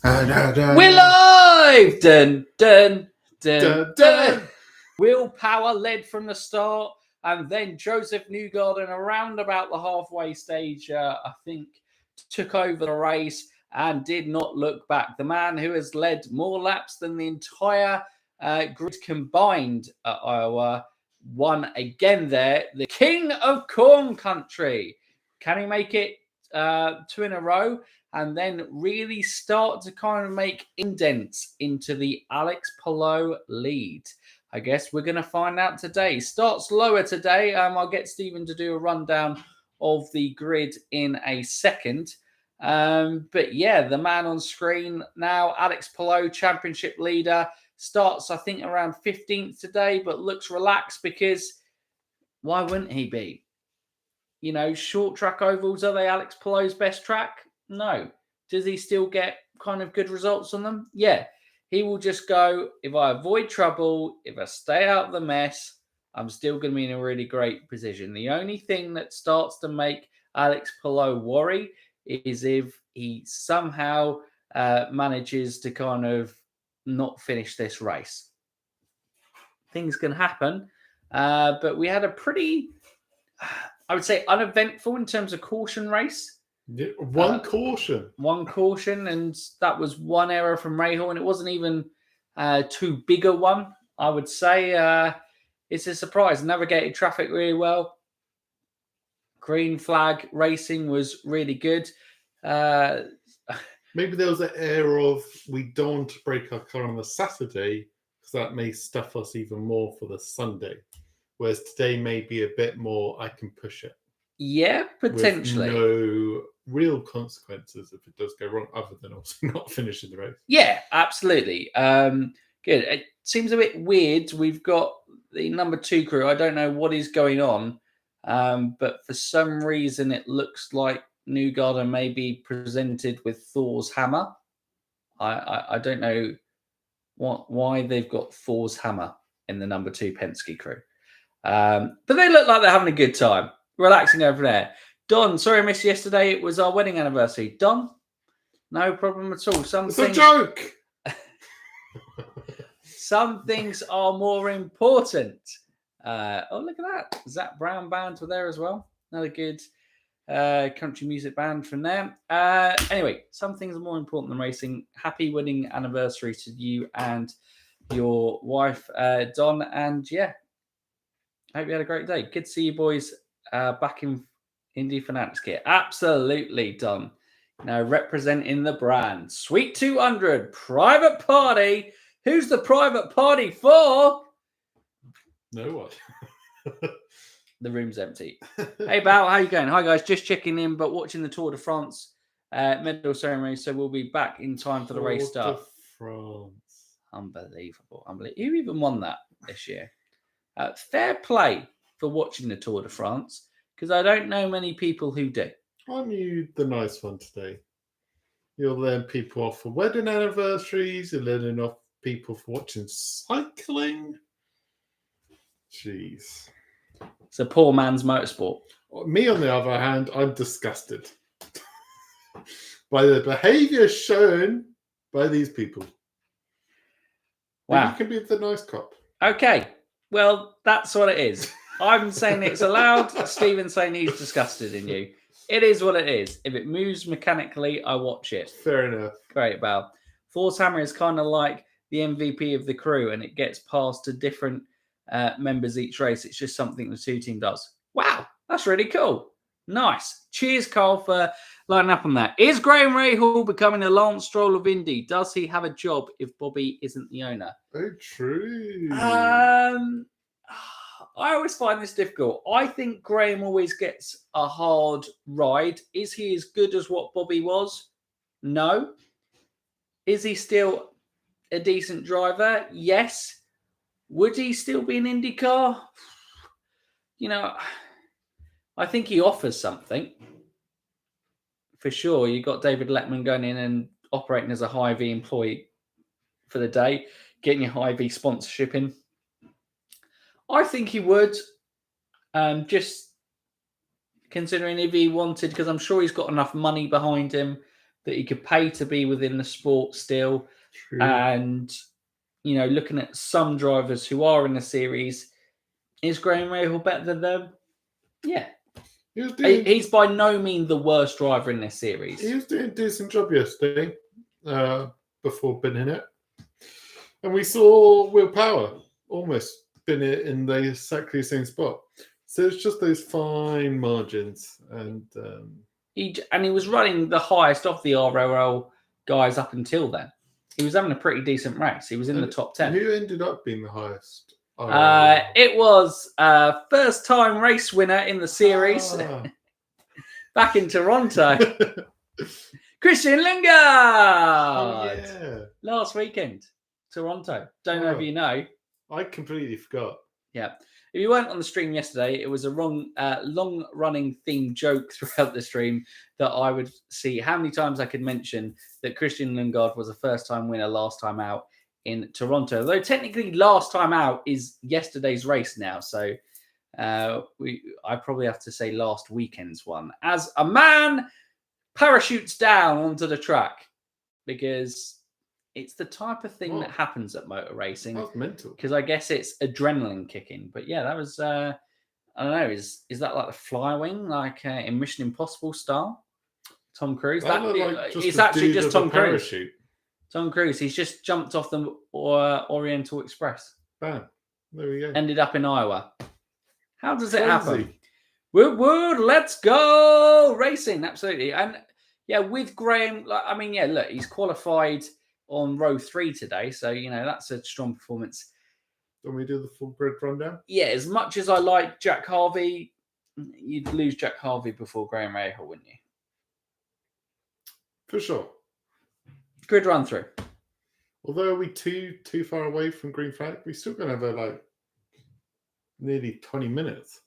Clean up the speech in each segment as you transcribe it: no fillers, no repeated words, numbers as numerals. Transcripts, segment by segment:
We're live! Dun, dun, dun, dun. Will Power led from the start, and then Josef Newgarden around about the halfway stage, I think, took over the race and did not look back. The man who has led more laps than the entire grid combined at Iowa won again there. The King of Corn Country. Can he make it 2 in a row? And then really start to kind of make indents into the Alex Palou lead. I guess we're going to find out today. Starts lower today. I'll get Stephen to do a rundown of the grid in a second. But yeah, the man on screen now, Alex Palou, championship leader, starts, I think, around 15th today, but looks relaxed because why wouldn't he be? You know, short track ovals, are they Alex Palou's best track? No. Does he still get kind of good results on them? Yeah. He will just go, if I avoid trouble, if I stay out of the mess, I'm still going to be in a really great position. The only thing that starts to make Alex Palou worry is if he somehow manages to kind of not finish this race. Things can happen. But we had a pretty, I would say, uneventful in terms of caution race. One caution, and that was one error from Rahal, and it wasn't even too big a one, I would say. It's a surprise. Navigated traffic really well. Green flag racing was really good. Maybe there was an error of we don't break our car on the Saturday because that may stuff us even more for the Sunday. Whereas today may be a bit more, I can push it. Yeah, potentially. With no real consequences if it does go wrong, other than also not finishing the race. Yeah, absolutely. Good. It seems a bit weird. We've got the number 2 crew. I don't know what is going on, but for some reason it looks like Newgarden may be presented with Thor's hammer. I don't know why they've got Thor's hammer in the number 2 Penske crew. But they look like they're having a good time. Relaxing over there. Don, sorry I missed yesterday. It was our wedding anniversary. Don, no problem at all. It's a joke. Some things are more important. Oh, look at that. Zach Brown band were there as well. Another good country music band from there. Anyway, some things are more important than racing. Happy wedding anniversary to you and your wife, Don. And yeah, hope you had a great day. Good to see you boys back in Indy Finance kit. Absolutely, Don. Now representing the brand. Sweet 200, private party. Who's the private party for? No one. The room's empty. Hey, Bal, how you going? Hi, guys. Just checking in, but watching the Tour de France medal ceremony, so we'll be back in time for the race start. France. Unbelievable. Who even won that this year? Fair play for watching the Tour de France, because I don't know many people who do. Aren't you the nice one today? You're letting people off for wedding anniversaries. You're letting off people for watching cycling. Jeez. It's a poor man's motorsport. Me, on the other hand, I'm disgusted by the behaviour shown by these people. Wow. You can be the nice cop. Okay. Well, that's what it is. I'm saying it's allowed. Stephen's saying he's disgusted in you. It is what it is. If it moves mechanically, I watch it. Fair enough. Great, Bal. Thor's hammer is kind of like the MVP of the crew, and it gets passed to different members each race. It's just something the 2 team does. Wow, that's really cool. Nice. Cheers, Carl, for lining up on that. Is Graham Rahal becoming a Lance Stroll of Indy? Does he have a job if Bobby isn't the owner? Oh, true. I always find this difficult. I think Graham always gets a hard ride. Is he as good as what Bobby was? No. Is he still a decent driver? Yes. Would he still be an IndyCar? You know, I think he offers something. For sure. You got David Letterman going in and operating as a Hy-Vee employee for the day, getting your Hy-Vee sponsorship in. I think he would, just considering if he wanted, because I'm sure he's got enough money behind him that he could pay to be within the sport still. True. And, looking at some drivers who are in the series, is Graham Rahal better than them? Yeah. He's by no means the worst driver in this series. He was doing a decent job yesterday before binning it. And we saw Will Power almost bin it in the exactly same spot. So it's just those fine margins. And he was running the highest of the ROL guys up until then. He was having a pretty decent race. He was in the top 10. Who ended up being the highest? It was first-time race winner in the series back in Toronto. Christian Lundgaard! Last weekend, Toronto. Don't know if you know. I completely forgot. Yeah. If you weren't on the stream yesterday, it was a long-running theme joke throughout the stream that I would see how many times I could mention that Christian Lundgaard was a first-time winner last time out in Toronto. Though technically last time out is yesterday's race now. So I probably have to say last weekend's one. As a man parachutes down onto the track because it's the type of thing that happens at motor racing. That's mental. Because I guess it's adrenaline kicking. But yeah, that was, I don't know, is that like the Flywing, like in Mission Impossible style? Tom Cruise? It's actually just Tom Cruise. Parachute. Tom Cruise, he's just jumped off the Oriental Express. Bam. There we go. Ended up in Iowa. How does it happen? Wood, let's go racing. Absolutely. And yeah, with Graham, look, he's qualified on row 3 today. So, that's a strong performance. Don't we do the full grid rundown? Yeah, as much as I like Jack Harvey, you'd lose Jack Harvey before Graham Rahal, wouldn't you? For sure. Grid run through. Although are we too far away from green flag, we're still going to have nearly 20 minutes.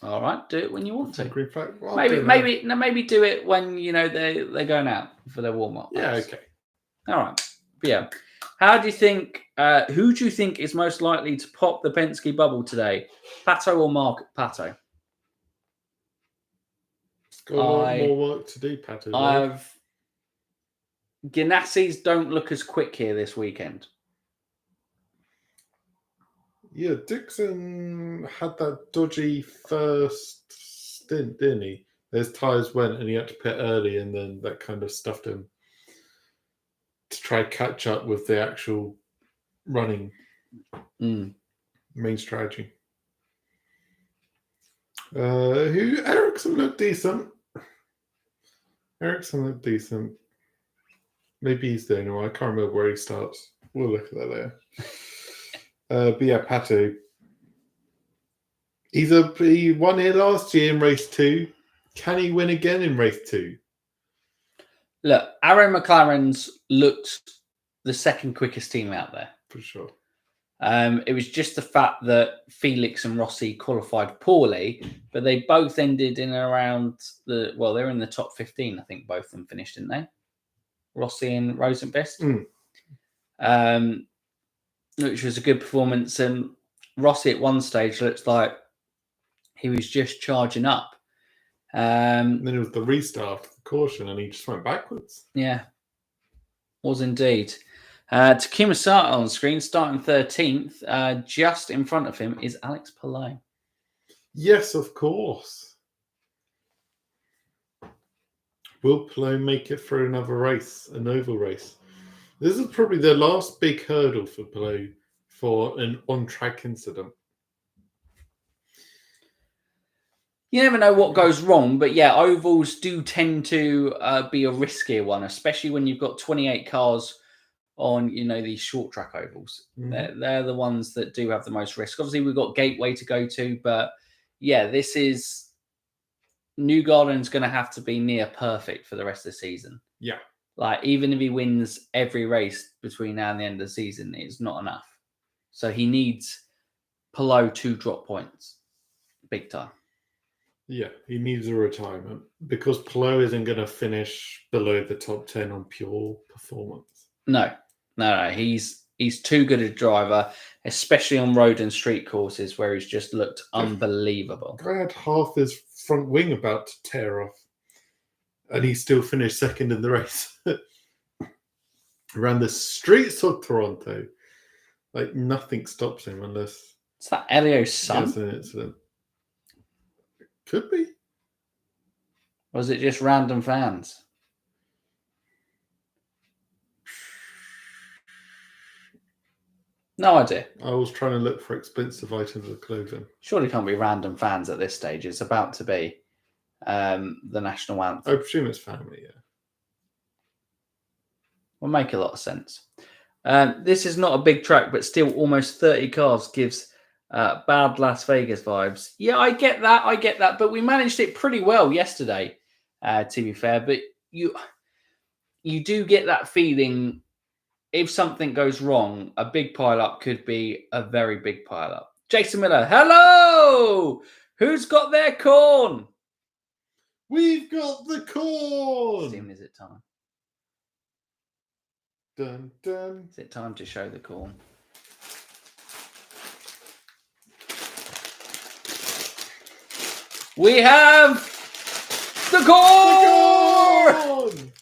All right, do it when you want to. Green flag. Well, maybe do it when they're going out for their warm up. Yeah, okay. All right, but yeah. How do you think? Who do you think is most likely to pop the Penske bubble today, Pato or Mark Pato? Got a lot more work to do, Pato. Ganassi's don't look as quick here this weekend. Yeah, Dixon had that dodgy first stint, didn't he? His tyres went and he had to pit early, and then that kind of stuffed him to try catch up with the actual running main strategy. Ericsson looked decent. Maybe he's doing all right. I can't remember where he starts. We'll look at that later. But yeah, Pato. He won here last year in race 2. Can he win again in race 2? Look, Aaron McLaren's looked the second quickest team out there. For sure. It was just the fact that Felix and Rossi qualified poorly, but they both ended in around they're in the top 15. I think both of them finished, didn't they? Rossi and Rosenqvist. Which was a good performance. And Rossi at one stage looks like he was just charging up. And then it was the restart, the caution, and he just went backwards. Yeah, was indeed. Takuma Sato on screen, starting 13th. Just in front of him is Alex Palou. Yes, of course. Will Palou make it for another race, an oval race? This is probably the last big hurdle for Palou for an on-track incident. You never know what goes wrong, but yeah, ovals do tend to be a riskier one, especially when you've got 28 cars on, these short track ovals. They're the ones that do have the most risk. Obviously, we've got Gateway to go to, but yeah, this is Newgarden's going to have to be near perfect for the rest of the season. Yeah. Even if he wins every race between now and the end of the season, it's not enough. So he needs Palou to drop points. Big time. Yeah, he needs a retirement because Palou isn't going to finish below the top 10 on pure performance. No. He's too good a driver, especially on road and street courses where he's just looked unbelievable. Guy had half his front wing about to tear off. And he still finished second in the race. Around the streets of Toronto. Like, nothing stops him unless Is that Elio's he son? has an incident. Could be. Or is it just random fans? No idea. I was trying to look for expensive items of clothing. Surely can't be random fans at this stage. It's about to be the national anthem. I presume it's family, yeah. Will make a lot of sense. This is not a big track, but still almost 30 cars gives bad Las Vegas vibes. Yeah, I get that. But we managed it pretty well yesterday, to be fair. But you do get that feeling if something goes wrong, a big pile-up could be a very big pile-up. Jason Miller, hello! Who's got their corn? We've got the corn! Steven, is it time? Dun, dun. Is it time to show the corn? We have the corn!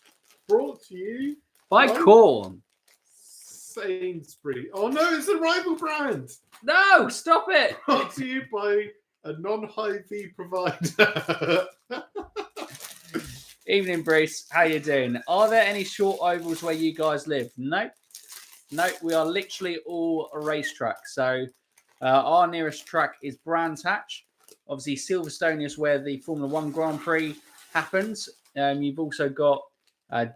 Brought to you by Corn. Sainsbury. Oh no, it's a rival brand. No, stop it. Brought to you by a non-Hy-Vee provider. Evening, Bruce. How you doing? Are there any short ovals where you guys live? Nope. Nope. We are literally all a racetrack. So our nearest track is Brands Hatch. Obviously, Silverstone is where the Formula One Grand Prix happens. You've also got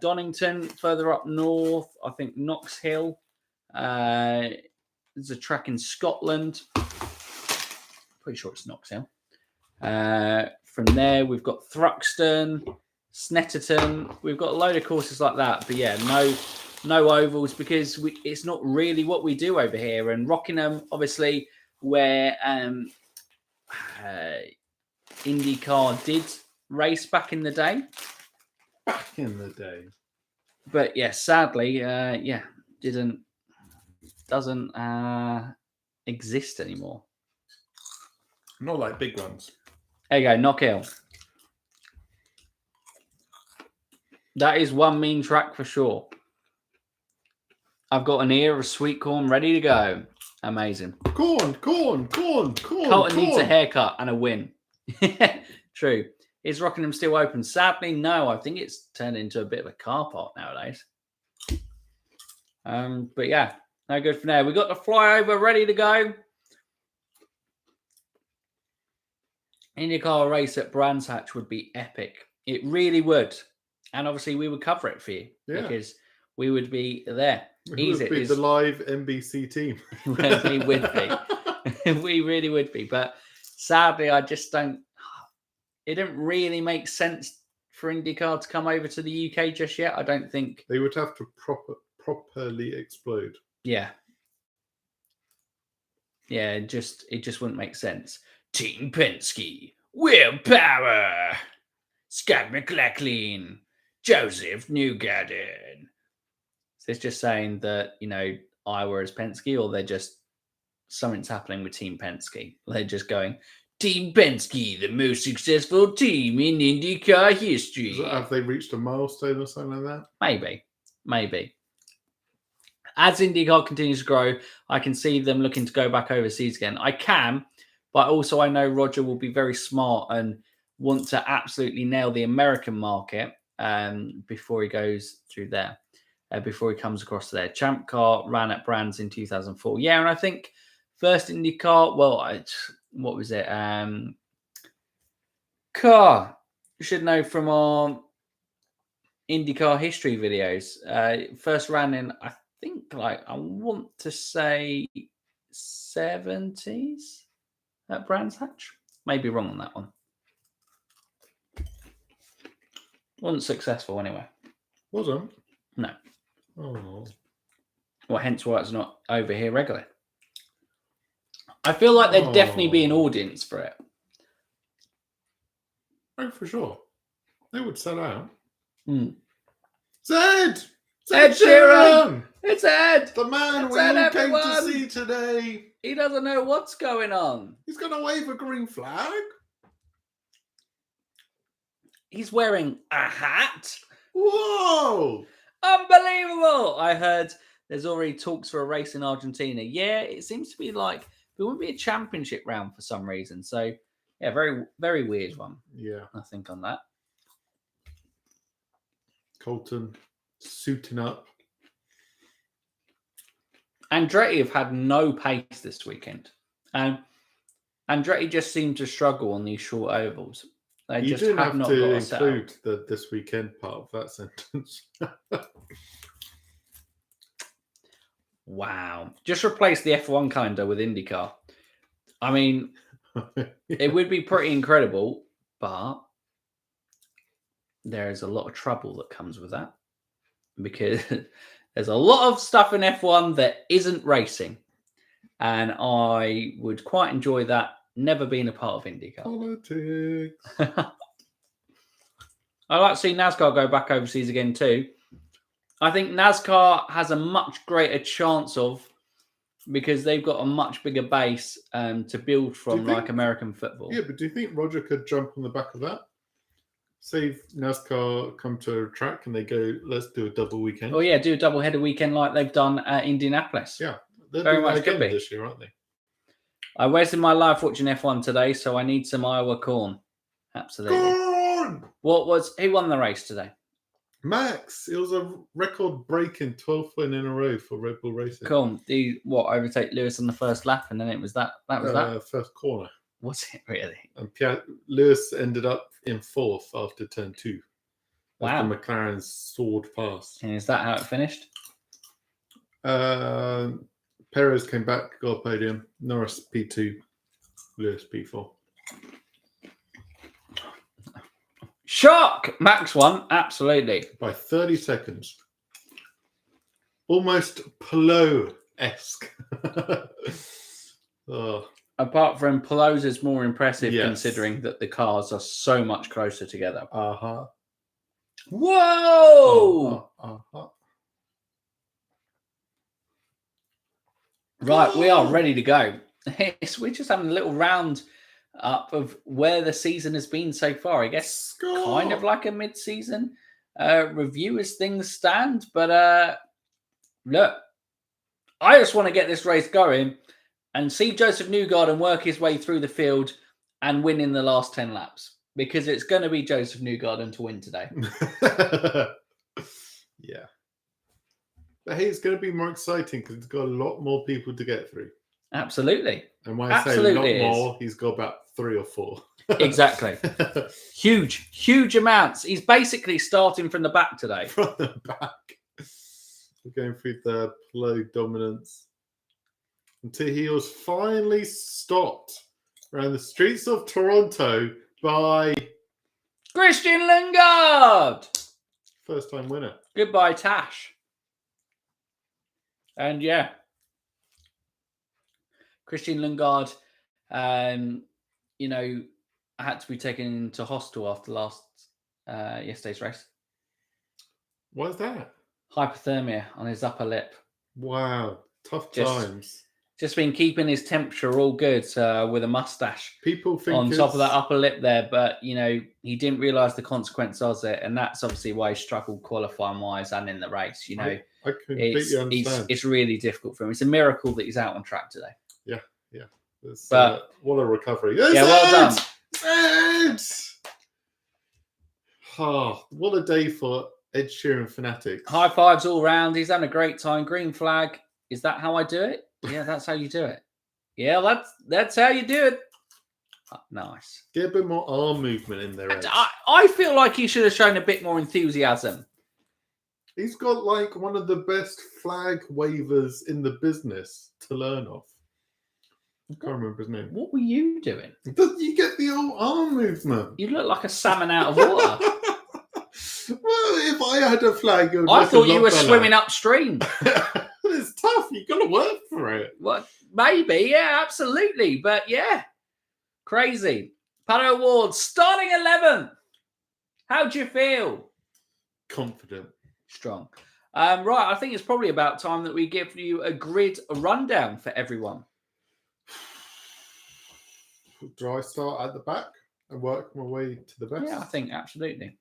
Donington further up north. I think Knox Hill. There's a track in Scotland. Pretty sure it's Knox Hill. From there, we've got Thruxton, Snetterton. We've got a load of courses like that. But yeah, no ovals because it's not really what we do over here. And Rockingham, obviously, where IndyCar did race back in the day. Back in the day. But yeah, sadly, doesn't exist anymore. Not like big ones. There you go, Knock Hill. That is one mean track for sure. I've got an ear of sweet corn ready to go. Amazing. Corn. Colton needs a haircut and a win. True. Is Rockingham still open? Sadly, no. I think it's turned into a bit of a car park nowadays. But yeah, no good for now. We got the flyover ready to go. IndyCar race at Brands Hatch would be epic. It really would. And obviously we would cover it for you because we would be there. We would be the live NBC team. We would be. We really would be. But sadly, I just don't. It didn't really make sense for IndyCar to come over to the UK just yet. I don't think they would have to properly explode. Yeah. Yeah, it just wouldn't make sense. Team Penske, willpower. Scott McLaughlin, Josef Newgarden. So it's just saying that, Iowa is Penske, or they're just something's happening with Team Penske. They're just going, Team Penske, the most successful team in IndyCar history. Have they reached a milestone or something like that? Maybe. As IndyCar continues to grow, I can see them looking to go back overseas again. I can, but also I know Roger will be very smart and want to absolutely nail the American market before he goes through there, before he comes across there. Champ Car ran at Brands in 2004. Yeah, and I think first IndyCar, what was it? Car, you should know from our IndyCar history videos. First ran in, I think, I want to say 70s at Brands Hatch. Maybe wrong on that one. Wasn't successful anyway. Wasn't? No. Oh. Well, hence why it's not over here regularly. I feel like there'd definitely be an audience for it. Oh, for sure. They would sell out. Ed Ed Sheeran! It's Ed! The man It's we Ed, all came to everyone! see today. He doesn't know what's going on. He's going to wave a green flag. He's wearing a hat. Whoa! Unbelievable! I heard there's already talks for a race in Argentina. Yeah, it seems to be like there wouldn't be a championship round for some reason. So, yeah, very, very weird one. Yeah. I think on that. Colton suiting up. Andretti have had no pace this weekend. And Andretti just seemed to struggle on these short ovals. They You just didn't have have not to got a setup. include the this weekend part of that sentence. Wow. Just replace the F1 calendar with IndyCar. I mean, it would be pretty incredible, but there is a lot of trouble that comes with that because there's a lot of stuff in F1 that isn't racing. And I would quite enjoy that, never being a part of IndyCar. Politics. I'd like to see NASCAR go back overseas again too. I think NASCAR has a much greater chance of because they've got a much bigger base to build from, like American football. Yeah, but do you think Roger could jump on the back of that? Say if NASCAR come to a track and they go, let's do a double weekend. Oh yeah, do a double header weekend like they've done at Indianapolis. Yeah, they're very doing much that again could be this year, aren't they? I wasted my life watching F1 today, so I need some Iowa corn. Absolutely. Corn! Who won the race today? Max. It was a record-breaking 12th win in a row for Red Bull Racing. Cool. Overtake Lewis on the first lap, and then it was that. That was that first corner. Was it really? And Lewis ended up in fourth after turn 2. Wow. After McLaren's soared past. And is that how it finished? Perez came back, got a podium. Norris P2, Lewis P4. Shock! Max won, absolutely. By 30 seconds. Almost Palou-esque. Oh. Apart from Palou's is more impressive considering that the cars are so much closer together. Uh-huh. Whoa! Uh-huh. Right, we are ready to go. We're just having a little round up of where the season has been so far. I guess kind of like a mid-season review as things stand. But look, I just want to get this race going and see Josef Newgarden work his way through the field and win in the last 10 laps. Because it's going to be Josef Newgarden to win today. Yeah. But hey, it's going to be more exciting because it's got a lot more people to get through. Absolutely. And when I say a lot more, he's got about 3 or 4. Exactly. Huge amounts. He's basically starting from the back today. From the back. We're going through the Palou dominance until he was finally stopped around the streets of Toronto by Christian Lundgaard. First time winner. Goodbye, Tash. And yeah, Christian Lundgaard, had to be taken into hospital after yesterday's race. Why's that? Hypothermia on his upper lip. Wow, tough times. Just been keeping his temperature all good with a mustache. People think on top of that upper lip there, but he didn't realise the consequence of it, and that's obviously why he struggled qualifying wise and in the race. I completely understand. It's really difficult for him. It's a miracle that he's out on track today. Yeah. But what a recovery! Well done. Ed! Oh, what a day for Ed Sheeran fanatics. High fives all round. He's having a great time. Green flag. Is that how I do it? Yeah, that's how you do it. Yeah, that's how you do it. Oh, nice. Get a bit more arm movement in there. I feel like he should have shown a bit more enthusiasm. He's got like one of the best flag wavers in the business to learn off. I can't remember his name. What were you doing? You get the old arm movement. You look like a salmon out of water. Well, if I had a flag, it would I thought you were swimming upstream. It's tough. You've got to work for it. Well, maybe, yeah, absolutely. But yeah, crazy. Pato Awards starting 11th. How do you feel? Confident. Strong. Right, I think it's probably about time that we give you a grid rundown for everyone. Do I start at the back? and work my way to the best. Yeah, I think absolutely.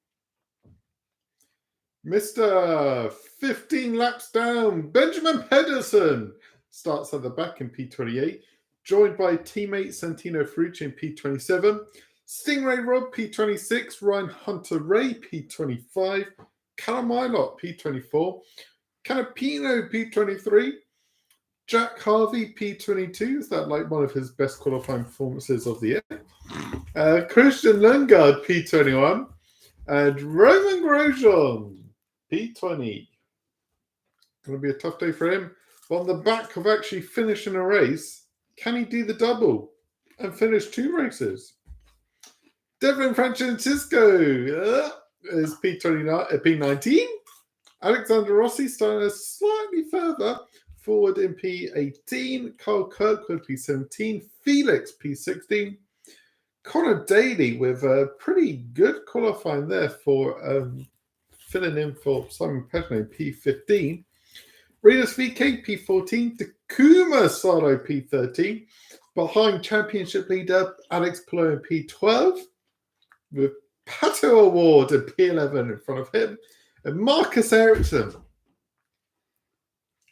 Mr. 15 laps down, Benjamin Pedersen starts at the back in P28, joined by teammate Santino Ferrucci in P27, Stingray Rob P26, Ryan Hunter-Ray P25, Callum Ilott P24, Canapino P23, Jack Harvey P22, is that like one of his best qualifying performances of the year? Christian Lundgaard P21, and Roman Grosjean P20. Going to be a tough day for him. But on the back of actually finishing a race, can he do the double and finish 2 races? Devin Francisco is P19. Alexander Rossi starting slightly further forward in P18. Carl Kirkwood P17. Felix P16. Connor Daly with a pretty good qualifying there for filling in for Simon Pettin P15. Readers VK P14. Takuma Sato P13. Behind championship leader Alex Palou P12. With Pato Award at P11 in front of him. And Marcus Ericsson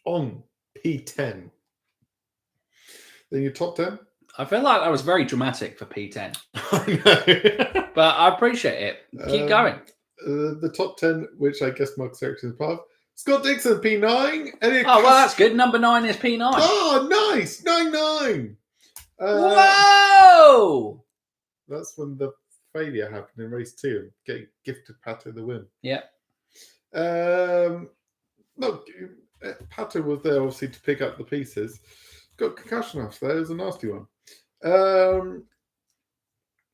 on P10. Then your top 10. I feel like that was very dramatic for P10. I know. But I appreciate it. Keep going. The top 10, which I guess Marcus Ericsson is part of. Scott Dixon, P9. Well, that's good. Number 9 is P9. Oh, nice. 9-9. Whoa! That's when the failure happened in race 2 and getting gifted Pato the win. Yeah. Look, Pato was there obviously to pick up the pieces. Got concussion after that. It was a nasty one. Where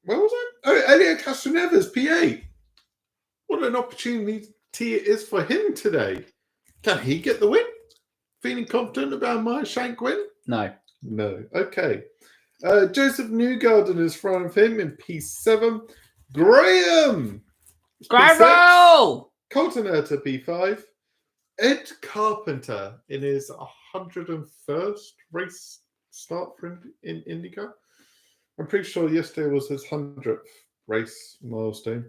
was it? Oh, Elliot Castroneves, P8. What an opportunity it is for him today. Can he get the win? Feeling confident about my Shank win? No. No. Okay. Josef Newgarden is in front of him in P7. Graham! Gravel! Colton Herta, P5. Ed Carpenter in his 101st race start for in IndyCar. I'm pretty sure yesterday was his 100th race milestone.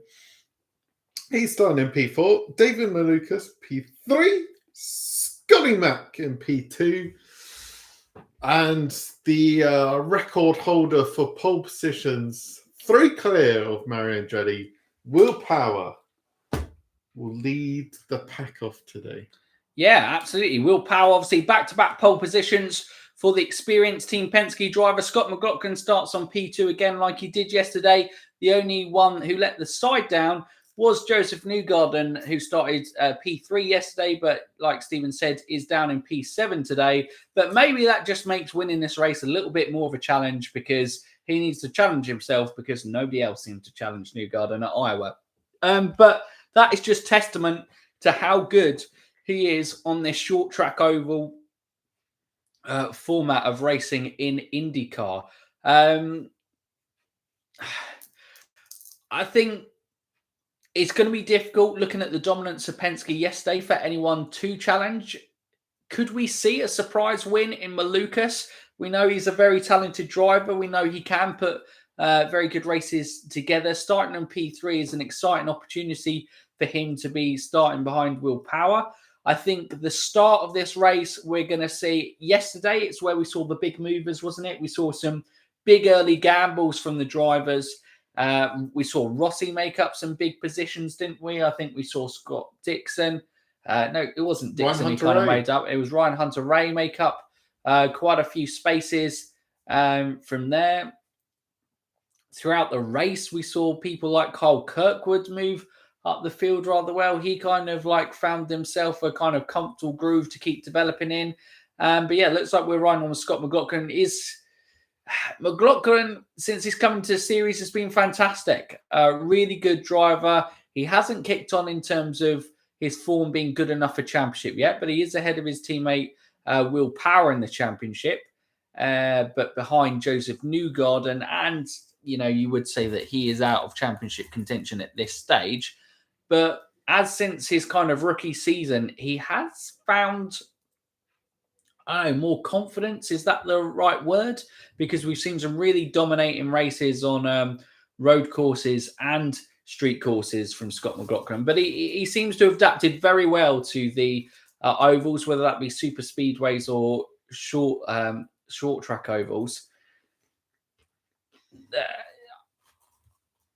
He's starting in P4. David Malukas, P3. Scotty Mack in P2. And the record holder for pole positions, 3 clear of Mario Andretti, Will Power, will lead the pack off today. Yeah, absolutely. Will Power, obviously, back-to-back pole positions for the experienced Team Penske driver. Scott McLaughlin starts on P2 again like he did yesterday. The only one who let the side down was Josef Newgarden, who started P3 yesterday, but like Stephen said, is down in P7 today. But maybe that just makes winning this race a little bit more of a challenge because he needs to challenge himself because nobody else seemed to challenge Newgarden at Iowa. But that is just testament to how good he is on this short track oval format of racing in IndyCar. I think it's going to be difficult looking at the dominance of Penske yesterday for anyone to challenge. Could we see a surprise win in Malukas? We know he's a very talented driver. We know he can put very good races together. Starting on P3 is an exciting opportunity for him to be starting behind Will Power. I think the start of this race, we're going to see yesterday, it's where we saw the big movers, wasn't it? We saw some big early gambles from the drivers. We saw Rossi make up some big positions, didn't we? I think we saw Scott Dixon. No, it wasn't Dixon he kind of made up. It was Ryan Hunter-Ray make up quite a few spaces from there. Throughout the race, we saw people like Carl Kirkwood move up the field rather well. He kind of like found himself a kind of comfortable groove to keep developing in. But yeah, looks like we're riding on Scott McLaughlin. McLaughlin, since he's come into the series, has been fantastic. A really good driver. He hasn't kicked on in terms of his form being good enough for championship yet, but he is ahead of his teammate Will Power in the championship, but behind Josef Newgarden. And, you know, you would say that he is out of championship contention at this stage. But as since his kind of rookie season, he has found, I don't know, more confidence. Is that the right word? Because we've seen some really dominating races on road courses and street courses from Scott McLaughlin. But he seems to have adapted very well to the ovals, whether that be super speedways or short track ovals.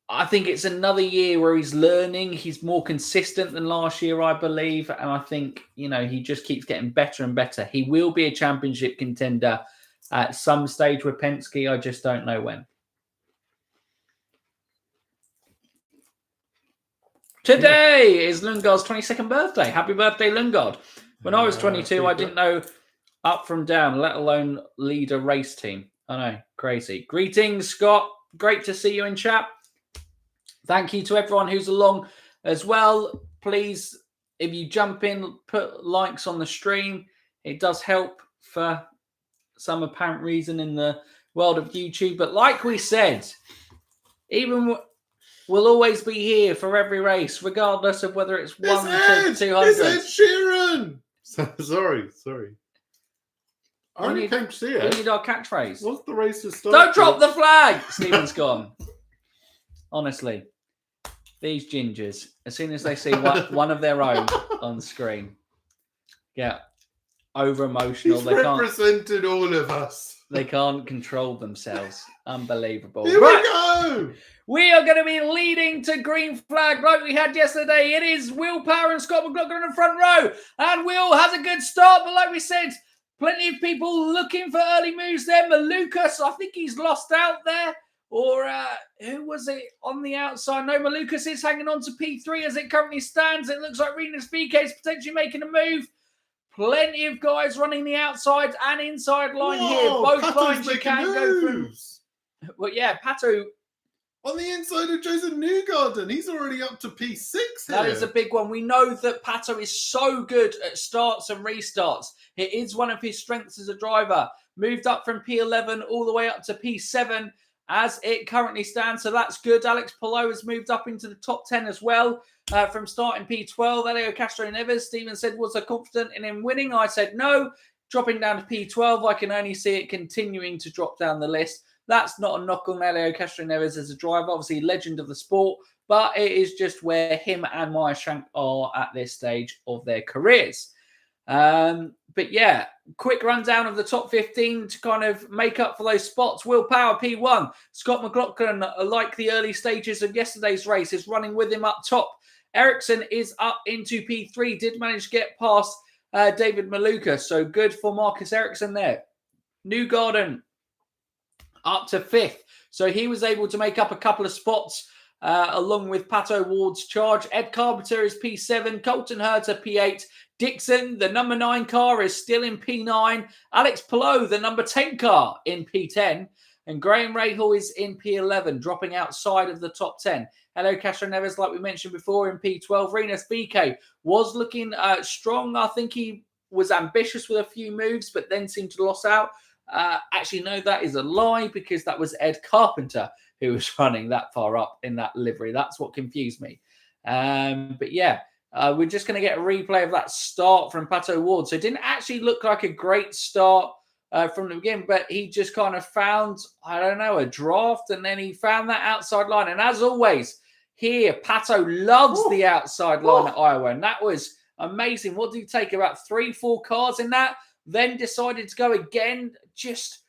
I think it's another year where he's learning. He's more consistent than last year, I believe. And I think, he just keeps getting better and better. He will be a championship contender at some stage with Penske. I just don't know when. Today is Lundgaard's 22nd birthday. Happy birthday, Lundgaard. When I was 22, I didn't know up from down, let alone lead a race team. I know, crazy. Greetings, Scott. Great to see you in chat. Thank you to everyone who's along as well. Please, if you jump in, put likes on the stream. It does help for some apparent reason in the world of YouTube. But like we said, we'll always be here for every race, regardless of whether it's 1 to 200. It's Ed Sheeran! Sorry. I only came to see it. We need our catchphrase. What's the race to start? Don't drop the flag! Stephen's gone. Honestly, these gingers, as soon as they see one of their own on screen, get over emotional. He's represented all of us. They can't control themselves. Unbelievable. Here we go! We are going to be leading to green flag like we had yesterday. It is Will Power and Scott McLaughlin in the front row. And Will has a good start, but like we said, plenty of people looking for early moves there. Malukas, I think he's lost out there. Or who was it on the outside? No, Malukas is hanging on to P3 as it currently stands. It looks like Renus VK is potentially making a move. Plenty of guys running the outside and inside line here. Both Pato's lines you making can go through. moves. Well, yeah, Pato. On the inside of Josef Newgarden, he's already up to P6 here. That is a big one. We know that Pato is so good at starts and restarts. It is one of his strengths as a driver. Moved up from P11 all the way up to P7 as it currently stands. So that's good. Alex Palou has moved up into the top 10 as well from starting P12. Elio Castro-Neves, Stephen said, was I confident in him winning? I said no. Dropping down to P12, I can only see it continuing to drop down the list. That's not a knock on Elio Castro-Neves as a driver, obviously legend of the sport, but it is just where him and Meyershank are at this stage of their careers. But yeah, quick rundown of the top 15 to kind of make up for those spots. Will Power, P1. Scott McLaughlin, like the early stages of yesterday's race, is running with him up top. Ericsson is up into P3, did manage to get past David Maluka, so good for Marcus Ericsson there. Newgarden up to 5th. So he was able to make up a couple of spots along with Pato Ward's charge. Ed Carpenter is P7. Colton Herter P8. Dixon, the number 9 car, is still in P9. Alex Palou, the number 10 car, in P10. And Graham Rahal is in P11, dropping outside of the top 10. Hello, Castro-Neves, like we mentioned before, in P12. Renus VK was looking strong. I think he was ambitious with a few moves, but then seemed to lose out. Actually, no, that is a lie because that was Ed Carpenter who was running that far up in that livery. That's what confused me. But yeah, we're just going to get a replay of that start from Pato Ward. So it didn't actually look like a great start from the beginning, but he just kind of found, I don't know, a draft, and then he found that outside line. And as always, here, Pato loves the outside line at Iowa, and that was amazing. What did he take? About 3-4 cars in that? Then decided to go again. Just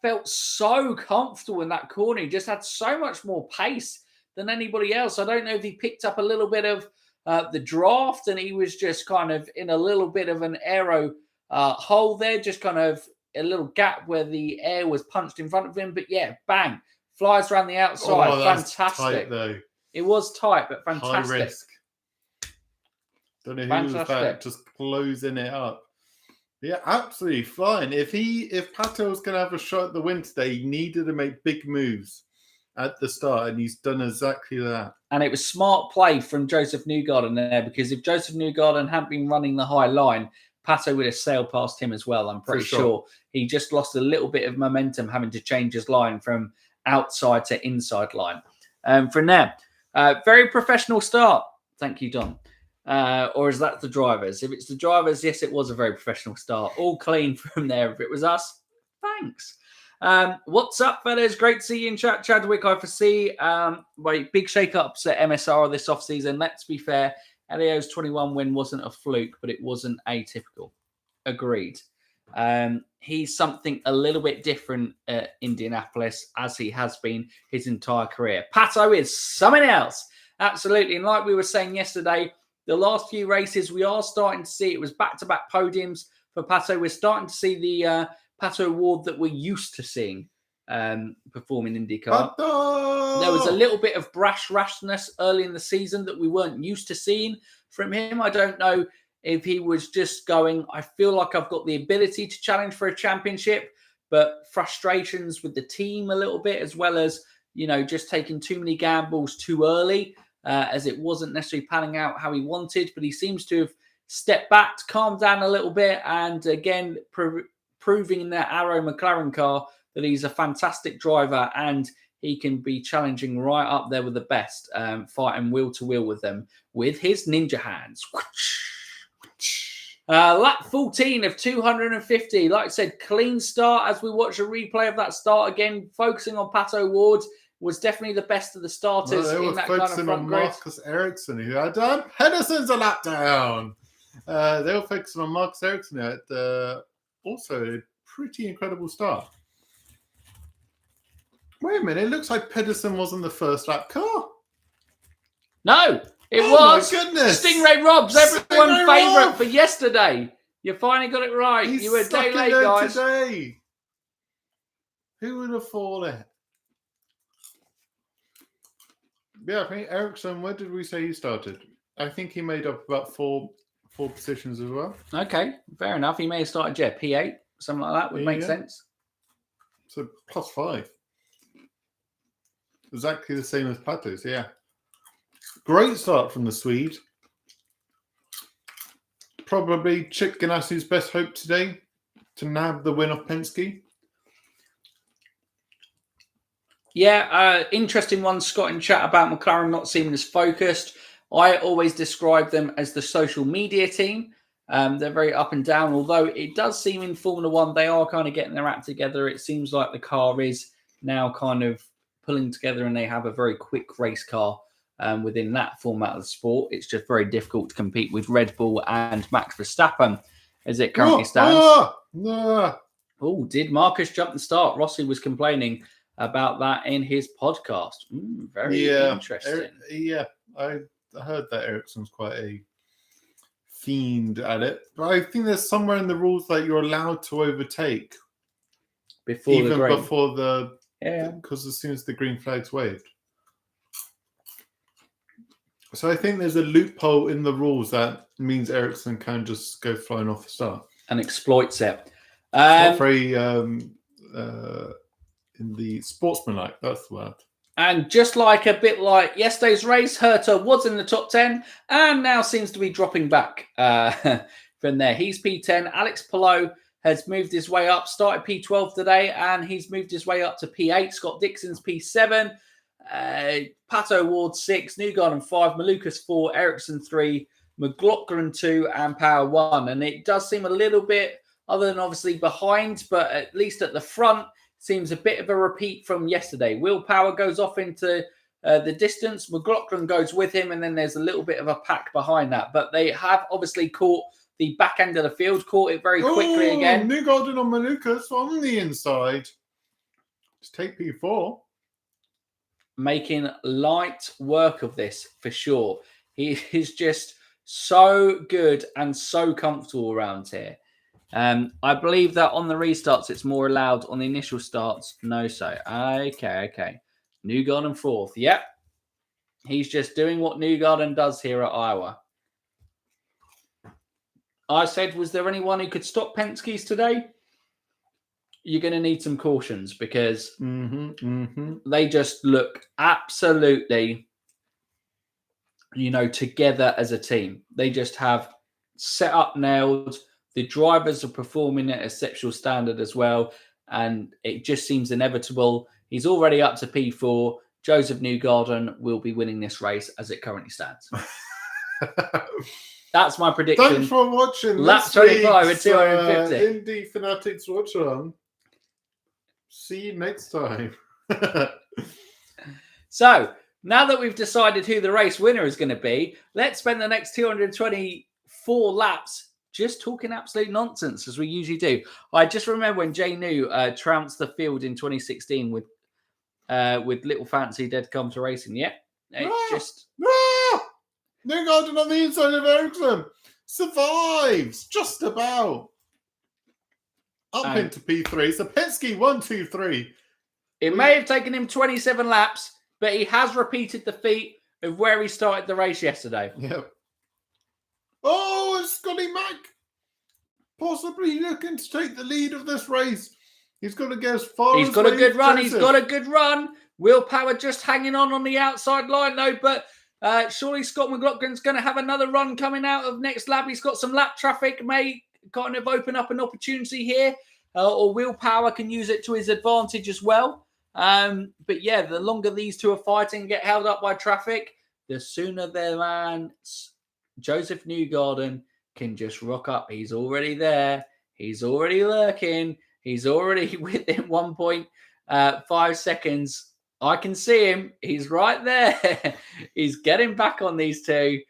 felt so comfortable in that corner. He just had so much more pace than anybody else. I don't know if he picked up a little bit of the draft and he was just kind of in a little bit of an aero hole there, just kind of a little gap where the air was punched in front of him. But yeah, bang, flies around the outside. Oh, fantastic. Tight, though. It was tight, but fantastic. High risk. Don't know who was that, just closing it up. Yeah, absolutely flying. If Pato was going to have a shot at the win today, he needed to make big moves at the start, and he's done exactly that. And it was smart play from Josef Newgarden there, because if Josef Newgarden hadn't been running the high line, Pato would have sailed past him as well, I'm pretty sure. He just lost a little bit of momentum having to change his line from outside to inside line. From there, very professional start. Thank you, Don. Or is that the drivers? If it's the drivers, yes, it was a very professional start. All clean from there. If it was us, thanks. What's up, fellas? Great to see you in chat. Chadwick, I foresee big shake-ups at MSR this offseason. Let's be fair, Elio's 21 win wasn't a fluke, but it wasn't atypical. Agreed. He's something a little bit different at Indianapolis, as he has been his entire career. Pato is something else. Absolutely. And like we were saying yesterday, the last few races, we are starting to see, it was back-to-back podiums for Pato. We're starting to see the Pato Award that we're used to seeing perform in IndyCar. Pato! There was a little bit of rashness early in the season that we weren't used to seeing from him. I don't know if he was just going, I feel like I've got the ability to challenge for a championship, but frustrations with the team a little bit, as well as, just taking too many gambles too early, as it wasn't necessarily panning out how he wanted. But he seems to have stepped back, calmed down a little bit, and again, proving in that Arrow McLaren car that he's a fantastic driver and he can be challenging right up there with the best, fighting wheel to wheel with them with his ninja hands. Lap 14 of 250. Like I said, clean start as we watch a replay of that start again, focusing on Pato Ward. Was definitely the best of the starters they were in that kind of focusing front on grid. Marcus Ericsson, who had done Pedersen's a lap down. They were focusing on Marcus Ericsson at also a pretty incredible start. Wait a minute, it looks like Pedersen wasn't the first lap car. No, it Oh was. my goodness. Stingray Robs, everyone's Stingray favourite Rob. for yesterday. You finally got it right. He's You were a day stuck in late, there guys. today. Who would have thought it? Yeah, I think Ericsson, where did we say he started? I think he made up about four positions as well. Okay, fair enough. He may have started P8, something like that would make sense. So +5. Exactly the same as Pato's, yeah. Great start from the Swede. Probably Chip Ganassi's best hope today to nab the win off Penske. Yeah, interesting one, Scott, in chat about McLaren not seeming as focused. I always describe them as the social media team. They're very up and down, although it does seem in Formula One they are kind of getting their act together. It seems like the car is now kind of pulling together and they have a very quick race car within that format of the sport. It's just very difficult to compete with Red Bull and Max Verstappen as it currently stands. Oh, did Marcus jump the start? Rossi was complaining about that in his podcast. Very interesting. I heard that Ericsson's quite a fiend at it, but I think there's somewhere in the rules that you're allowed to overtake before because as soon as the green flag's waved. So I think there's a loophole in the rules that means Ericsson can just go flying off the start and exploits it. Not very in the sportsmanlike, that's the word. And just a bit like yesterday's race, Herta was in the top 10 and now seems to be dropping back from there. He's P10. Alex Palou has moved his way up, started P12 today, and he's moved his way up to P8. Scott Dixon's P7. Pato Ward 6, Newgarden 5, Malukas 4, Ericsson 3, McLaughlin 2, and Power 1. And it does seem a little bit, other than obviously behind, but at least at the front, seems a bit of a repeat from yesterday. Will Power goes off into the distance. McLaughlin goes with him, and then there's a little bit of a pack behind that. But they have obviously caught the back end of the field, caught it very quickly again. Newgarden on Malukas on the inside. Just take P4. Making light work of this for sure. He is just so good and so comfortable around here. I believe that on the restarts, it's more allowed. On the initial starts, no so. Okay. Newgarden 4th. Yep. He's just doing what Newgarden does here at Iowa. I said, was there anyone who could stop Penske's today? You're going to need some cautions because they just look absolutely, together as a team. They just have set up nailed. The drivers are performing at exceptional standard as well. And it just seems inevitable. He's already up to P4. Josef Newgarden will be winning this race as it currently stands. That's my prediction. Thanks for watching. Lap 25 at 250. Indy Fanatics Watch Along. See you next time. So, now that we've decided who the race winner is going to be, let's spend the next 224 laps just talking absolute nonsense, as we usually do. I just remember when Jay New trounced the field in 2016 with Little Fancy Dead Come to Racing. Yeah, Newgarden on the inside of Ericsson survives just about up into P3. So Penske 1, 2, 3. It may have taken him 27 laps, but he has repeated the feat of where he started the race yesterday. Yep. Oh, Scotty Mac possibly looking to take the lead of this race. He's got to get as far as He's got a good run. Joseph. He's got a good run. Willpower just hanging on the outside line, though. But surely Scott McLaughlin's going to have another run coming out of next lap. He's got some lap traffic. May kind of open up an opportunity here. Or Willpower can use it to his advantage as well. But yeah, the longer these two are fighting and get held up by traffic, the sooner their man, Josef Newgarden, can just rock up. He's already there. He's already lurking. He's already within 1.5 seconds. I can see him. He's right there. He's getting back on these two.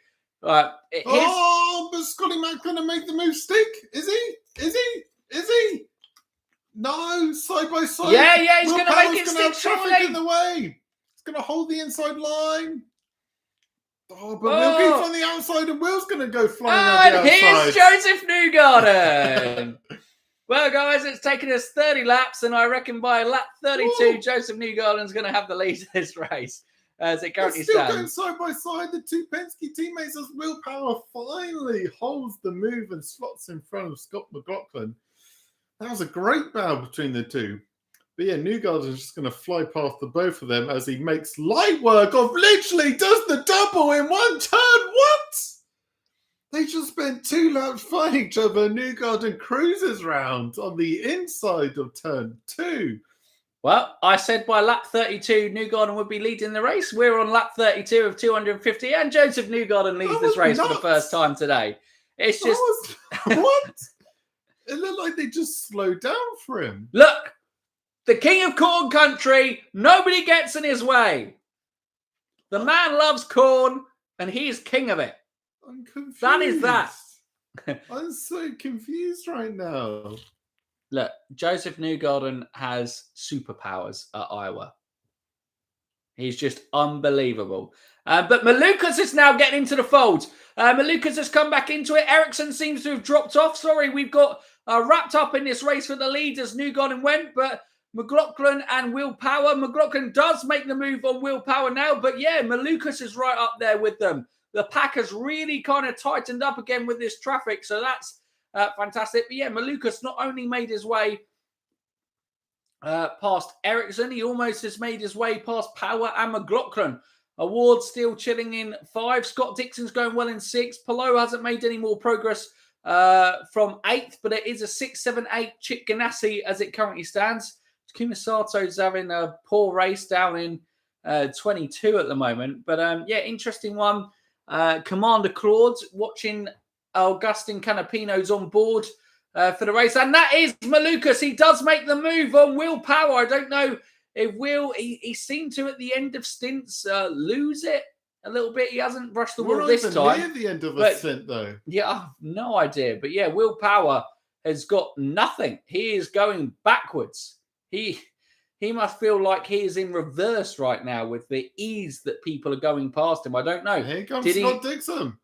But Scotty Mac going to make the move stick? Is he? No, side by side. Yeah, he's going to make it stick. Traffic in the way. He's going to hold the inside line. Oh, but Wilkie's on the outside, and Will's going to go flying out the outside. And here's Josef Newgarden. Well, guys, it's taken us 30 laps, and I reckon by lap 32, Josef Newgarden's going to have the lead of this race, as it currently stands. Still going side by side, the two Penske teammates, as Willpower finally holds the move and slots in front of Scott McLaughlin. That was a great battle between the two. But yeah, Newgarden's just going to fly past the both of them as he makes light work of literally does the double in one turn. What? They just spent 2 laps fighting each other. Newgarden cruises round on the inside of turn 2. Well, I said by lap 32, Newgarden would be leading the race. We're on lap 32 of 250, and Josef Newgarden leads this race for the first time today. It's just... What? It looked like they just slowed down for him. Look, the king of corn country, nobody gets in his way. The man loves corn, and he's king of it. I'm confused. That is that. I'm so confused right now. Look, Josef Newgarden has superpowers at Iowa. He's just unbelievable. But Malukas is now getting into the fold. Malukas has come back into it. Ericsson seems to have dropped off. Sorry, we've got wrapped up in this race for the lead as Newgarden went, but McLaughlin and Willpower. McLaughlin does make the move on Willpower now, but yeah, Malukas is right up there with them. The pack has really kind of tightened up again with this traffic, so that's fantastic. But yeah, Malukas not only made his way past Ericsson, he almost has made his way past Power and McLaughlin. Award still chilling in 5. Scott Dixon's going well in 6. Palou hasn't made any more progress from 8th, but it is a 6, 7, 8 Chip Ganassi as it currently stands. Kumisato's having a poor race down in 22 at the moment. But yeah, interesting one. Commander Claude watching Augustin Canapino's on board for the race. And that is Malukas. He does make the move on Willpower. I don't know if he seemed to, at the end of stints, lose it a little bit. He hasn't brushed the wall this time. Near the end of a stint, though. Yeah, I have no idea. But yeah, Willpower has got nothing. He is going backwards. He must feel like he is in reverse right now with the ease that people are going past him. I don't know. Here comes Scott Dixon.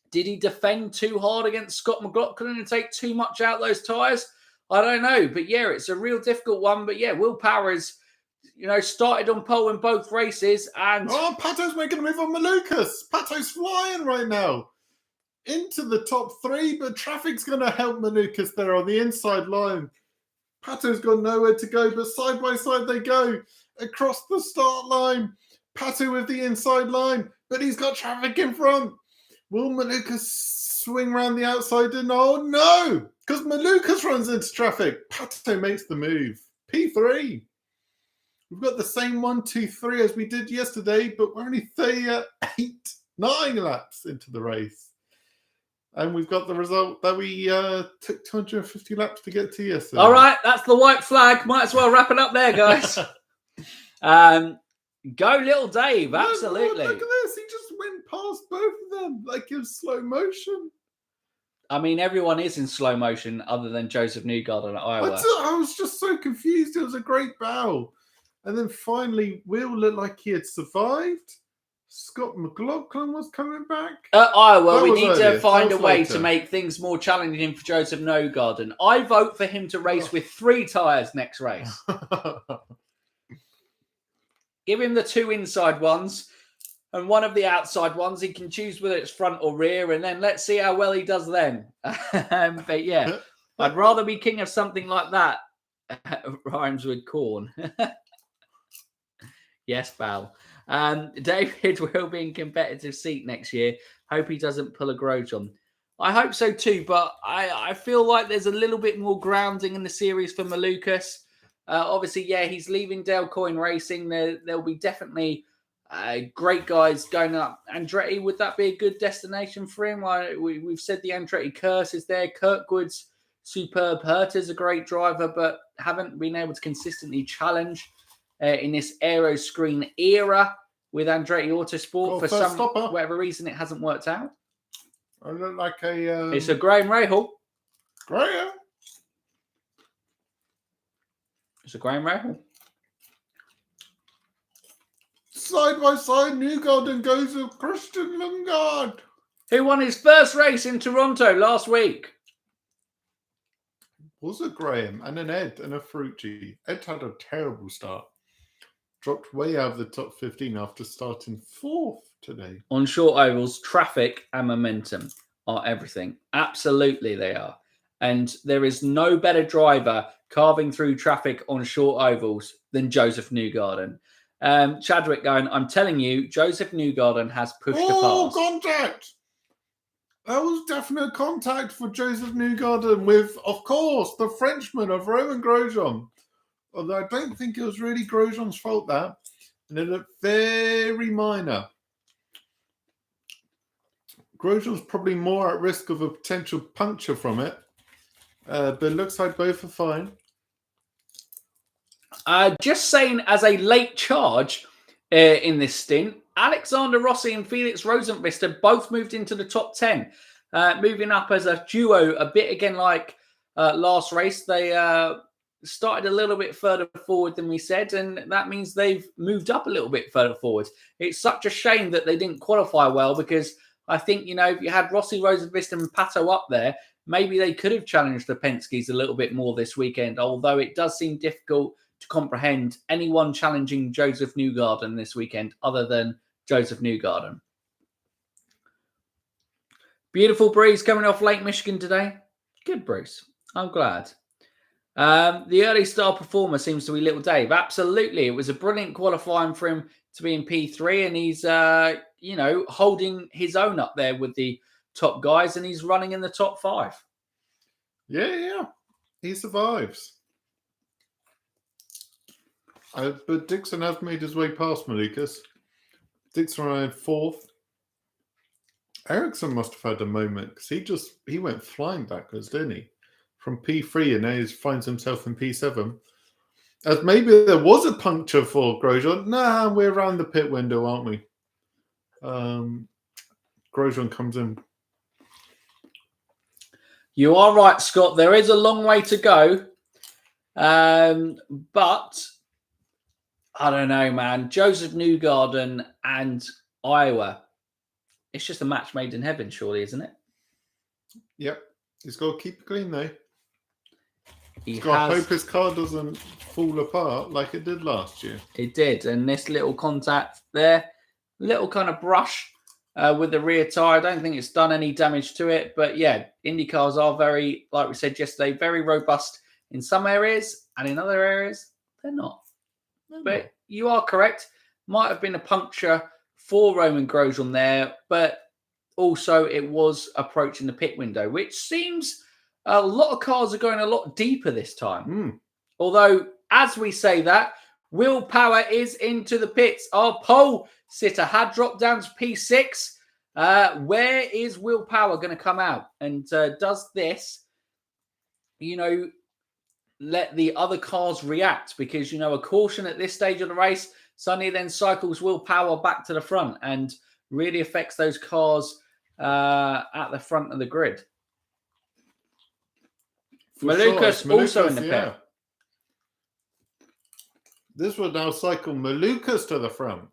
Did he defend too hard against Scott McLaughlin and take too much out those tyres? I don't know. But yeah, it's a real difficult one. But yeah, Willpower is, started on pole in both races. And Pato's making a move on Malukas. Pato's flying right now into the top 3, but traffic's going to help Malukas there on the inside line. Pato's got nowhere to go, but side by side they go across the start line. Pato with the inside line, but he's got traffic in front. Will Malukas swing around the outside? And oh no, because Malukas runs into traffic. Pato makes the move. P3. We've got the same 1, 2, 3 as we did yesterday, but we're only 9 laps into the race. And we've got the result that we took 250 laps to get to yesterday. All right, that's the white flag. Might as well wrap it up there, guys. Go little Dave, absolutely. Look at this. He just went past both of them like in slow motion. I mean, everyone is in slow motion other than Josef Newgarden at Iowa. I was just so confused. It was a great battle. And then finally, Will looked like he had survived. Scott McLaughlin was coming back. At Iowa, we need earlier. to find a way later. to make things more challenging for Josef Newgarden. I vote for him to race with 3 tyres next race. Give him the 2 inside ones and one of the outside ones. He can choose whether it's front or rear, and then let's see how well he does then. But yeah, I'd rather be king of something like that. Rhymes with corn. Yes, Bal. David will be in competitive seat next year. Hope he doesn't pull a Grosjean. I hope so too, but I feel like there's a little bit more grounding in the series for Malukas. Obviously, yeah, he's leaving Dale Coyne Racing. There'll be definitely great guys going up. Andretti, would that be a good destination for him? We've said the Andretti curse is there. Kirkwood's superb. Herta's a great driver, but haven't been able to consistently challenge in this aero screen era with Andretti Autosport. For some whatever reason, it hasn't worked out. I look like a... It's a Graham Rahal. Graham? It's a Graham Rahal. Side by side, Newgarden goes with Christian Lundgaard, who won his first race in Toronto last week. Was it Graham and an Ed and a Frucci? Ed had a terrible start. Dropped way out of the top 15 after starting 4th today. On short ovals, traffic and momentum are everything. Absolutely they are. And there is no better driver carving through traffic on short ovals than Josef Newgarden. Chadwick going, I'm telling you, Josef Newgarden has pushed a pass. Oh, contact! That was definite contact for Josef Newgarden with, of course, the Frenchman of Romain Grosjean. Although I don't think it was really Grosjean's fault, that. And it looked very minor. Grosjean's probably more at risk of a potential puncture from it. But it looks like both are fine. Just saying, as a late charge in this stint, Alexander Rossi and Felix Rosenqvist have both moved into the top 10. Moving up as a duo a bit again like last race. They started a little bit further forward than we said, and that means they've moved up a little bit further forward. It's such a shame that they didn't qualify well, because I think, you know, if you had Rossi, Rosenqvist and Pato up there, maybe they could have challenged the Penskes a little bit more this weekend, although it does seem difficult to comprehend anyone challenging Josef Newgarden this weekend other than Josef Newgarden. Beautiful breeze coming off Lake Michigan today. Good breeze. I'm glad. The early star performer seems to be Little Dave. Absolutely. It was a brilliant qualifying for him to be in P3, and he's, you know, holding his own up there with the top guys, and he's running in the top 5. Yeah. He survives. But Dixon has made his way past Malukas. Dixon ran 4th. Ericsson must have had a moment, because he went flying backwards, didn't he? From P3, and now he finds himself in P7. As maybe there was a puncture for Grosjean. Nah, we're around the pit window, aren't we? Grosjean comes in. You are right, Scott. There is a long way to go. But I don't know, man. Josef Newgarden and Iowa. It's just a match made in heaven, surely, isn't it? Yep. He's got to keep it clean, though. He's got to hope his car doesn't fall apart like it did last year. It did. And this little contact there, little kind of brush with the rear tyre. I don't think it's done any damage to it. But yeah, Indy cars are very, like we said yesterday, very robust in some areas, and in other areas, they're not. But you are correct. Might have been a puncture for Romain Grosjean there, but also it was approaching the pit window, which seems a lot of cars are going a lot deeper this time. Although, as we say that, Will Power is into the pits. Our pole sitter had dropped down to P6. Where is Will Power going to come out? And does this, let the other cars react? Because, a caution at this stage of the race suddenly then cycles Will Power back to the front and really affects those cars at the front of the grid. Malukas also in the pit. This will now cycle Malukas to the front.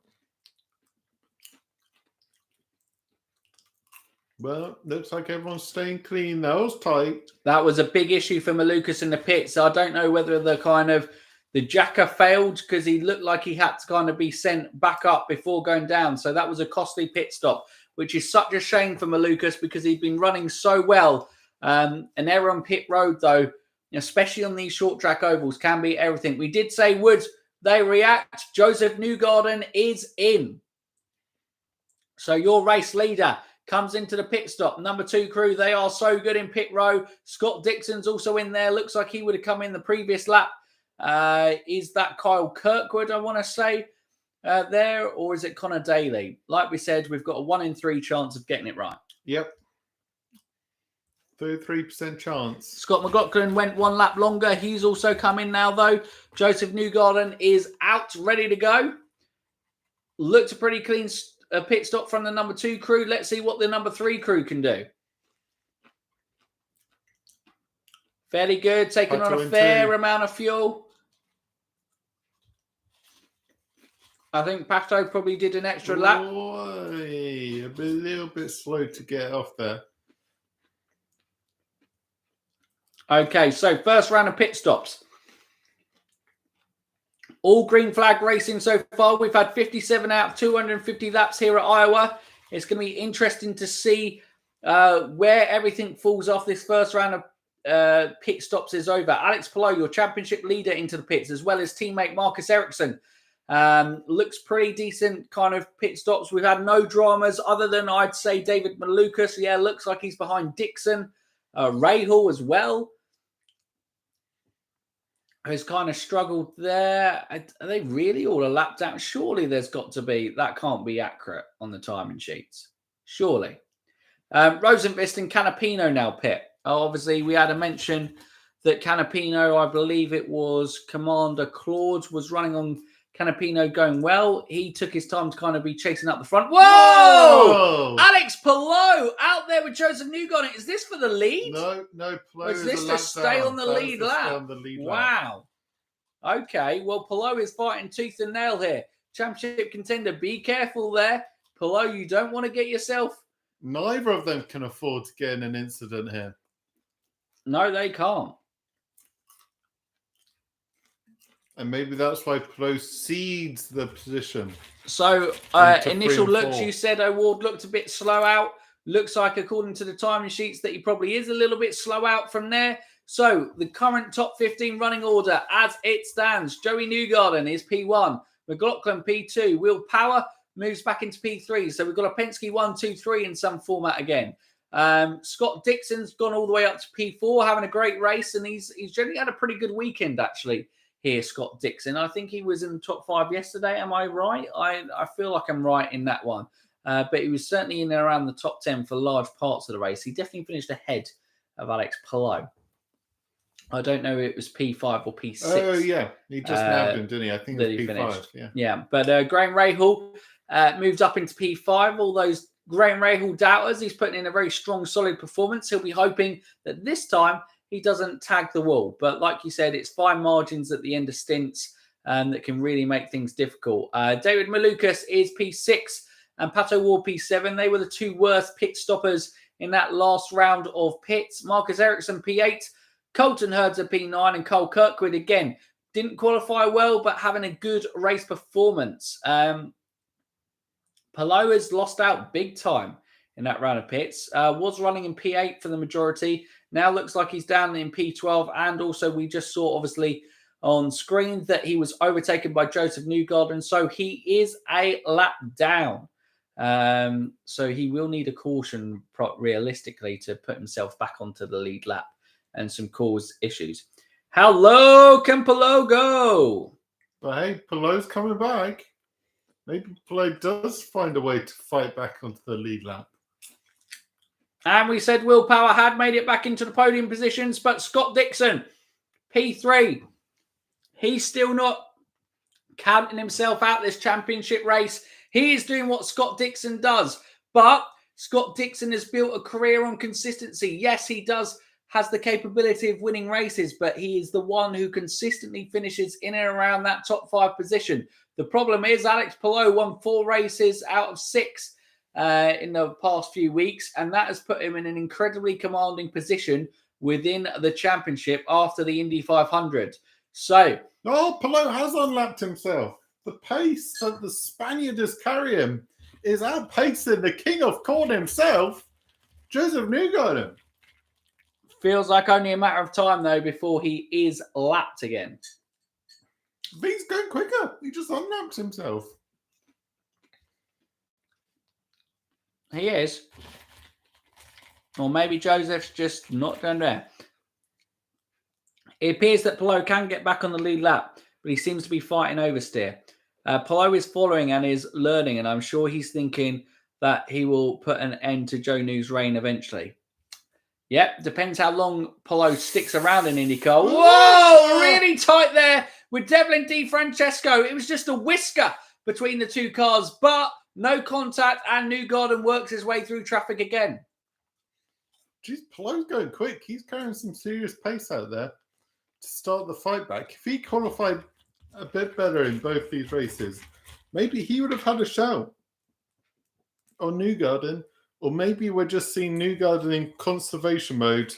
Well, looks like everyone's staying clean. That was tight. That was a big issue for Malukas in the pits. I don't know whether the jacker failed because he looked like he had to kind of be sent back up before going down. So that was a costly pit stop, which is such a shame for Malukas because he'd been running so well. An error on pit road, though, especially on these short track ovals, can be everything. We did say, would they react? Josef Newgarden is in. So your race leader comes into the pit stop. Number 2 crew, they are so good in pit row. Scott Dixon's also in there. Looks like he would have come in the previous lap. Is that Kyle Kirkwood, I want to say, there? Or is it Connor Daly? Like we said, we've got a 1 in 3 chance of getting it right. Yep. 33% chance. Scott McLaughlin went 1 lap longer. He's also come in now, though. Josef Newgarden is out, ready to go. Looked a pretty clean pit stop from the number 2 crew. Let's see what the number 3 crew can do. Fairly good, taking on a fair amount of fuel. I think Pato probably did an extra lap. Boy, a little bit slow to get off there. Okay, so first round of pit stops. All green flag racing so far. We've had 57 out of 250 laps here at Iowa. It's going to be interesting to see where everything falls off. This first round of pit stops is over. Alex Palou, your championship leader, into the pits, as well as teammate Marcus Ericsson. Looks pretty decent kind of pit stops. We've had no dramas other than, I'd say, David Malukas. Yeah, looks like he's behind Dixon. Rahal as well has kind of struggled there. Are they really all a lap down? Surely there's got to be. That can't be accurate on the timing sheets. Surely. Rosenqvist and Canapino now pit. Obviously, we had a mention that Canapino, I believe it was Commander Claude, was running on Canapino going well. He took his time to kind of be chasing up the front. Whoa! Alex Palou out there with Josef Newgarden. Is this for the lead? No. Or is this to stay on the lead lap? Wow. Okay, well, Palou is fighting tooth and nail here. Championship contender, be careful there. Palou, you don't want to get yourself... Neither of them can afford to get in an incident here. No, they can't. And maybe that's why Palou cedes the position. So, initial looks, you said O'Ward looked a bit slow out. Looks like, according to the timing sheets, that he probably is a little bit slow out from there. So, the current top 15 running order as it stands. Joey Newgarden is P1. McLaughlin P2. Will Power moves back into P3. So, we've got a Penske 1, 2, 3 in some format again. Scott Dixon's gone all the way up to P4, having a great race. And he's generally had a pretty good weekend, actually. Here, Scott Dixon. I think he was in the top 5 yesterday. Am I right? I feel like I'm right in that one. But he was certainly in and around the top 10 for large parts of the race. He definitely finished ahead of Alex Palou. I don't know if it was P5 or P6. Oh, yeah. He just nabbed him, didn't he? I think it was P5. Yeah. But Graham Rahal moved up into P5. All those Graham Rahal doubters, he's putting in a very strong, solid performance. He'll be hoping that this time he doesn't tag the wall. But like you said, it's fine margins at the end of stints that can really make things difficult. David Malukas is P6 and Pato Ward P7. They were the 2 worst pit stoppers in that last round of pits. Marcus Ericsson P8, Colton Herds P9, and Cole Kirkwood, again, didn't qualify well, but having a good race performance. Palou has lost out big time in that round of pits. Was running in P8 for the majority. Now looks like he's down in P12. And also we just saw, obviously, on screen that he was overtaken by Josef Newgarden. So he is a lap down. So he will need a caution, realistically, to put himself back onto the lead lap and some cause issues. How low can Palou go? But hey, Palou's coming back. Maybe Palou does find a way to fight back onto the lead lap. And we said Will Power had made it back into the podium positions, but Scott Dixon, P3, he's still not counting himself out this championship race. He is doing what Scott Dixon does, but Scott Dixon has built a career on consistency. Yes, he has the capability of winning races, but he is the one who consistently finishes in and around that top 5 position. The problem is Alex Palou won 4 races out of 6 in the past few weeks, and that has put him in an incredibly commanding position within the championship after the Indy 500. So, Palou has unlapped himself. The pace that the Spaniard is carrying is outpacing the king of corn himself, Josef Newgarden. Feels like only a matter of time, though, before he is lapped again. He's going quicker. He just unlapped himself. He is. Or maybe Joseph's just not going there. It appears that Palou can get back on the lead lap, but he seems to be fighting oversteer. Palou is following and is learning, and I'm sure he's thinking that he will put an end to Joe New's reign eventually. Yep, depends how long Palou sticks around in IndyCar. Whoa, really tight there with Devlin DiFrancesco. It was just a whisker between the two cars, but no contact, and Newgarden works his way through traffic again. Geez, Palou's going quick. He's carrying some serious pace out there to start the fight back. If he qualified a bit better in both these races, maybe he would have had a shout on Newgarden, or maybe we're just seeing Newgarden in conservation mode,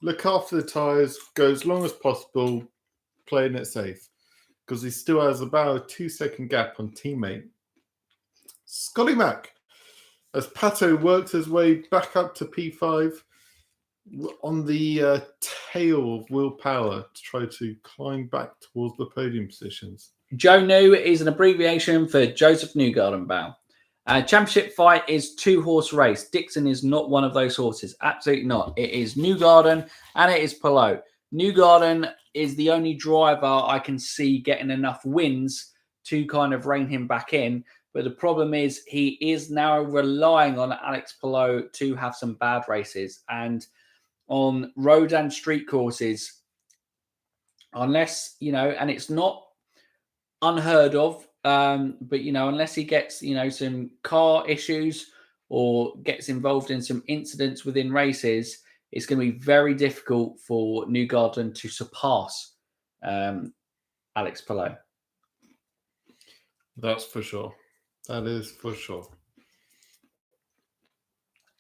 look after the tyres, go as long as possible, playing it safe, because he still has about a 2-second gap on teammate Scotty Mack, as Pato works his way back up to P5 on the tail of Will Power to try to climb back towards the podium positions. Joe New is an abbreviation for Josef Newgarden Bow. Championship fight is 2-horse race. Dixon is not one of those horses. Absolutely not. It is Newgarden and it is Palou. Newgarden is the only driver I can see getting enough wins to kind of rein him back in. But the problem is he is now relying on Alex Palou to have some bad races. And on road and street courses, unless, and it's not unheard of, but, unless he gets, some car issues or gets involved in some incidents within races, it's going to be very difficult for Newgarden to surpass Alex Palou. That's for sure. That is for sure.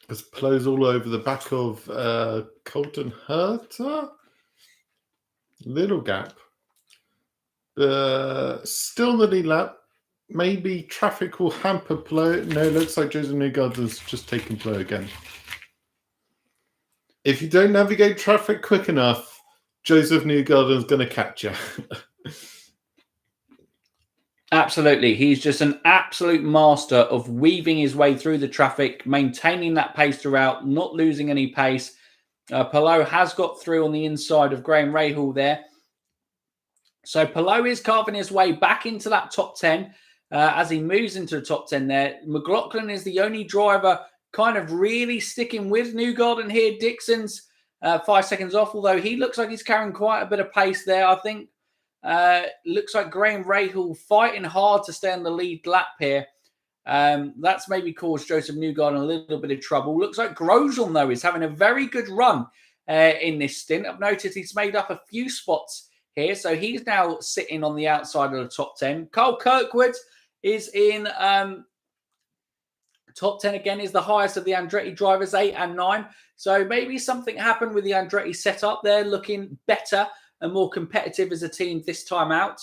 Because Palou's all over the back of Colton Herta. Little gap. Still in the lead lap. Maybe traffic will hamper Palou. No, it looks like Josef Newgarden's just taken Palou again. If you don't navigate traffic quick enough, Josef Newgarden's going to catch you. Absolutely. He's just an absolute master of weaving his way through the traffic, maintaining that pace throughout, not losing any pace. Palou has got through on the inside of Graham Rahal there. So Palou is carving his way back into that top 10 as he moves into the top 10 there. McLaughlin is the only driver kind of really sticking with Newgarden here. Dixon's 5 seconds off, although he looks like he's carrying quite a bit of pace there, I think. Looks like Graham Rahal fighting hard to stay on the lead lap here. That's maybe caused Josef Newgarden a little bit of trouble. Looks like Grosjean, though, is having a very good run in this stint. I've noticed he's made up a few spots here, so he's now sitting on the outside of the top 10. Carl Kirkwood is in top 10 again, is the highest of the Andretti drivers, 8 and 9. So maybe something happened with the Andretti setup. They're looking better and more competitive as a team this time out,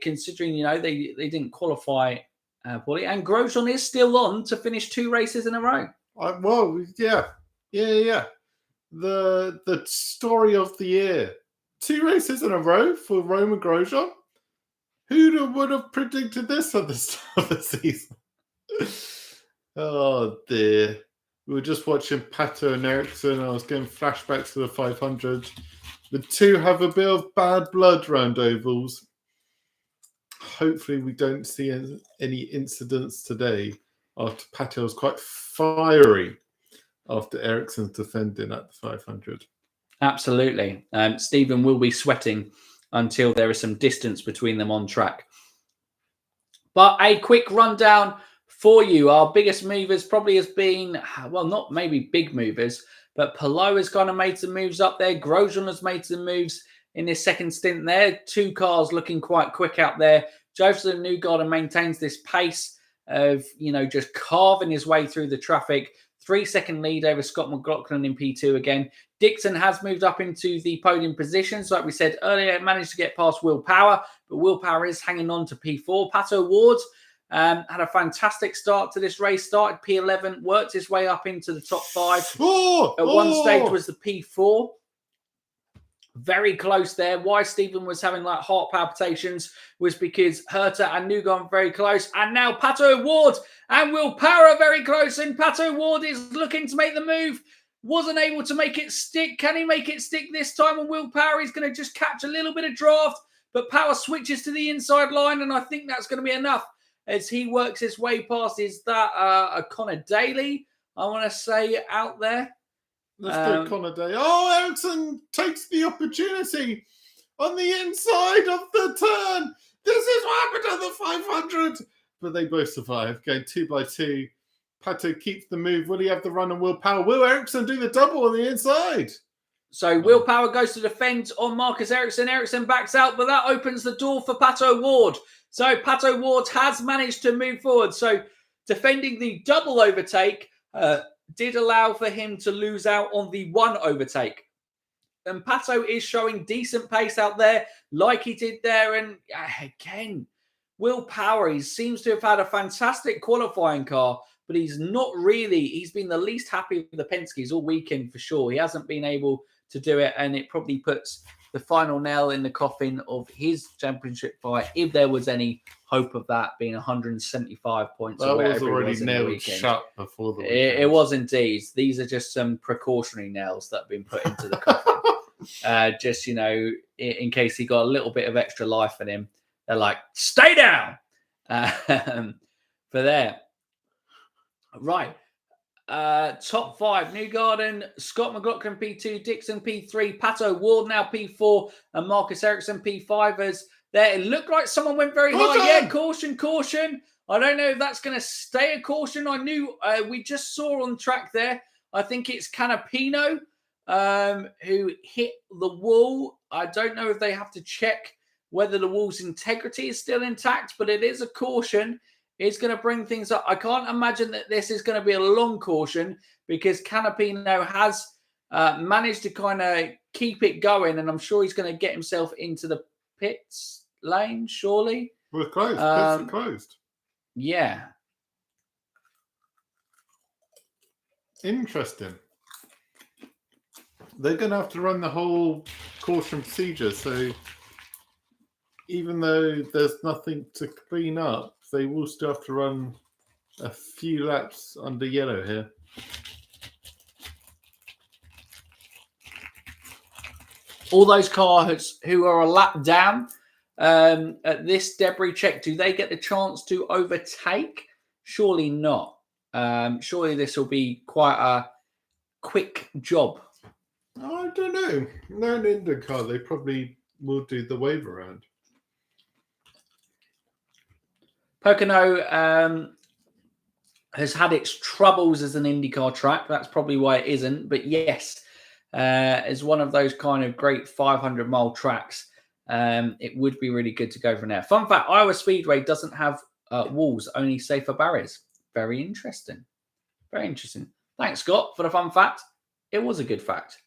considering, they didn't qualify poorly. And Grosjean is still on to finish 2 races in a row. Yeah. The story of the year. 2 races in a row for Romain Grosjean. Who would have predicted this at the start of the season? Oh, dear. We were just watching Pato and Ericsson. I was getting flashbacks to the 500. The two have a bit of bad blood round ovals. hopefully we don't see any incidents today after Pato was quite fiery after Ericsson's defending at the 500. Absolutely. Stephen will be sweating until there is some distance between them on track. But a quick rundown for you. Our biggest movers probably has been, well, not maybe big movers, but Palou has kind of made some moves up there. Grosjean has made some moves in his second stint there. 2 cars looking quite quick out there. Josef Newgarden maintains this pace of, just carving his way through the traffic. 3-second lead over Scott McLaughlin in P2 again. Dixon has moved up into the podium positions. Like we said earlier, managed to get past Will Power, but Will Power is hanging on to P4. Pato Ward had a fantastic start to this race. Started P11, worked his way up into the top 5. At one stage was the P4. Very close there. Why Stephen was having like heart palpitations was because Herta and Newgarden very close. And now Pato Ward and Will Power are very close. And Pato Ward is looking to make the move. Wasn't able to make it stick. Can he make it stick this time? And Will Power is going to just catch a little bit of draft. But Power switches to the inside line. And I think that's going to be enough as he works his way past. Is that a Connor Daly, I want to say, out there? Let's go Connor Day. Oh, Ericsson takes the opportunity on the inside of the turn. This is what happened at the 500. But they both survive, going 2 by 2. Pato keeps the move. Will he have the run on Will Power? Will Ericsson do the double on the inside? So Will Power goes to defend on Marcus Ericsson. Ericsson backs out, but that opens the door for Pato Ward. So Pato Ward has managed to move forward. So defending the double overtake, did allow for him to lose out on the 1 overtake. And Pato is showing decent pace out there like he did there. And again, Will Power, he seems to have had a fantastic qualifying car, but he's been the least happy with the Penskes all weekend for sure. He hasn't been able to do it, and it probably puts the final nail in the coffin of his championship fight, if there was any hope of that being 175 points. That was already nailed shut before the weekend. It was indeed. These are just some precautionary nails that have been put into the coffin. Just, in case he got a little bit of extra life in him. They're like, stay down! For there. Right. Top 5, Newgarden, Scott McLaughlin P2, Dixon P3, Pato Ward now P4, and Marcus Ericsson P5 as there. It looked like someone went very high. Yeah, caution. I don't know if that's going to stay a caution. I knew we just saw on track there. I think it's Canapino who hit the wall. I don't know if they have to check whether the wall's integrity is still intact, but it is a caution. It's going to bring things up. I can't imagine that this is going to be a long caution because Canapino has managed to kind of keep it going, and I'm sure he's going to get himself into the pits lane, surely. We're closed. Pits are closed. Yeah. Interesting. They're going to have to run the whole caution procedure, so even though there's nothing to clean up, they will still have to run a few laps under yellow here. All those cars who are a lap down at this debris check, do they get the chance to overtake? Surely not. Surely this will be quite a quick job. I don't know. No, in IndyCar, they probably will do the wave around. Pocono has had its troubles as an IndyCar track. That's probably why it isn't. But yes, as one of those kind of great 500-mile tracks, it would be really good to go from there. Fun fact, Iowa Speedway doesn't have walls, only safer barriers. Very interesting. Very interesting. Thanks, Scott, for the fun fact. It was a good fact.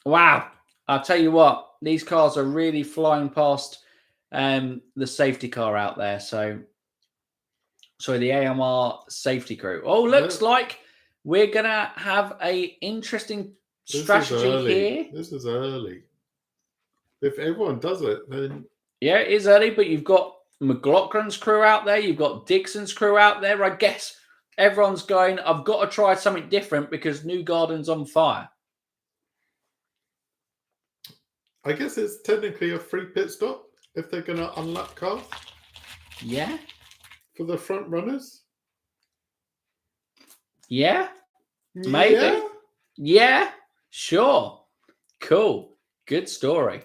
Wow. I'll tell you what, these cars are really flying past the safety car out there. So the AMR safety crew. Oh, looks like we're going to have a interesting strategy here. This is early. If everyone does it, then... Yeah, it is early, but you've got McLaughlin's crew out there. You've got Dixon's crew out there. I guess everyone's going, I've got to try something different because Newgarden's on fire. I guess it's technically a free pit stop if they're going to unlap cars. Yeah. For the front runners. Yeah. Maybe. Yeah. Yeah. Sure. Cool. Good story.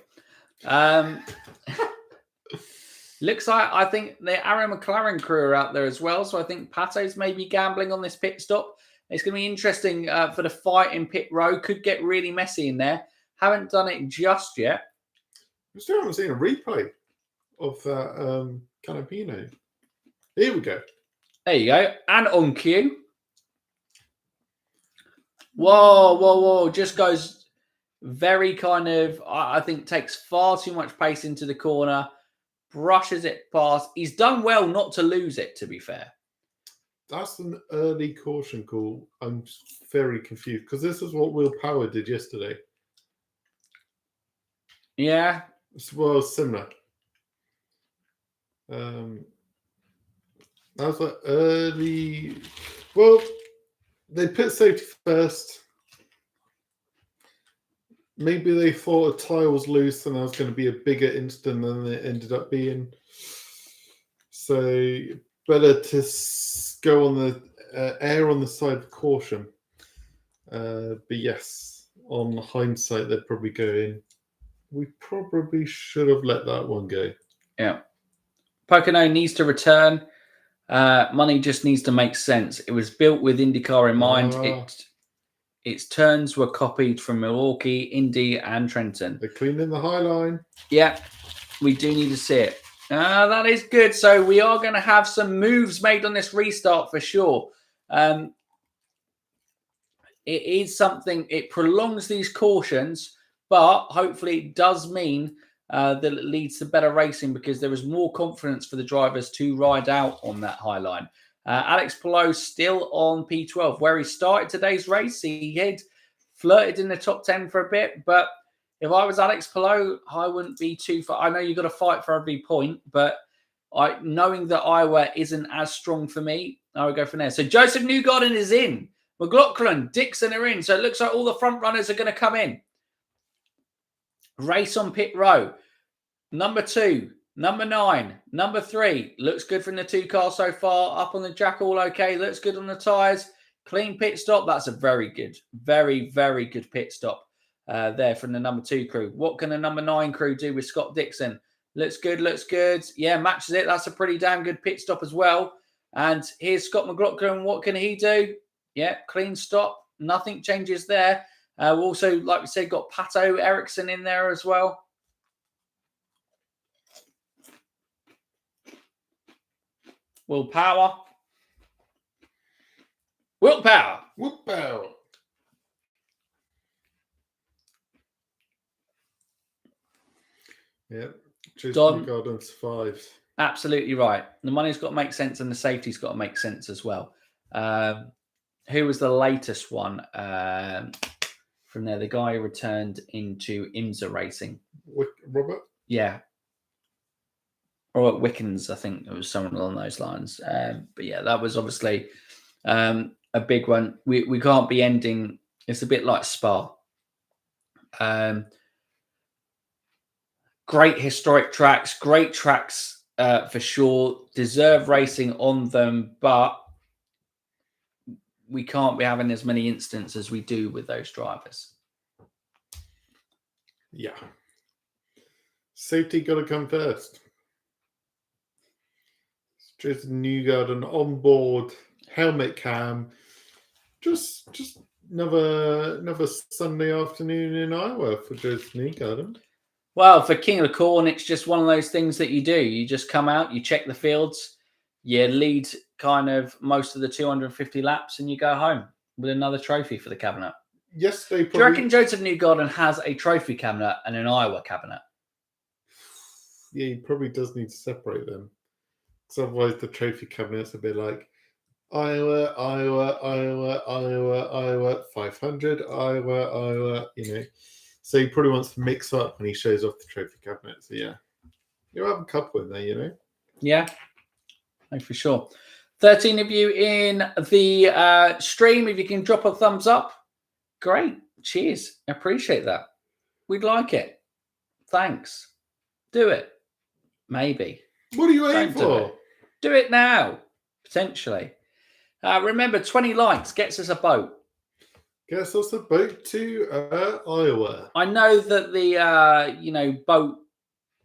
Looks like I think the Aaron McLaren crew are out there as well. So I think Pato's maybe gambling on this pit stop. It's going to be interesting for the fight in pit row. Could get really messy in there. Haven't done it just yet. We still haven't seen a replay of that Canapino. Here we go. There you go. And on cue. Whoa. Just goes very kind of, I think, takes far too much pace into the corner. Brushes it past. He's done well not to lose it, to be fair. That's an early caution call. I'm very confused because this is what Will Power did yesterday. Yeah. Well, similar. That was like early. Well, they put safety first. Maybe they thought a tyre was loose and there was going to be a bigger incident than it ended up being. So better to go on the err on the side of caution. But yes, on hindsight, they'd probably go in. We probably should have let that one go. Yeah. Pocono needs to return. Money just needs to make sense. It was built with IndyCar in mind. Its turns were copied from Milwaukee, Indy, and Trenton. They're cleaning the high line. Yeah, we do need to see it. That is good. So we are going to have some moves made on this restart for sure. It is something, it prolongs these cautions, but hopefully it does mean that it leads to better racing because there is more confidence for the drivers to ride out on that high line. Alex Palou still on P12, where he started today's race. He had flirted in the top 10 for a bit, but if I was Alex Palou, I wouldn't be too far. I know you've got to fight for every point, but knowing that Iowa isn't as strong for me, I would go from there. So Josef Newgarden is in. McLaughlin, Dixon are in. So it looks like all the front runners are going to come in. Race on pit row. Number 2. Number 9, number 3, looks good from the 2 cars so far. Up on the jack, all okay. Looks good on the tyres. Clean pit stop. That's a very good, very, very good pit stop there from the number 2 crew. What can the number 9 crew do with Scott Dixon? Looks good, looks good. Yeah, matches it. That's a pretty damn good pit stop as well. And here's Scott McLaughlin. What can he do? Yeah, clean stop. Nothing changes there. We also, like we said, got Pato Eriksson in there as well. Willpower. Willpower. Yeah. Josef Newgarden survives. Absolutely right. The money's got to make sense and the safety's got to make sense as well. Who was the latest one from there? The guy who returned into IMSA Racing. Robert? Yeah. Robert Wickens, I think it was someone along those lines. But yeah, that was obviously a big one. We can't be ending. It's a bit like Spa. Great historic tracks, great tracks for sure. Deserve racing on them, but we can't be having as many incidents as we do with those drivers. Yeah. Safety got to come first. Josef Newgarden on board, helmet cam. Just another Sunday afternoon in Iowa for Josef Newgarden. Well, for King of the Corn, it's just one of those things that you do. You just come out, you check the fields, you lead kind of most of the 250 laps, and you go home with another trophy for the cabinet. Yes, they probably... Do you reckon Josef Newgarden has a trophy cabinet and an Iowa cabinet? Yeah, he probably does need to separate them. Because otherwise the trophy cabinet's a bit like Iowa, 500, Iowa, you know. So he probably wants to mix up when he shows off the trophy cabinet. So yeah, you'll have a couple in there, you know. Yeah, no, for sure. 13 of you in the stream. If you can drop a thumbs up, great. Cheers. Appreciate that. We'd like it. Thanks. Do it. Maybe. What are you Don't waiting do for? it. Do it now, potentially. Remember, 20 likes gets us a boat. Gets us a boat to Iowa. I know that the boat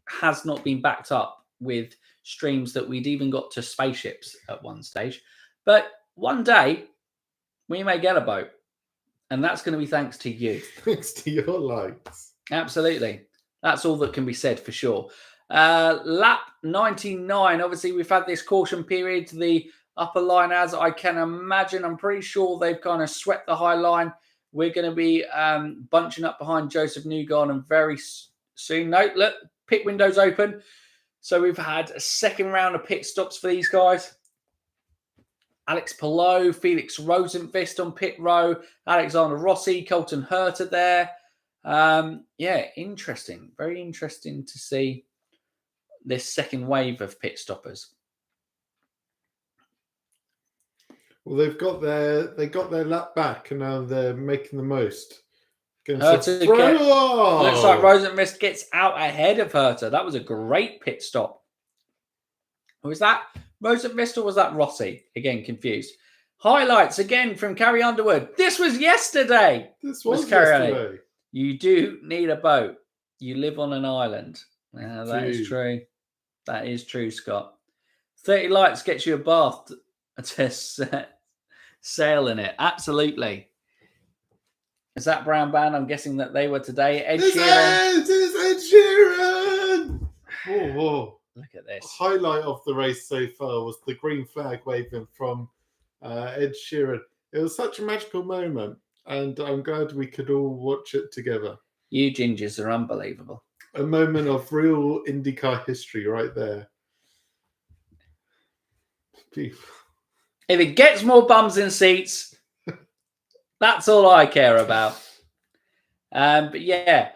has not been backed up with streams that we'd even got to spaceships at one stage, but one day we may get a boat, and that's going to be thanks to you. Thanks to your likes. Absolutely. That's all that can be said for sure. Lap 99. Obviously, we've had this caution period. The upper line, as I can imagine, I'm pretty sure they've kind of swept the high line. We're going to be bunching up behind Josef Newgarden very soon. No, look, pit window's open. So we've had a second round of pit stops for these guys. Alex Palou, Felix Rosenqvist on pit row, Alexander Rossi, Colton Herta there. Yeah, interesting. Very interesting to see this second wave of pit stoppers. Well, they got their lap back, and now they're making the most. Looks like Rosenqvist gets out ahead of Herta. That was a great pit stop. Was that Rosenqvist or was that Rossi? Again, confused. Highlights again from Carrie Underwood. This was yesterday. This was yesterday. You do need a boat. You live on an island. That is true. That is true, Scott. 30 likes gets you a bath to sail in it. Absolutely. Is that Brown Band? I'm guessing that they were today. Ed Sheeran. It is Ed Sheeran. Whoa. Look at this. Highlight of the race so far was the green flag waving from Ed Sheeran. It was such a magical moment, and I'm glad we could all watch it together. You gingers are unbelievable. A moment of real IndyCar history right there. If it gets more bums in seats, that's all I care about. But yeah,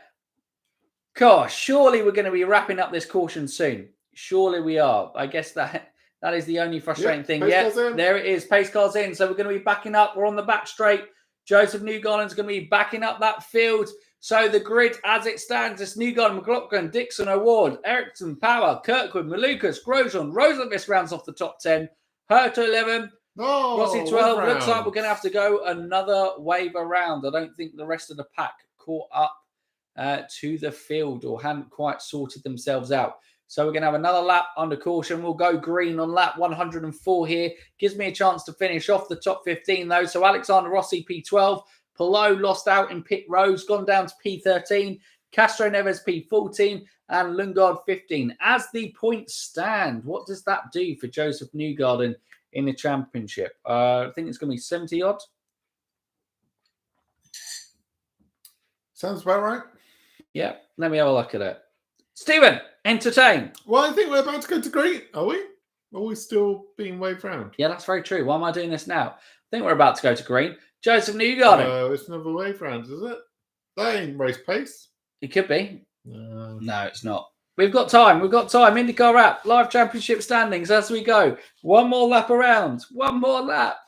gosh, surely we're going to be wrapping up this caution soon. Surely we are. I guess that is the only frustrating thing. Yeah, there it is. Pace car's in. So we're going to be backing up. We're on the back straight. Josef Newgarden's going to be backing up that field. So the grid as it stands is Newgarden, McLaughlin, Dixon, Award, Ericsson, Power, Kirkwood, Malukas, Grosjean, Rosenqvist rounds off the top 10. Herta 11. Rossi 12. Looks like we're going to have to go another wave around. I don't think the rest of the pack caught up to the field or hadn't quite sorted themselves out. So we're going to have another lap under caution. We'll go green on lap 104 here. Gives me a chance to finish off the top 15 though. So Alexander Rossi P12. Palou lost out in pit rows, gone down to P13. Castro Neves P14 and Lundgaard 15. As the points stand, what does that do for Josef Newgarden in the championship? I think it's going to be 70 odd. Sounds about right. Yeah, let me have a look at it. Stephen, entertain. Well, I think we're about to go to green, are we? Are we still being waved round? Yeah, that's very true. Why am I doing this now? I think we're about to go to green. Josef Newgarden. No, it's another wave round, is it? That ain't race pace. It could be. No, it's not. We've got time. We've got time. IndyCar wrap. Live championship standings as we go. One more lap around. One more lap.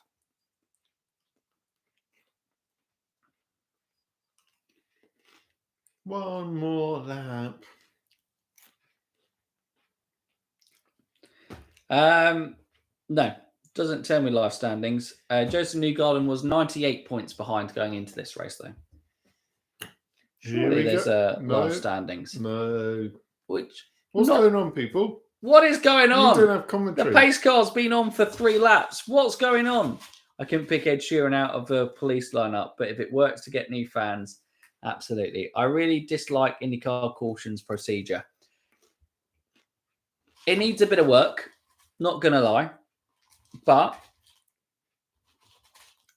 One more lap. No, doesn't tell me live standings. Josef Newgarden was 98 points behind going into this race, though. Surely there's live standings. No. What's going on, people? What is going on? You don't have commentary. The pace car's been on for 3 laps. What's going on? I couldn't pick Ed Sheeran out of the police lineup, but if it works to get new fans, absolutely. I really dislike IndyCar cautions procedure. It needs a bit of work, not going to lie, but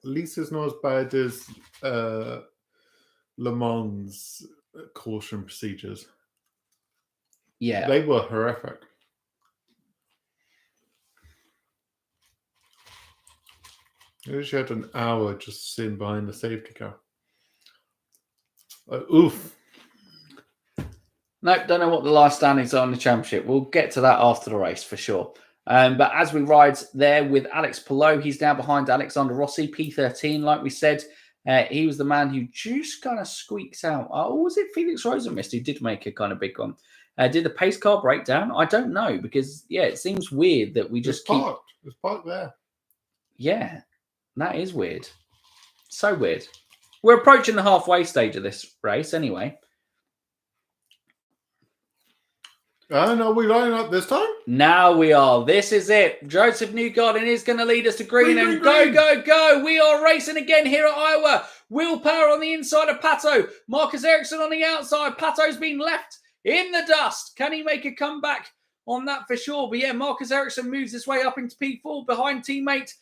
at least it's not as bad as Le Mans caution procedures. Yeah. They were horrific. I wish you had an hour just sitting behind the safety car. Oof. Nope, don't know what the live standings are in the championship. We'll get to that after the race for sure. But as we ride there with Alex Palou, he's now behind Alexander Rossi, P13, like we said. He was the man who just kind of squeaks out. Oh, was it Felix Rosenqvist who did make a kind of big one? Did the pace car break down? I don't know because, it seems weird that we just keep... It's parked there. Yeah, that is weird. So weird. We're approaching the halfway stage of this race anyway. And are we lining up this time? Now we are. This is it. Josef Newgarden is going to lead us to green. Green. Go. We are racing again here at Iowa. Willpower on the inside of Pato. Marcus Ericsson on the outside. Pato's been left in the dust. Can he make a comeback on that for sure? But Marcus Ericsson moves his way up into P4 behind teammate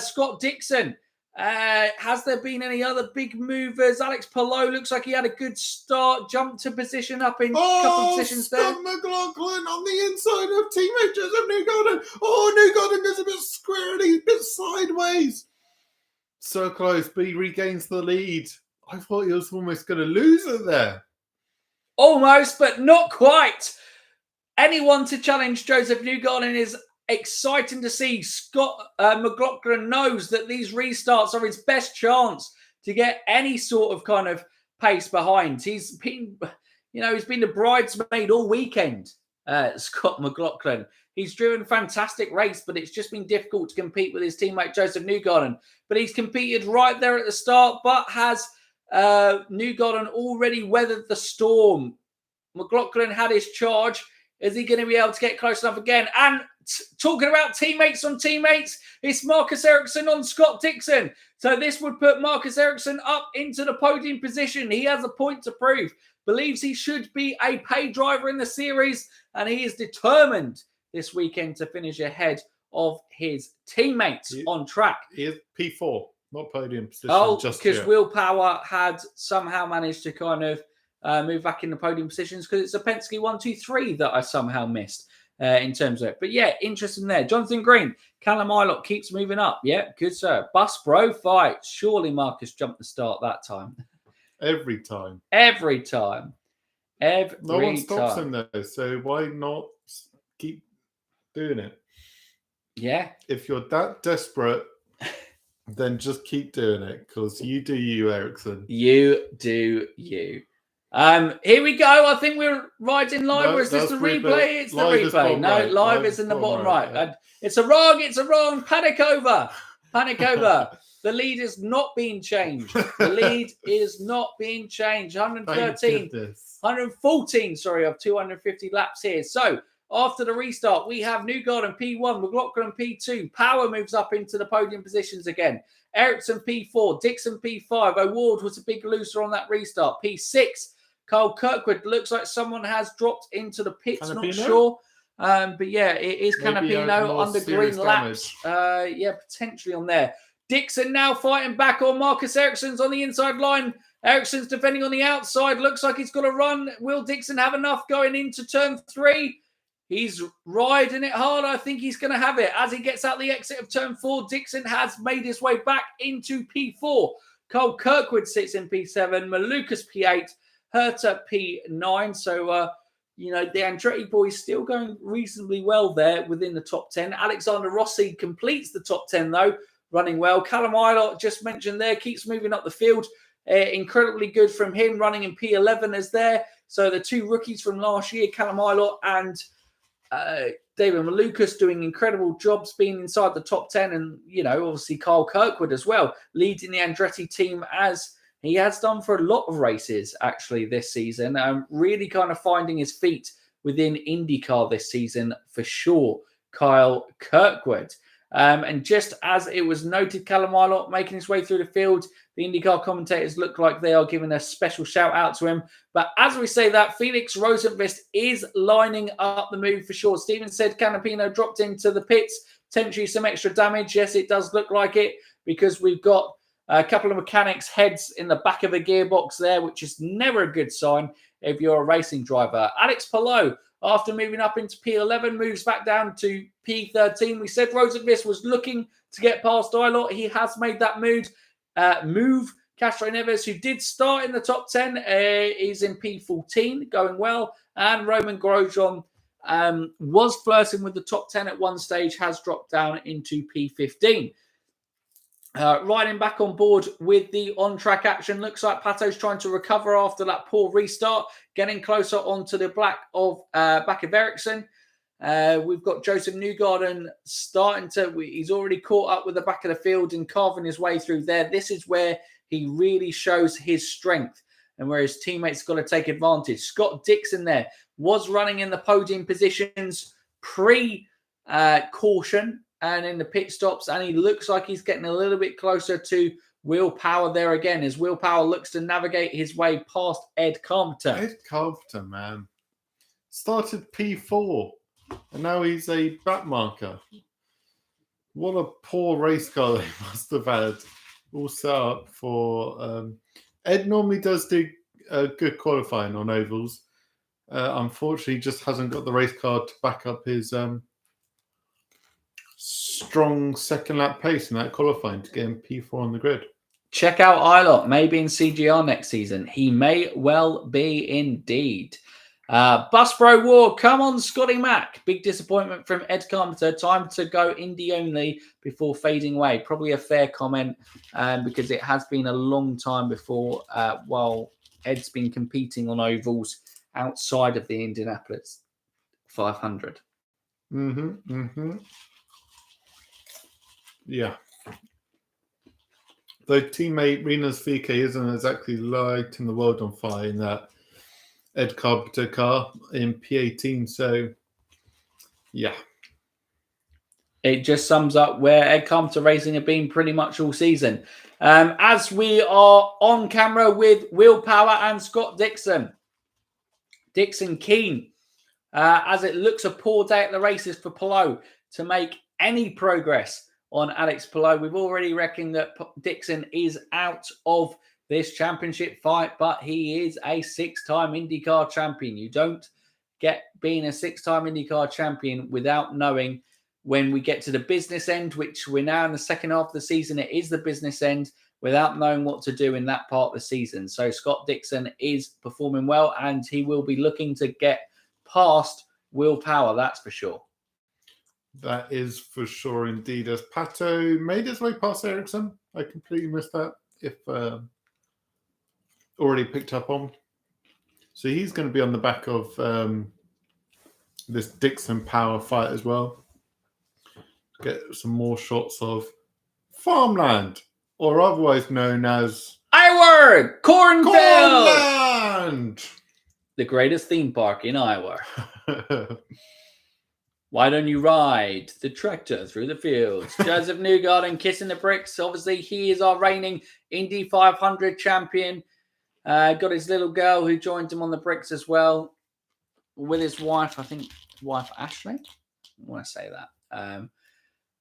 Scott Dixon. Has there been any other big movers? Alex Palou looks like he had a good start, jumped to position up in a couple of positions there. Scott McLaughlin on the inside of teammate Josef Newgarden. Newgarden goes a bit squirrely, a bit sideways. So close, but he regains the lead. I thought he was almost going to lose it there. Almost, but not quite. Anyone to challenge Josef Newgarden is exciting to see. Scott McLaughlin knows that these restarts are his best chance to get any sort of kind of pace behind. He's been the bridesmaid all weekend, Scott McLaughlin. He's driven a fantastic race, but it's just been difficult to compete with his teammate Josef Newgarden. But he's competed right there at the start, but has Newgarden already weathered the storm? McLaughlin had his charge. Is he going to be able to get close enough again? And talking about teammates on teammates, it's Marcus Ericsson on Scott Dixon. So this would put Marcus Ericsson up into the podium position. He has a point to prove. Believes he should be a pay driver in the series. And he is determined this weekend to finish ahead of his teammates on track. He is P4, not podium position. Oh, because Willpower had somehow managed to kind of move back in the podium positions because it's a Penske 1, 2, 3 that I somehow missed in terms of it. But interesting there. Jonathan Green, Callum Ilott keeps moving up. Yeah, good sir. Bus Bro fight. Surely Marcus jumped the start that time. Every time. No one stops him though, so why not keep doing it? Yeah. If you're that desperate, then just keep doing it because you do you, Ericsson. You do you. Here we go. I think we're riding live. No, or is this the replay? It's the live replay. No, right. live is in the bottom right. It's a wrong. Panic over. The lead is not being changed. 114, of 250 laps here. So after the restart, we have Newgarden P1, McLaughlin P2. Power moves up into the podium positions again. Ericsson P4, Dixon P5. O'Ward was a big loser on that restart. P6. Kyle Kirkwood looks like someone has dropped into the pits. Canapino? Not sure. But it is Canapino under green laps. Potentially on there. Dixon now fighting back on Marcus Ericsson's on the inside line. Ericsson's defending on the outside. Looks like he's got to run. Will Dixon have enough going into turn 3? He's riding it hard. I think he's going to have it. As he gets out the exit of turn 4, Dixon has made his way back into P4. Cole Kirkwood sits in P7. Malukas P8. Herta P9. So, the Andretti boys still going reasonably well there within the top 10. Alexander Rossi completes the top 10, though, running well. Callum Ilott, just mentioned there, keeps moving up the field. Incredibly good from him, running in P11 as there. So the two rookies from last year, Callum Ilott and David Malukas, doing incredible jobs being inside the top 10. And, obviously Kyle Kirkwood as well, leading the Andretti team as he has done for a lot of races, actually, this season. Really kind of finding his feet within IndyCar this season, for sure, Kyle Kirkwood. And just as it was noted, Callum Ilott making his way through the field, the IndyCar commentators look like they are giving a special shout out to him. But as we say that, Felix Rosenqvist is lining up the move for sure. Stephen said Canapino dropped into the pits, potentially some extra damage. Yes, it does look like it, because we've got a couple of mechanics' heads in the back of the gearbox there, which is never a good sign if you're a racing driver. Alex Palou, after moving up into P11, moves back down to P13. We said Rosenqvist was looking to get past Ilott. He has made that move. Castro Neves, who did start in the top 10, is in P14, going well. And Roman Grosjean was flirting with the top 10 at one stage, has dropped down into P15. Riding back on board with the on-track action. Looks like Pato's trying to recover after that poor restart. Getting closer onto the back of Ericsson. We've got Josef Newgarden starting to... He's already caught up with the back of the field and carving his way through there. This is where he really shows his strength and where his teammates got to take advantage. Scott Dixon there was running in the podium positions pre-caution and in the pit stops, and he looks like he's getting a little bit closer to Will Power there again, as Will Power looks to navigate his way past Ed Carpenter. Ed Carpenter, man. Started P4, and now he's a back marker. What a poor race car they must have had all set up for... Ed normally does do good qualifying on ovals. Unfortunately, he just hasn't got the race car to back up his... strong second lap pace in that qualifying to get him P4 on the grid. Check out Ilott, maybe in CGR next season. He may well be indeed. Bus Bro War, come on, Scotty Mack. Big disappointment from Ed Carpenter. Time to go Indy only before fading away. Probably a fair comment because it has been a long time before while Ed's been competing on ovals outside of the Indianapolis 500. Yeah. Though teammate Rena's VK isn't exactly lighting the world on fire in that Ed Carpenter car in P18. So, yeah. It just sums up where Ed Carpenter Racing have been pretty much all season. As we are on camera with Will Power and Scott Dixon. Dixon keen. As it looks a poor day at the races for Palou to make any progress on Alex Palou. We've already reckoned that Dixon is out of this championship fight, but he is a 6-time IndyCar champion. You don't get being a 6-time IndyCar champion without knowing when we get to the business end, which we're now in the second half of the season. It is the business end without knowing what to do in that part of the season. So Scott Dixon is performing well, and he will be looking to get past Will Power, that's for sure. That is for sure indeed. As Pato made his way past Ericsson, I completely missed that. If already picked up on. So he's going to be on the back of this Dixon Power fight as well. Get some more shots of farmland, or otherwise known as Iowa Cornfield, Cornland, the greatest theme park in Iowa. Why don't you ride the tractor through the fields? Josef Newgarden kissing the bricks. Obviously, he is our reigning Indy 500 champion. Got his little girl who joined him on the bricks as well with his wife. I think wife Ashley. I want to say that.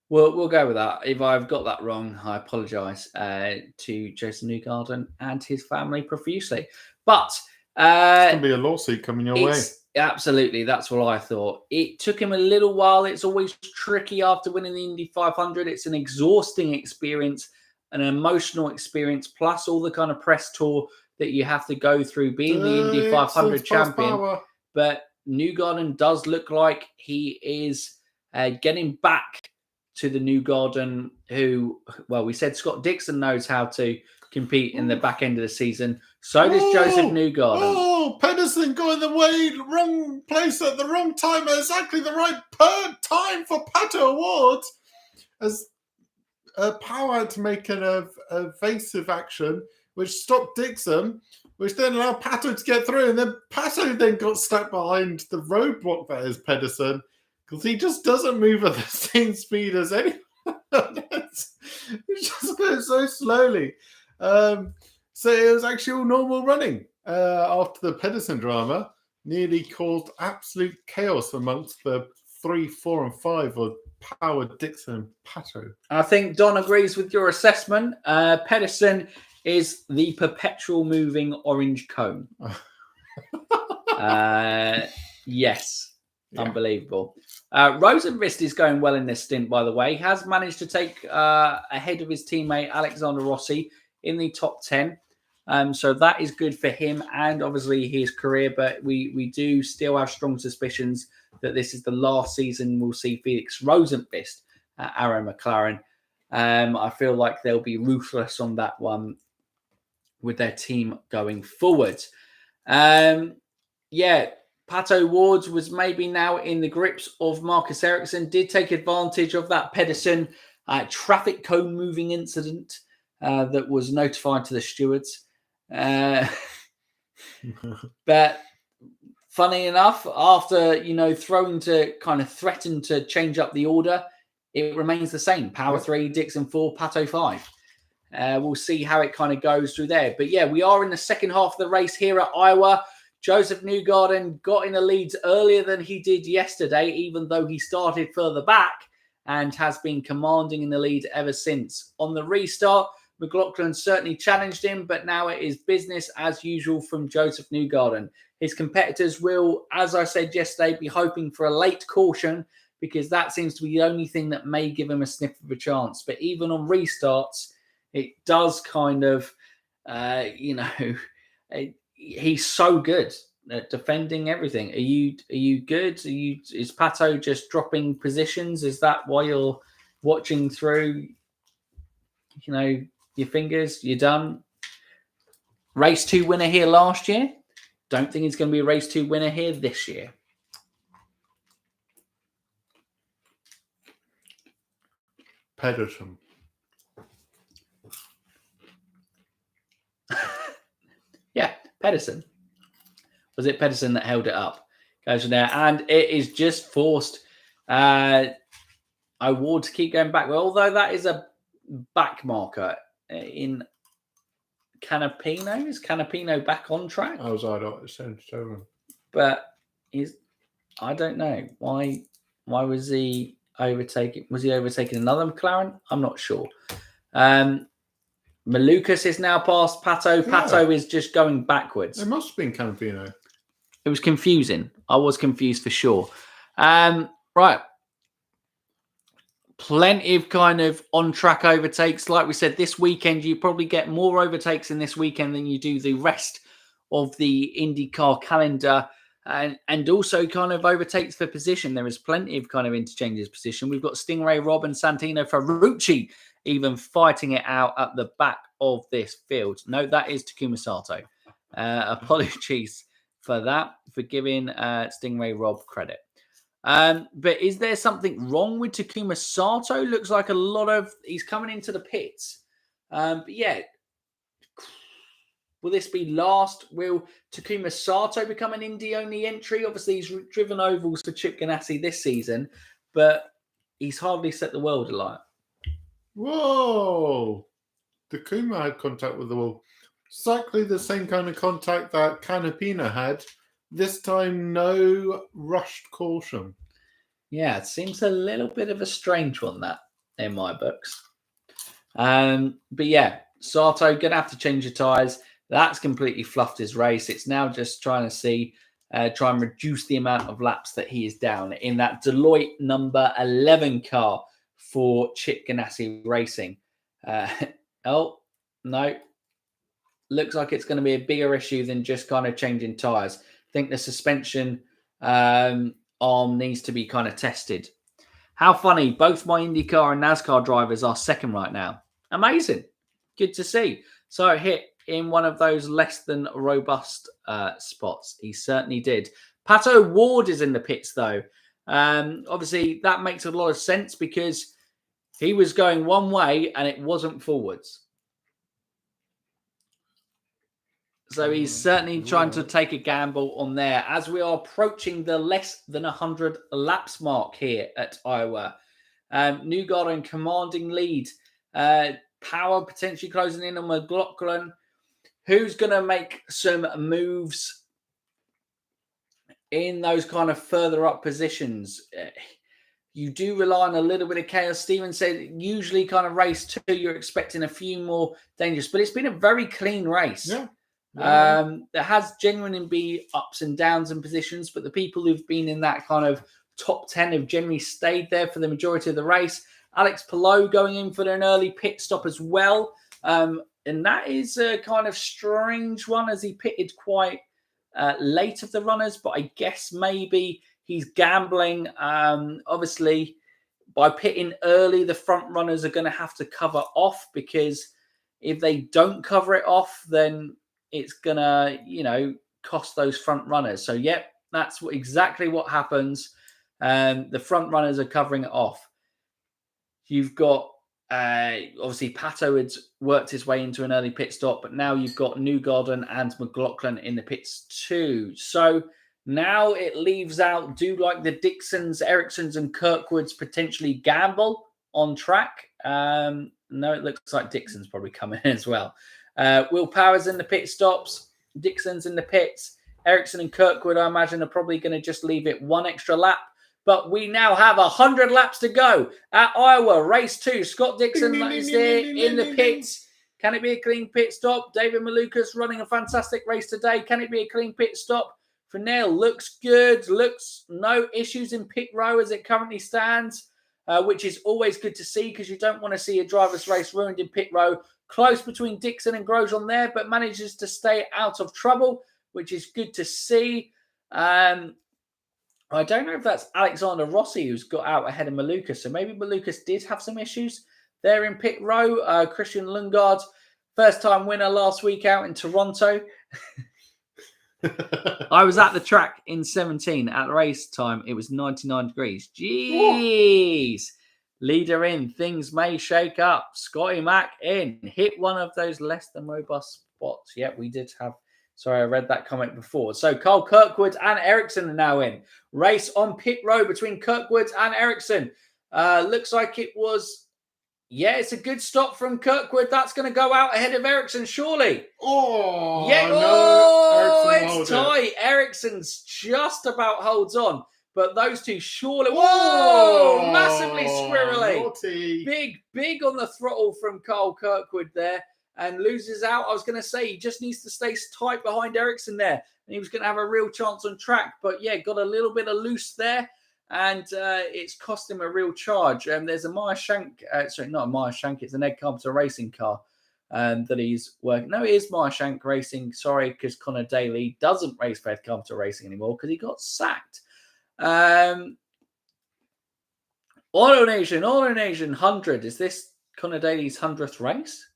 We'll go with that. If I've got that wrong, I apologise to Josef Newgarden and his family profusely. But it's going to be a lawsuit coming your way. Absolutely, that's what I thought. It took him a little while. It's always tricky after winning the Indy 500. It's an exhausting experience, an emotional experience, plus all the kind of press tour that you have to go through being the Indy 500 champion. But Newgarden does look like he is getting back to the Newgarden who, well, we said Scott Dixon knows how to compete in the back end of the season. So does Josef Newgarden. Oh, Pedersen going the wrong place at the wrong time at exactly the right time for Pato Awards. As Power had to make an evasive action, which stopped Dixon, which then allowed Pato to get through. And then Pato then got stuck behind the roadblock that is Pedersen, because he just doesn't move at the same speed as anyone. He just goes so slowly. So it was actually all normal running after the Pedersen drama. Nearly caused absolute chaos amongst the 3, 4, and 5 of Power, Dixon, Pato. I think Don agrees with your assessment. Pedersen is the perpetual moving orange cone. Yes. Yeah. Unbelievable. Rosenqvist is going well in this stint, by the way. He has managed to take ahead of his teammate Alexander Rossi in the top 10. So that is good for him and obviously his career. But we do still have strong suspicions that this is the last season we'll see Felix Rosenqvist at Arrow McLaren. I feel like they'll be ruthless on that one with their team going forward. Pato Ward was maybe now in the grips of Marcus Ericsson, did take advantage of that Pedersen traffic cone moving incident that was notified to the stewards. But funny enough, after, throwing to kind of threaten to change up the order, it remains the same. Power 3, Dixon 4, Pato 5. We'll see how it kind of goes through there. But yeah, we are in the second half of the race here at Iowa. Josef Newgarden got in the leads earlier than he did yesterday, even though he started further back and has been commanding in the lead ever since. On the restart, McLaughlin certainly challenged him, but now it is business as usual from Josef Newgarden. His competitors will, as I said yesterday, be hoping for a late caution because that seems to be the only thing that may give him a sniff of a chance. But even on restarts, it does kind of, he's so good at defending everything. Are you good? Is Pato just dropping positions? Is that why you're watching through, your fingers? You're done. Race 2 winner here last year. Don't think he's going to be a race 2 winner here this year. Pedersen. Yeah, Pedersen. Was it Pedersen that held it up? Goes from there. And it is just forced Ward to keep going back. Well, although that is a back marker in Canapino. Is Canapino back on track? I was out at 7. But I don't know. Why was he overtaking? Was he overtaking another McLaren? I'm not sure. Malukas is now past Pato. Yeah. Pato is just going backwards. It must have been Campino. It was confusing. I was confused for sure. Right. Plenty of kind of on-track overtakes. Like we said, this weekend, you probably get more overtakes in this weekend than you do the rest of the IndyCar calendar. And also kind of overtakes for position. There is plenty of kind of interchanges position. We've got Stingray Robb and Santino Ferrucci even fighting it out at the back of this field. No, that is Takuma Sato. Apologies for that, for giving Stingray Robb credit. But is there something wrong with Takuma Sato? Looks like he's coming into the pits. But yeah, will this be last? Will Takuma Sato become an Indy-only entry? Obviously, he's driven ovals for Chip Ganassi this season, but he's hardly set the world alight. Whoa! Takuma had contact with the wall. Exactly the same kind of contact that Canapino had. This time, no rushed caution. Yeah, it seems a little bit of a strange one, that, in my books. But yeah, Sato going to have to change the tyres. That's completely fluffed his race. It's now just trying to try and reduce the amount of laps that he is down in that Deloitte number 11 car for Chip Ganassi Racing. Oh, no. Looks like it's going to be a bigger issue than just kind of changing tyres. I think the suspension arm needs to be kind of tested. How funny. Both my IndyCar and NASCAR drivers are second right now. Amazing. Good to see. So hit in one of those less than robust spots. He certainly did. Pato Ward is in the pits, though. Obviously, that makes a lot of sense because he was going one way and it wasn't forwards. So he's certainly trying to take a gamble on there as we are approaching the less than 100 laps mark here at Iowa. Newgarden commanding lead. Power potentially closing in on McLaughlin. Who's going to make some moves in those kind of further up positions? You do rely on a little bit of chaos. Steven said usually kind of race 2, you're expecting a few more dangers, but it's been a very clean race. Yeah. There has genuinely been ups and downs in positions, but the people who've been in that kind of top 10 have generally stayed there for the majority of the race. Alex Palou going in for an early pit stop as well. And that is a kind of strange one as he pitted quite late of the runners, but I guess maybe he's gambling, obviously, by pitting early, the front runners are going to have to cover off, because if they don't cover it off, then it's going to, cost those front runners. So, yep, that's exactly what happens. The front runners are covering it off. You've got, obviously, Pato had worked his way into an early pit stop, but now you've got Newgarden and McLaughlin in the pits too. So now it leaves out, do like the Dixons, Ericssons, and Kirkwoods potentially gamble on track? No, it looks like Dixon's probably coming in as well. Will Power's in the pit stops, Dixon's in the pits. Ericsson and Kirkwood, I imagine, are probably going to just leave it one extra lap. But we now have 100 laps to go at Iowa, race 2. Scott Dixon is there in the pits. Can it be a clean pit stop? David Malukas running a fantastic race today. Can it be a clean pit stop? Fresnel looks good. Looks no issues in pit row as it currently stands, which is always good to see, because you don't want to see a driver's race ruined in pit row. Close between Dixon and Grosjean there, but manages to stay out of trouble, which is good to see. I don't know if that's Alexander Rossi who's got out ahead of Malukas. So maybe Malukas did have some issues there in pit row. Christian Lundgaard, first-time winner last week out in Toronto. I was at the track in 17 at race time. It was 99 degrees. Jeez. Leader in. Things may shake up. Scotty Mack in. Hit one of those less than robust spots. Yeah, we did have... Sorry, I read that comment before. So Carl Kirkwood and Ericsson are now in. Race on pit road between Kirkwood and Ericsson. Looks like it was... Yeah, it's a good stop from Kirkwood. That's going to go out ahead of Ericsson, surely. Oh, yeah. No. Oh, Ericsson it's tight. Ericsson's just about holds on. But those two surely... Whoa! Massively squirrely. Naughty. Big on the throttle from Carl Kirkwood there. And loses out. I was going to say, he just needs to stay tight behind Ericsson there. And he was going to have a real chance on track. But yeah, got a little bit of loose there. And it's cost him a real charge. There's a Meyer Shank. Sorry, not a Meyer Shank. It's an Ed Carpenter racing car that he's working. No, it is Meyer Shank Racing. Sorry, because Connor Daly doesn't race for Ed Carpenter Racing anymore because he got sacked. Auto Nation 100. Is this Connor Daly's 100th race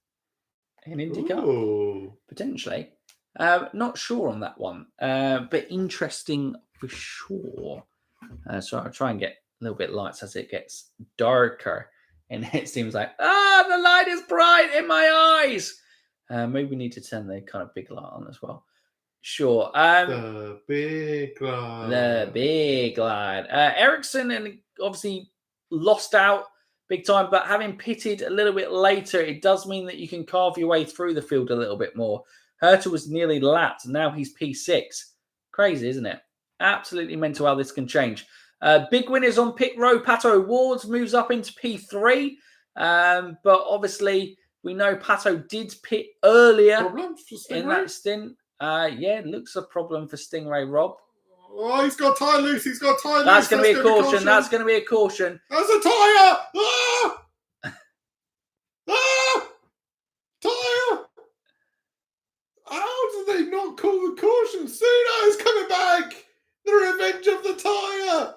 in IndyCar? Ooh. Potentially. Not sure on that one, but interesting for sure. So I'll try and get a little bit lights as it gets darker. And it seems like, the light is bright in my eyes. Maybe we need to turn the kind of big light on as well. Sure. The big light. The big light. Ericsson and obviously lost out big time, but having pitted a little bit later, it does mean that you can carve your way through the field a little bit more. Herta was nearly lapped. Now he's P6. Crazy, isn't it? Absolutely mental how this can change. Big winners on pit row. Pato Wards moves up into P3. But obviously, we know Pato did pit earlier in that stint. It looks a problem for Stingray, Rob. Oh, he's got tyre loose. That's going to be a caution. That's going to be a caution. That's a tyre. Tyre. How do they not call the caution? Suna is coming back. The revenge of the tyre.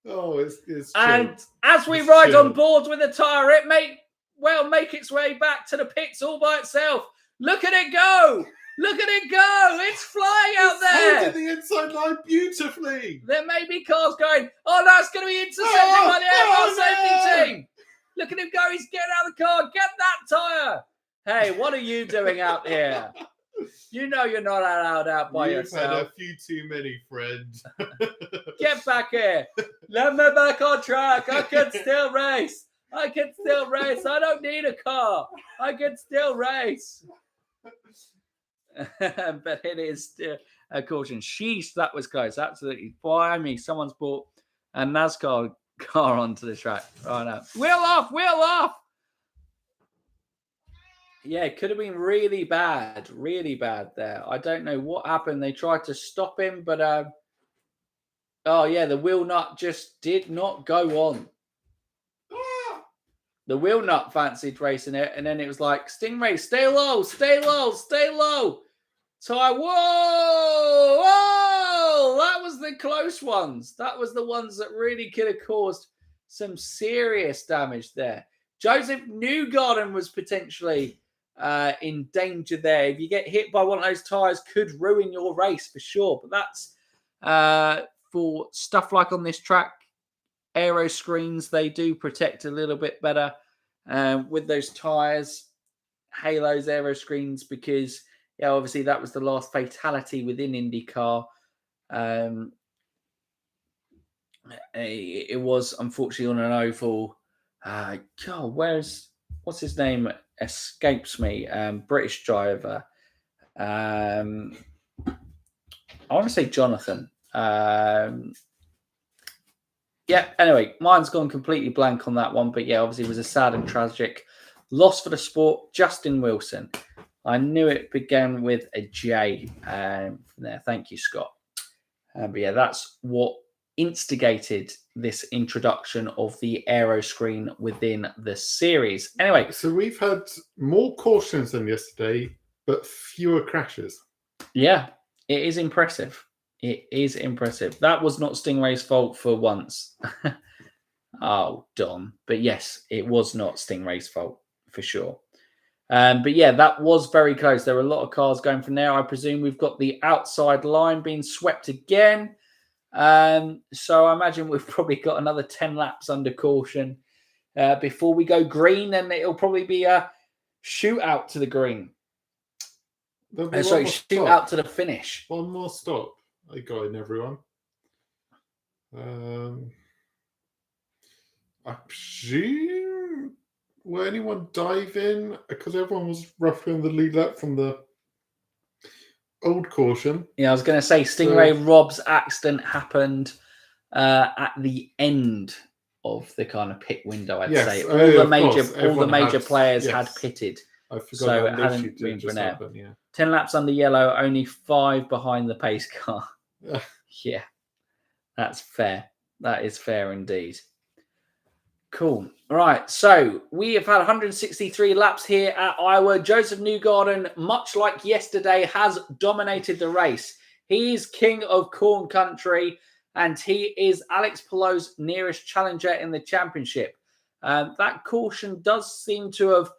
Oh, it's and as we ride on board with the tyre, it may well make its way back to the pits all by itself. Look at it go. Look at it go. It's flying out there. Holding the inside line beautifully. There may be cars going, that's going to be intercepted by the Air safety team. Look at him go. He's getting out of the car. Get that tyre. Hey, what are you doing out here? You know you're not allowed out by yourself. You've had a few too many friends. Get back here. Let me back on track. I can still race. I don't need a car. I can still race. But it is still a caution. Sheesh, that was close. Absolutely. By me, someone's brought a NASCAR car onto the track right now. Wheel off. Yeah, it could have been really bad there. I don't know what happened. They tried to stop him, but the wheel nut just did not go on. The wheel nut fancied racing it, and then it was like, Stingray, stay low. Ty, whoa! That was the close ones. That was the ones that really could have caused some serious damage there. Josef Newgarden was potentially in danger there. If you get hit by one of those tyres, could ruin your race for sure. But that's for stuff like on this track. Aero screens, they do protect a little bit better with those tyres. Halo's aero screens, because obviously that was the last fatality within IndyCar. It was unfortunately on an oval. God, what's his name? Escapes me. British driver. I want to say Jonathan. Anyway, mine's gone completely blank on that one. But obviously it was a sad and tragic loss for the sport. Justin Wilson. I knew it began with a J from there. Thank you, Scott. But that's what instigated this introduction of the aero screen within the series. Anyway. So we've had more cautions than yesterday, but fewer crashes. Yeah, it is impressive. It is impressive. That was not Stingray's fault for once. Oh, Don. But yes, it was not Stingray's fault for sure. But that was very close. There were a lot of cars going from there. I presume we've got the outside line being swept again. So I imagine we've probably got another 10 laps under caution before we go green. Then it'll probably be a shootout to the green. Shootout to the finish. One more stop. I got in, everyone. I presume, will anyone dive in? Because everyone was roughly on the lead lap from the old caution. I was going to say Stingray Rob's accident happened at the end of the kind of pit window. I'd say all the major players had pitted. I forgot so it hadn't been happened, 10 laps under yellow, only 5 behind the pace car. Yeah, that's fair. That is fair indeed. Cool. Right, so we have had 163 laps here at Iowa. Josef Newgarden, much like yesterday, has dominated the race. He is king of corn country, and he is Alex Palou's nearest challenger in the championship. That caution does seem to have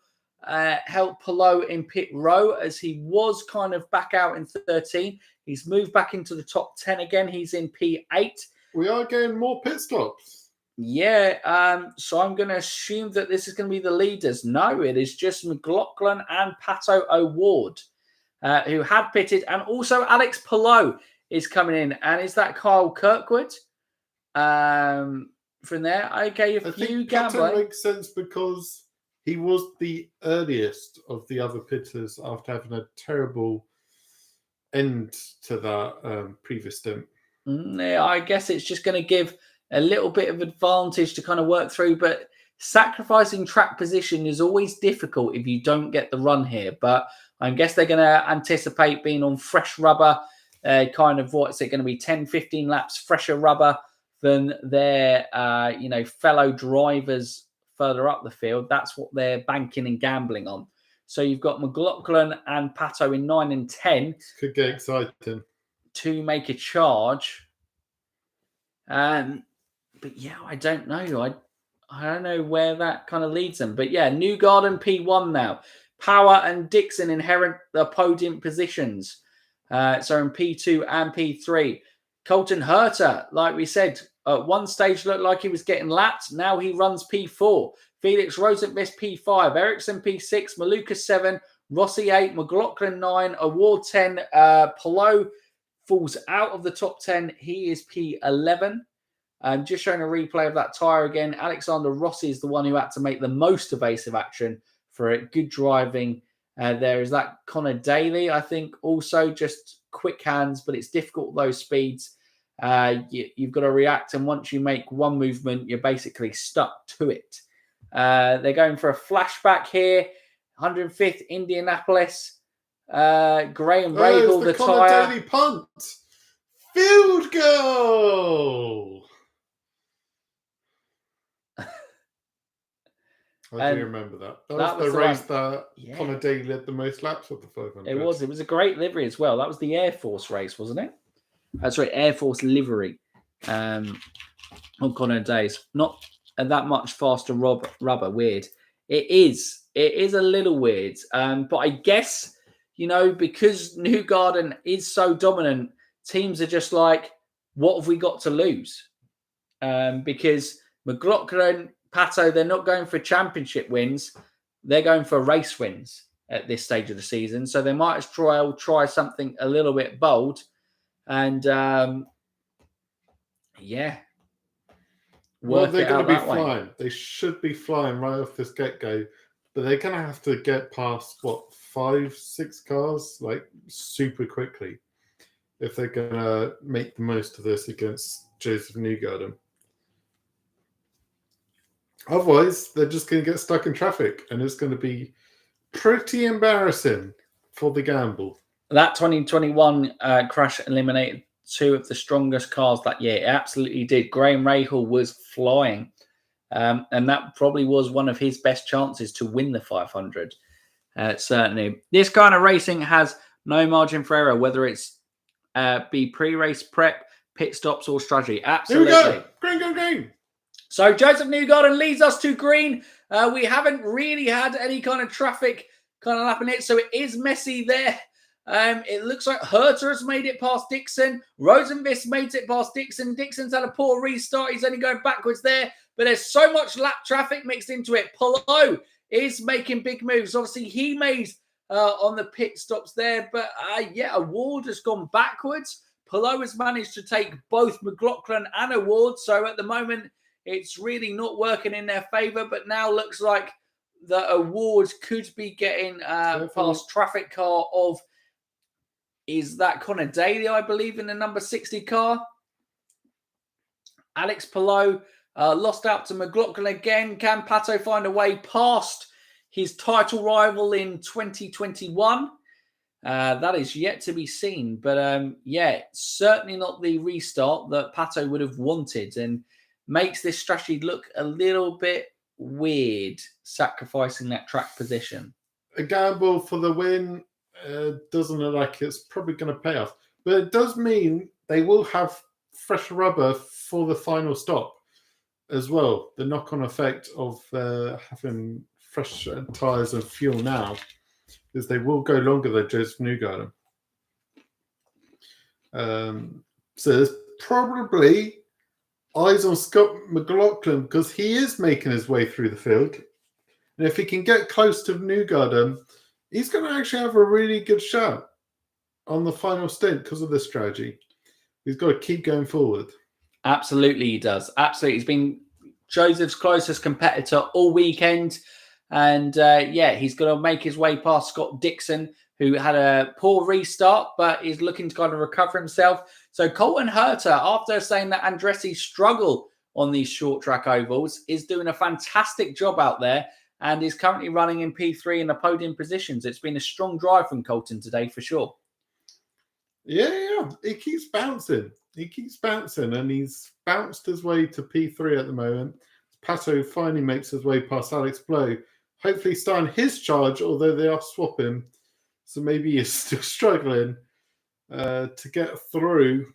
helped Palou in pit row, as he was kind of back out in 13. He's moved back into the top 10 again. He's in P8. We are getting more pit stops. So I'm going to assume that this is going to be the leaders. No, it is just McLaughlin and Pato O'Ward who had pitted. And also Alex Palou is coming in. And is that Kyle Kirkwood? From there, okay, a few gambling. Pato makes sense because he was the earliest of the other pitters after having a terrible end to that previous stint. I guess it's just going to give a little bit of advantage to kind of work through, but sacrificing track position is always difficult if you don't get the run here. But I guess they're going to anticipate being on fresh rubber, kind of what's it going to be, 10, 15 laps fresher rubber than their fellow drivers further up the field. That's what they're banking and gambling on. So you've got McLaughlin and Pato in 9 and 10. This could get exciting. To make a charge. But I don't know. I don't know where that kind of leads them. But Newgarden P1 now. Power and Dixon inherit the podium positions. So in P2 and P3. Colton Herter, like we said, at one stage looked like he was getting lapped. Now he runs P4. Felix Rosenqvist P5. Ericsson P6. Maluka 7. Rossi 8. McLaughlin 9. Award 10. Palou falls out of the top 10. He is P11. Just showing a replay of that tyre again. Alexander Rossi is the one who had to make the most evasive action for it. Good driving. There is that Connor Daly, I think, also just quick hands, but it's difficult with those speeds. You've got to react, and once you make one movement, you're basically stuck to it. They're going for a flashback here. 105th Indianapolis. Graham Rahal, the Connor tyre. Daly punt. Field goal. I do remember that. That was the race that Connor Daly led the most laps of the 500. It was. It was a great livery as well. That was the Air Force race, wasn't it? That's right, Air Force livery on Connor Days. Not that much faster rubber. Weird. It is a little weird. But I guess, because Newgarden is so dominant, teams are just like, what have we got to lose? Because McLaughlin, Pato, they're not going for championship wins. They're going for race wins at this stage of the season. So they might as well try something a little bit bold. And, well, they're going to be flying. They should be flying right off this get-go. But they're going to have to get past, 5, 6 cars, super quickly, if they're going to make the most of this against Josef Newgarden. Otherwise, they're just going to get stuck in traffic, and it's going to be pretty embarrassing for the gamble. That 2021 crash eliminated 2 of the strongest cars that year. It absolutely did. Graham Rahal was flying, and that probably was one of his best chances to win the 500. Certainly. This kind of racing has no margin for error, whether it's be pre-race prep, pit stops, or strategy. Absolutely. Here we go. Green. So Josef Newgarden leads us to green. We haven't really had any kind of traffic kind of lapping it, so it is messy there. It looks like Herter has made it past Dixon. Rosenqvist made it past Dixon. Dixon's had a poor restart. He's only going backwards there, but there's so much lap traffic mixed into it. Palou is making big moves. Obviously, he made on the pit stops there, but Award has gone backwards. Palou has managed to take both McLaughlin and Award, so at the moment, it's really not working in their favour, but now looks like the Award could be getting past traffic car of, is that Connor Daly, I believe, in the number 60 car. Alex Palou lost out to McLaughlin again. Can Pato find a way past his title rival in 2021? That is yet to be seen. But certainly not the restart that Pato would have wanted, and makes this strategy look a little bit weird, sacrificing that track position. A gamble for the win doesn't look like it's probably going to pay off. But it does mean they will have fresh rubber for the final stop as well. The knock-on effect of having fresh tyres and fuel now is they will go longer than Josef Newgarden. So there's probably eyes on Scott McLaughlin because he is making his way through the field. And if he can get close to Newgarden, he's going to actually have a really good shot on the final stint because of this strategy. He's got to keep going forward. Absolutely, he does. Absolutely. He's been Joseph's closest competitor all weekend. And he's going to make his way past Scott Dixon, who had a poor restart, but is looking to kind of recover himself. So Colton Herter, after saying that Andretti struggle on these short track ovals, is doing a fantastic job out there and is currently running in P3 in the podium positions. It's been a strong drive from Colton today for sure. Yeah. He keeps bouncing. And he's bounced his way to P3 at the moment. Pato finally makes his way past Alex Palou. Hopefully starting his charge, although they are swapping. So maybe he's still struggling to get through.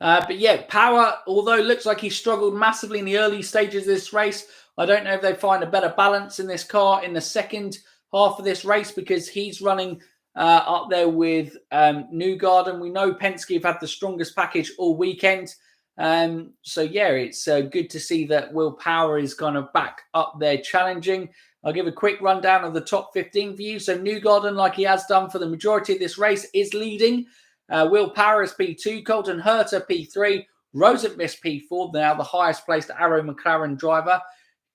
Power, although it looks like he struggled massively in the early stages of this race, I don't know if they find a better balance in this car in the second half of this race because he's running up there with Newgarden. We know Penske have had the strongest package all weekend. It's good to see that Will Power is kind of back up there challenging. I'll give a quick rundown of the top 15 for you. So Newgarden, like he has done for the majority of this race, is leading. Will Power is P2, Colton Herter P3, Rosenqvist P4, now the highest placed Arrow McLaren driver.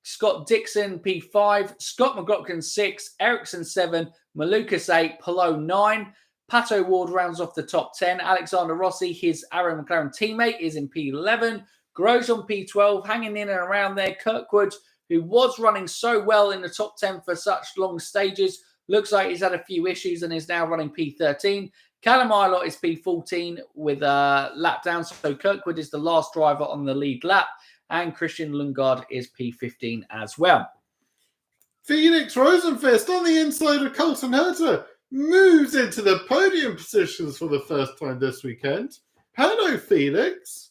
Scott Dixon P5, Scott McLaughlin 6, Ericsson 7, Malukas 8, Palou 9. Pato Ward rounds off the top 10. Alexander Rossi, his Arrow McLaren teammate, is in P11. Grosjean P12, hanging in and around there. Kirkwood, who was running so well in the top 10 for such long stages, looks like he's had a few issues and is now running P13. Callum Ilott is P14 with a lap down, so Kirkwood is the last driver on the lead lap, and Christian Lundgaard is P15 as well. Felix Rosenqvist on the inside of Colton Herter moves into the podium positions for the first time this weekend. Hello, Felix.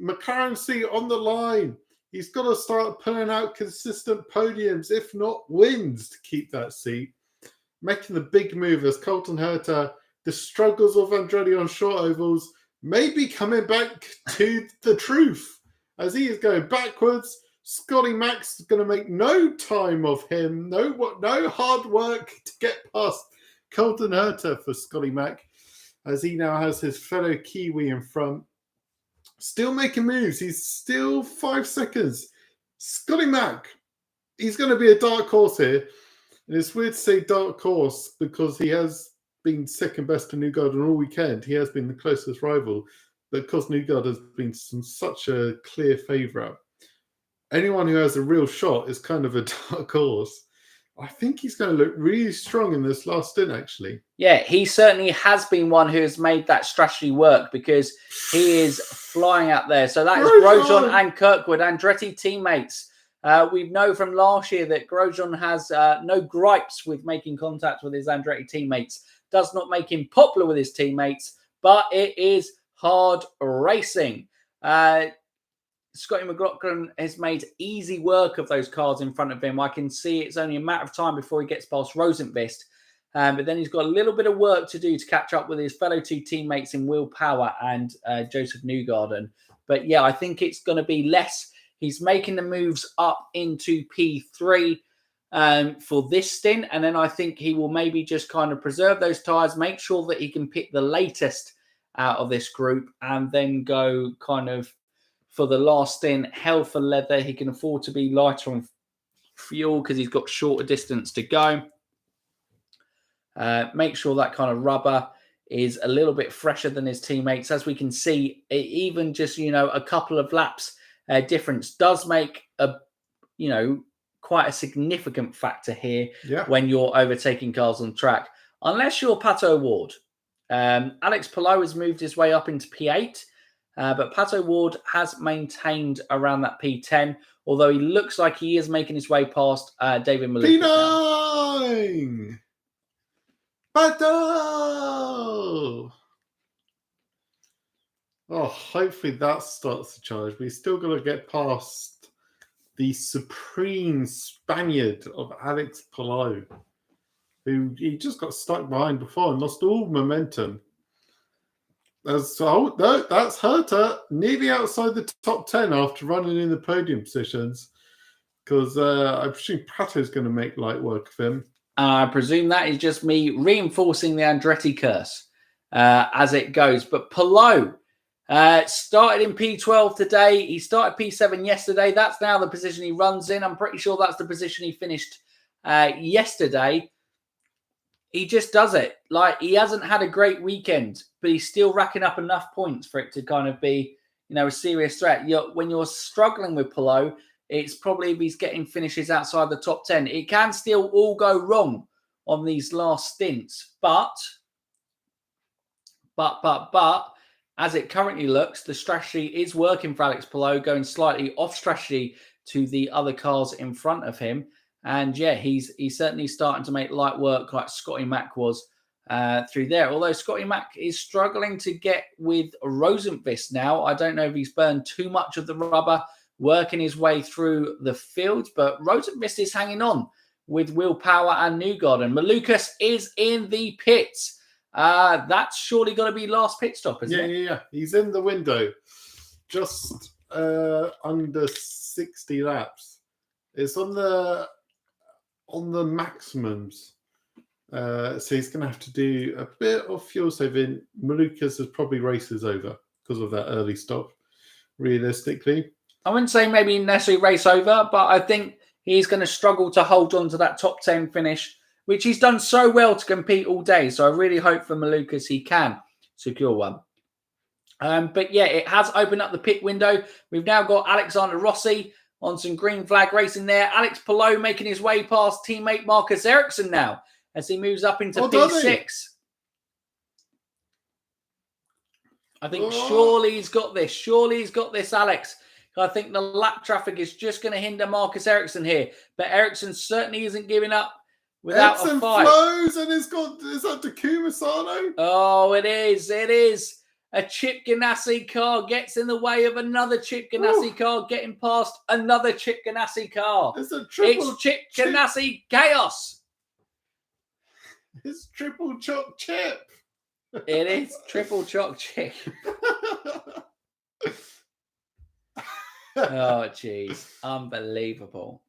McLaren seat on the line. He's got to start pulling out consistent podiums, if not wins, to keep that seat. Making the big move as Colton Herta, the struggles of Andretti on short ovals, may be coming back to the truth. As he is going backwards, Scotty Max is going to make no time of him. No hard work to get past Colton Herta for Scotty Mac, as he now has his fellow Kiwi in front. Still making moves. He's still 5 seconds. Scotty Mac, he's going to be a dark horse here. And it's weird to say dark horse because he has been second best to Newgarden all weekend. He has been the closest rival. But of course, Newgarden has been such a clear favourite. Anyone who has a real shot is kind of a dark horse. I think he's going to look really strong in this last stint, actually. Yeah, he certainly has been one who has made that strategy work because he is flying out there. So that is Grosjean and Kirkwood, Andretti teammates. We know from last year that Grosjean has no gripes with making contact with his Andretti teammates. Does not make him popular with his teammates, but it is hard racing. Scotty McLaughlin has made easy work of those cars in front of him. I can see it's only a matter of time before he gets past Rosenqvist. But then he's got a little bit of work to do to catch up with his fellow two teammates in Will Power and Josef Newgarden. But yeah, I think it's going to be less. He's making the moves up into P3 for this stint. And then I think he will maybe just kind of preserve those tyres, make sure that he can pick the latest out of this group and then go kind of for the last stint, hell for leather. He can afford to be lighter on fuel because he's got shorter distance to go. Make sure that kind of rubber is a little bit fresher than his teammates. As we can see, even just, a couple of laps difference does make quite a significant factor here when you're overtaking cars on track. Unless you're Pato Ward. Alex Palou has moved his way up into P8. But Pato Ward has maintained around that P10, although he looks like he is making his way past David Malukas. P9! Pato! Oh, hopefully that starts the charge. But he's still got to get past the supreme Spaniard of Alex Palou, who he just got stuck behind before and lost all momentum. So that's Herta nearly outside the top 10 after running in the podium positions, because I presume Pato's going to make light work of him. I presume that is just me reinforcing the Andretti curse as it goes. But Palou started in P12 today. He started P7 yesterday. That's now the position he runs in. I'm pretty sure that's the position he finished yesterday. He just does it. Like, he hasn't had a great weekend, but he's still racking up enough points for it to kind of be, a serious threat. When you're struggling with Palou, it's probably if he's getting finishes outside the top 10. It can still all go wrong on these last stints. But, as it currently looks, the strategy is working for Alex Palou, going slightly off strategy to the other cars in front of him. And yeah, he's certainly starting to make light work like Scotty Mac was through there. Although Scotty Mac is struggling to get with Rosenqvist now. I don't know if he's burned too much of the rubber, working his way through the field. But Rosenqvist is hanging on with Will Power and Newgarden. Malukas is in the pits. That's surely got to be last pit stop, isn't it? Yeah. He's in the window. Just under 60 laps. It's on the maximums. So he's going to have to do a bit of fuel saving. Malukas has probably races over because of that early stop, realistically. I wouldn't say maybe necessarily race over, but I think he's going to struggle to hold on to that top 10 finish, which he's done so well to compete all day. So I really hope for Malukas he can secure one. But yeah, it has opened up the pit window. We've now got Alexander Rossi on some green flag racing there. Alex Palou making his way past teammate Marcus Ericsson now as he moves up into P6. I think surely he's got this. Surely he's got this, Alex. I think the lap traffic is just going to hinder Marcus Ericsson here. But Ericsson certainly isn't giving up without a fight. Flows and is that Takuma Sano? Oh, it is. It is. A Chip Ganassi car gets in the way of another Chip Ganassi car getting past another Chip Ganassi car. It's Chip Ganassi chaos. It's triple choc Chip. It is triple choc Chip. Oh, jeez. Unbelievable.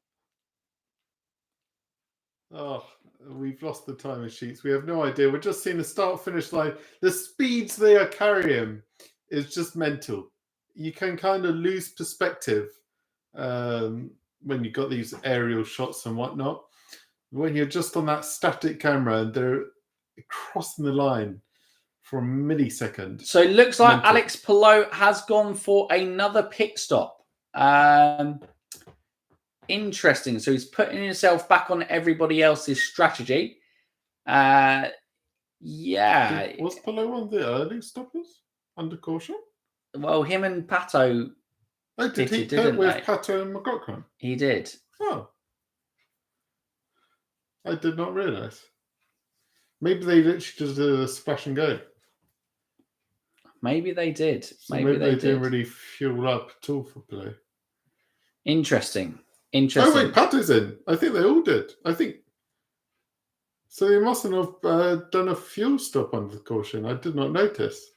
Oh, we've lost the timing sheets. We have no idea. We're just seeing the start-finish line. The speeds they are carrying is just mental. You can kind of lose perspective when you've got these aerial shots and whatnot. When you're just on that static camera and they're crossing the line for a millisecond. So it looks like Alex Palou has gone for another pit stop. Interesting. So he's putting himself back on everybody else's strategy. Yeah. Was Palou on the early stoppers under caution? Well, him and Pato. Oh, did he pit with Pato and McLaughlin? He did. Oh. I did not realise. Maybe they literally just did a splash and go. Maybe they did. So maybe they didn't really fuel up at all for Palou. Interesting. Oh wait, Pato's in. I think they all did. I think so. They mustn't have done a fuel stop under the caution. I did not notice.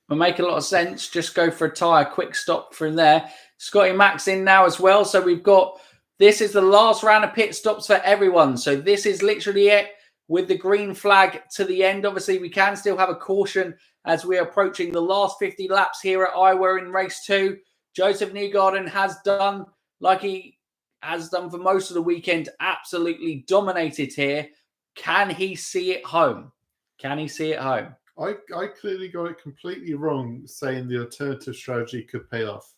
Will make a lot of sense. Just go for a tyre, quick stop from there. Scotty Mac's in now as well. So we've got, this is the last round of pit stops for everyone. So this is literally it with the green flag to the end. Obviously, we can still have a caution as we're approaching the last 50 laps here at Iowa in race 2. Josef Newgarden has done, like he has done for most of the weekend, absolutely dominated here. Can he see it home? Can he see it home? I clearly got it completely wrong saying the alternative strategy could pay off.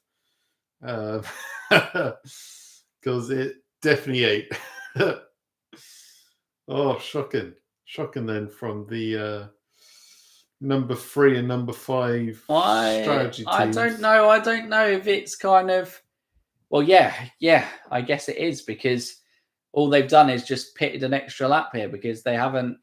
Because it definitely ain't. Oh, shocking. Shocking then from the number 3 and number 5 strategy teams. I don't know if it's kind of, well, yeah, I guess it is, because all they've done is just pitted an extra lap here because they haven't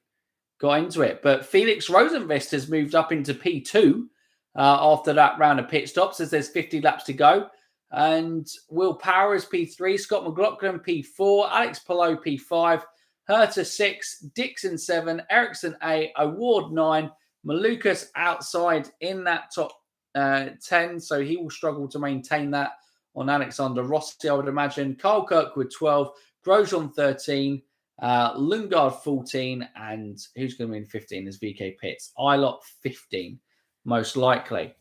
got into it. But Felix Rosenqvist has moved up into P2 after that round of pit stops, as there's 50 laps to go. And Will Power is P3, Scott McLaughlin P4, Alex Palou P5, Herta 6, Dixon 7, Ericsson 8, Award 9, Malukas outside in that top 10, so he will struggle to maintain that on Alexander Rossi, I would imagine. Carl Kirkwood 12, Grosjean 13, Lundgaard 14, and who's going to win 15 is VK Pitts. Ilott 15, most likely.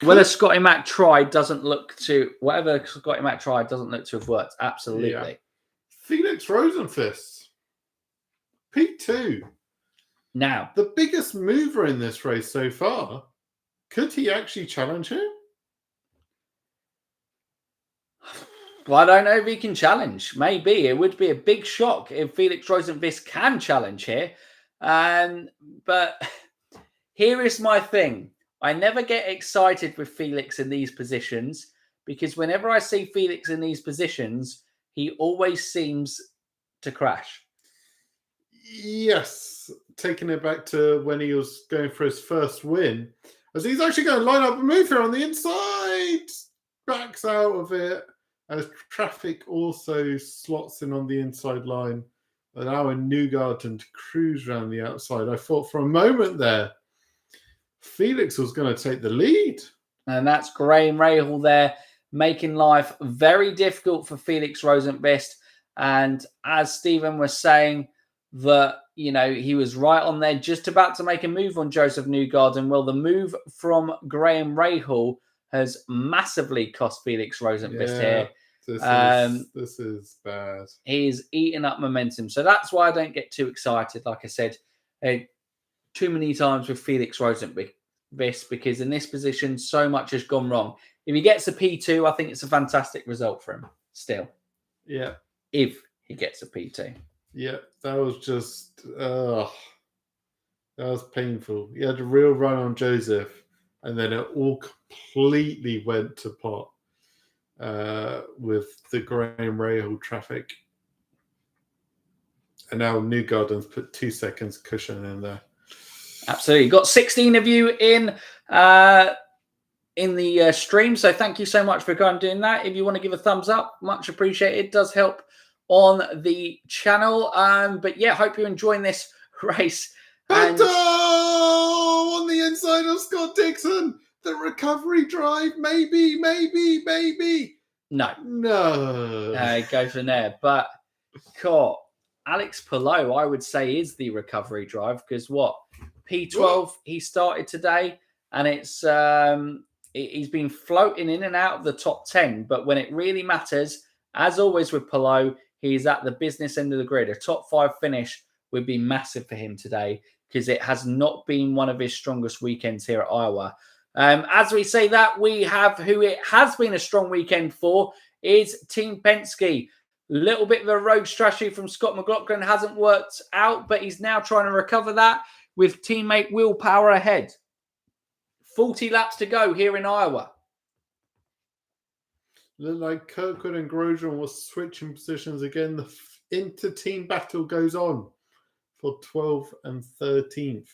Whether Scotty Mac tried doesn't look to, whatever Scotty Mac tried doesn't look to have worked. Absolutely. Yeah. Felix Rosenqvist, P2. Now, the biggest mover in this race so far. Could he actually challenge him? Well, I don't know if he can challenge. Maybe. It would be a big shock if Felix Rosenqvist can challenge here. But here is my thing. I never get excited with Felix in these positions because whenever I see Felix in these positions, he always seems to crash. Yes. Taking it back to when he was going for his first win. As he's actually going to line up a move here on the inside. Backs out of it. As traffic also slots in on the inside line, allowing Newgarden to cruise around the outside. I thought for a moment there, Felix was going to take the lead. And that's Graham Rahal there, making life very difficult for Felix Rosenqvist. And as Stephen was saying, that, you know, he was right on there, just about to make a move on Josef Newgarden. Well, the move from Graham Rahal has massively cost Felix Rosenqvist here. This is bad. He's eating up momentum. So that's why I don't get too excited. Like I said, too many times with Felix Rosenqvist, because in this position, so much has gone wrong. If he gets a P2, I think it's a fantastic result for him still. Yeah. If he gets a P2. Yeah, that was just, that was painful. He had a real run on Joseph, and then it all completely went to pot with the Graham Rahal traffic. And now Newgarden's put 2 seconds cushion in there. Absolutely. Got 16 of you in the stream, so thank you so much for going and doing that. If you want to give a thumbs up, much appreciated. It does help on the channel. But yeah, hope you're enjoying this race. Pato on the inside of Scott Dixon. The recovery drive, maybe. No. No. Go from there. But God, Alex Palou, I would say, is the recovery drive because P12 he started today, and it's he's been floating in and out of the top 10. But when it really matters, as always with Palou, he's at the business end of the grid. A top 5 finish would be massive for him today because it has not been one of his strongest weekends here at Iowa. As we say that, we have who it has been a strong weekend for is Team Penske. Little bit of a rogue strategy from Scott McLaughlin hasn't worked out, but he's now trying to recover that with teammate Will Power ahead. 40 laps to go here in Iowa. Looked like Kirkwood and Grosjean were switching positions again. The inter-team battle goes on for 12th and 13th.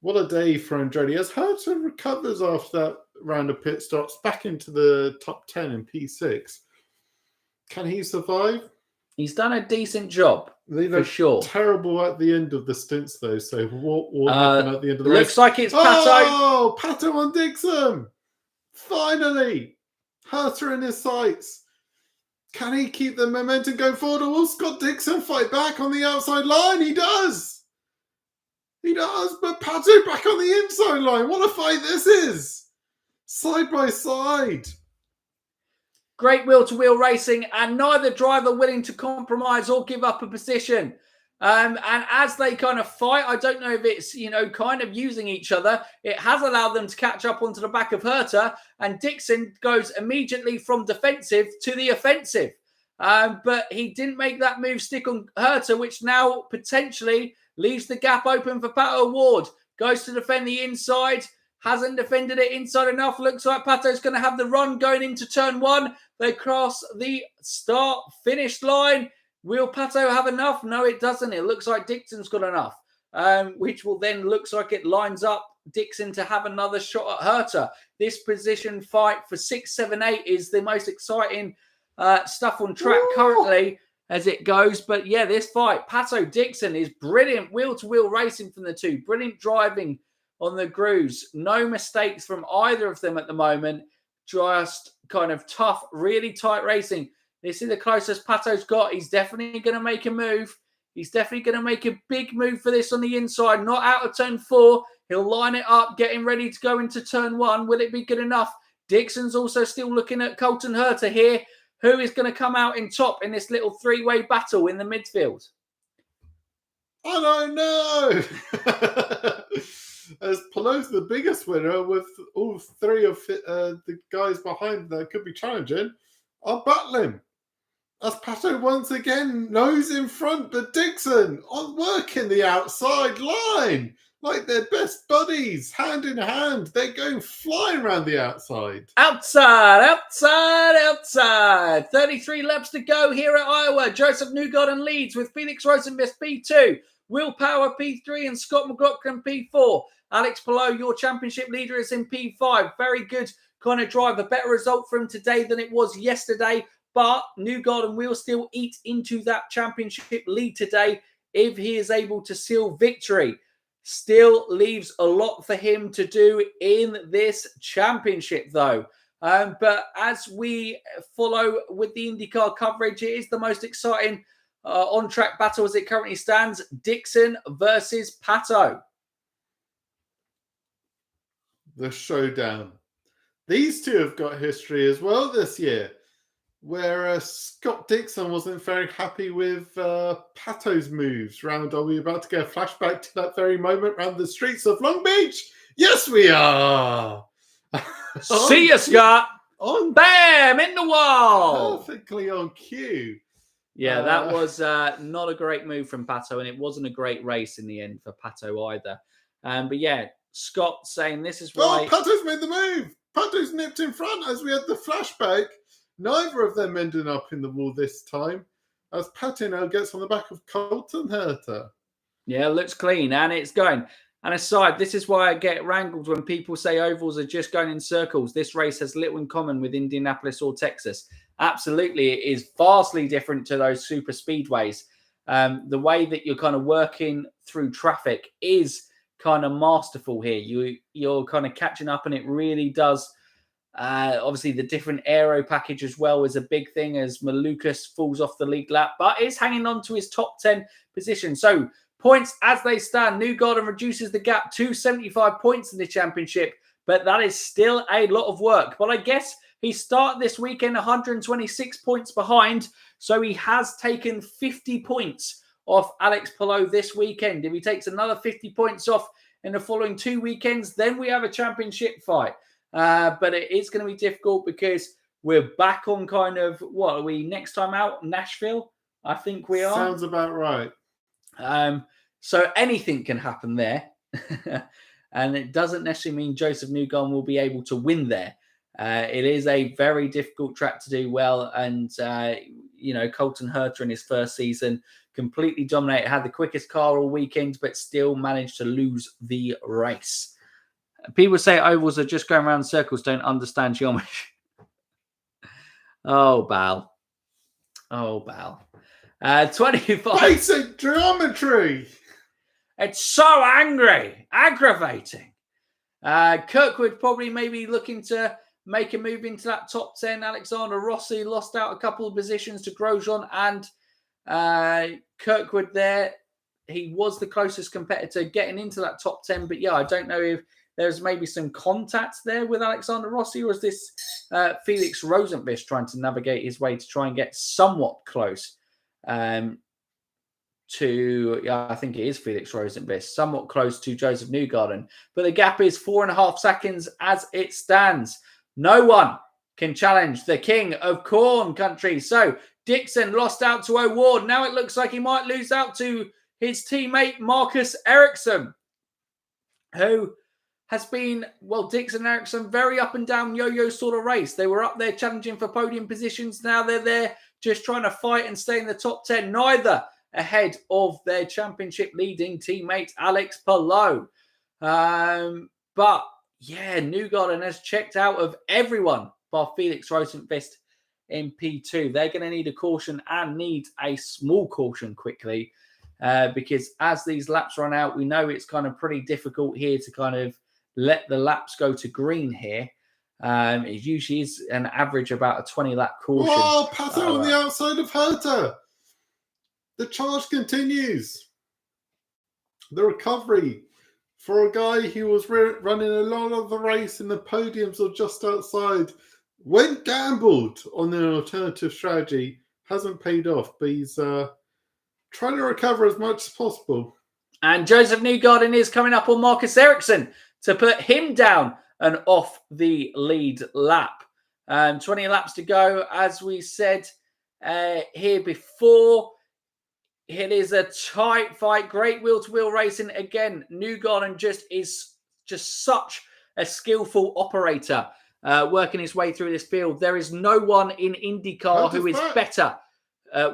What a day for Andretti. As Herta recovers after that round of pit stops back into the top 10 in P6. Can he survive? He's done a decent job, for sure. Terrible at the end of the stints, though. So what will happen at the end of the race? Looks like it's Pato. Oh, Pato on Dixon. Finally. Herta in his sights. Can he keep the momentum going forward, or will Scott Dixon fight back on the outside line? He does. But Pato back on the inside line. What a fight this is. Side by side. Great wheel-to-wheel racing, and neither driver willing to compromise or give up a position. And as they kind of fight, I don't know if it's, kind of using each other. It has allowed them to catch up onto the back of Herta, and Dixon goes immediately from defensive to the offensive. But he didn't make that move stick on Herta, which now potentially leaves the gap open for Pato Ward. Goes to defend the inside. Hasn't defended it inside enough. Looks like Pato's going to have the run going into turn 1. They cross the start-finish line. Will Pato have enough? No, it doesn't. It looks like Dixon's got enough, which will then looks like it lines up Dixon to have another shot at Herta. This position fight for 6, 7, 8 is the most exciting stuff on track currently as it goes. But yeah, this fight, Pato Dixon, is brilliant wheel-to-wheel racing from the two. Brilliant driving on the grooves. No mistakes from either of them at the moment. Just kind of tough, really tight racing. This is the closest Pato's got. He's definitely going to make a move. He's definitely going to make a big move for this on the inside. Not out of turn 4. He'll line it up, getting ready to go into turn 1. Will it be good enough? Dixon's also still looking at Colton Herta here. Who is going to come out in top in this little 3-way battle in the midfield? I don't know. As Palou's the biggest winner, with all 3 of the guys behind that could be challenging, are battling. As Pato once again nose in front, but Dixon on working the outside line like they're best buddies, hand in hand. They're going flying around the outside. Outside. 33 laps to go here at Iowa. Josef Newgarden leads with Felix Rosenqvist P2. Will Power P3 and Scott McLaughlin P4. Alex Palou, your championship leader, is in P5. Very good kind of drive. A better result for him today than it was yesterday. But Newgarden will still eat into that championship lead today if he is able to seal victory. Still leaves a lot for him to do in this championship, though. But as we follow with the IndyCar coverage, it is the most exciting on-track battle as it currently stands. Dixon versus Pato. The showdown. These two have got history as well this year, where Scott Dixon wasn't very happy with Pato's moves. Are we about to get a flashback to that very moment around the streets of Long Beach? Yes, we are. See you, Scott. Bam! In the wall. Perfectly on cue. Yeah, that was not a great move from Pato, and it wasn't a great race in the end for Pato either. But yeah, Scott saying this is why... Oh, Pato's made the move. Pato's nipped in front as we had the flashback. Neither of them ending up in the wall this time, as Pato now gets on the back of Colton Herta. Yeah, looks clean, and it's going. And aside, this is why I get wrangled when people say ovals are just going in circles. This race has little in common with Indianapolis or Texas. Absolutely, it is vastly different to those super speedways. The way that you're kind of working through traffic is kind of masterful here. You're kind of catching up, and it really does. Obviously, the different aero package as well is a big thing as Malukas falls off the lead lap, but is hanging on to his top 10 position. So points as they stand, Newgarden reduces the gap to 75 points in the championship, but that is still a lot of work. But I guess he started this weekend 126 points behind, so he has taken 50 points off Alex Palou this weekend. If he takes another 50 points off in the following 2 weekends, then we have a championship fight. But it is going to be difficult because we're back on kind of, what are we next time out? Nashville, I think we are. Sounds about right. So anything can happen there. And it doesn't necessarily mean Josef Newgarden will be able to win there. It is a very difficult track to do well. And, Colton Herta in his first season completely dominated, had the quickest car all weekend, but still managed to lose the race. People say ovals are just going around in circles, don't understand geometry. Oh, Bal. 25. Basic geometry. It's so aggravating. Kirkwood probably maybe looking to make a move into that top 10. Alexander Rossi lost out a couple of positions to Grosjean and Kirkwood there. He was the closest competitor getting into that top 10. But yeah, I don't know if there's maybe some contacts there with Alexander Rossi, or is this Felix Rosenqvist trying to navigate his way to try and get somewhat close I think it is Felix Rosenqvist, somewhat close to Josef Newgarden. But the gap is 4.5 seconds as it stands. No one can challenge the king of corn country. So Dixon lost out to O'Ward. Now it looks like he might lose out to his teammate Marcus Ericsson, who has been, Dixon and Ericsson, very up and down yo-yo sort of race. They were up there challenging for podium positions. Now they're there just trying to fight and stay in the top 10. Neither ahead of their championship leading teammate Alex Palou. But yeah, Newgarden has checked out of everyone bar Felix Rosenqvist in P2. They're going to need a caution and need a small caution quickly because as these laps run out, we know it's kind of pretty difficult here to kind of let the laps go to green here. It usually is an average about a 20-lap caution. Oh, Pato on the outside of Herta. The charge continues. The recovery for a guy who was running a lot of the race in the podiums or just outside, went gambled on an alternative strategy, hasn't paid off, but he's trying to recover as much as possible. And Josef Newgarden is coming up on Marcus Ericsson to put him down and off the lead lap. 20 laps to go, as we said here before. It is a tight fight, great wheel-to-wheel racing. Again, Newgarden is just such a skillful operator working his way through this field. There is no one in IndyCar who is better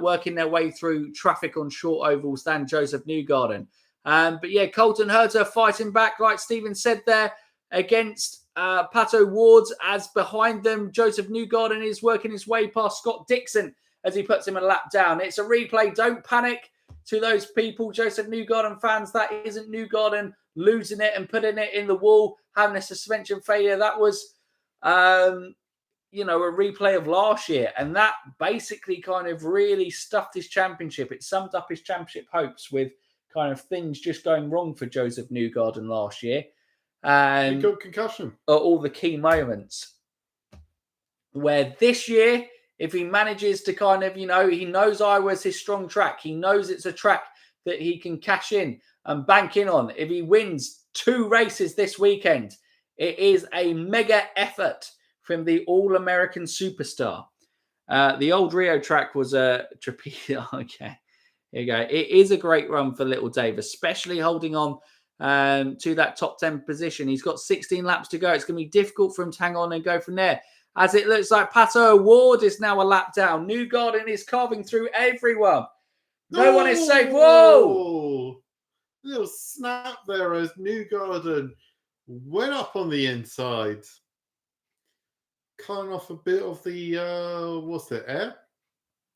working their way through traffic on short ovals than Josef Newgarden. But yeah, Colton Herta fighting back, like Stephen said there, against Pato Ward, as behind them, Josef Newgarden is working his way past Scott Dixon as he puts him a lap down. It's a replay. Don't panic to those people, Josef Newgarden fans. That isn't Newgarden losing it and putting it in the wall, having a suspension failure. That was, a replay of last year. And that basically kind of really stuffed his championship. It summed up his championship hopes with kind of things just going wrong for Josef Newgarden last year. He got concussion. All the key moments. Where this year, if he manages to kind of, he knows Iowa's his strong track. He knows it's a track that he can cash in and bank in on. If he wins 2 races this weekend, it is a mega effort from the All-American superstar. The old Rio track was a trapeze. Okay, here you go. It is a great run for little Dave, especially holding on to that top 10 position. He's got 16 laps to go. It's going to be difficult for him to hang on and go from there. As it looks like Pato Ward is now a lap down. Newgarden is carving through everyone. No one is safe. Whoa! Little snap there as Newgarden went up on the inside. Cutting off a bit of the, air?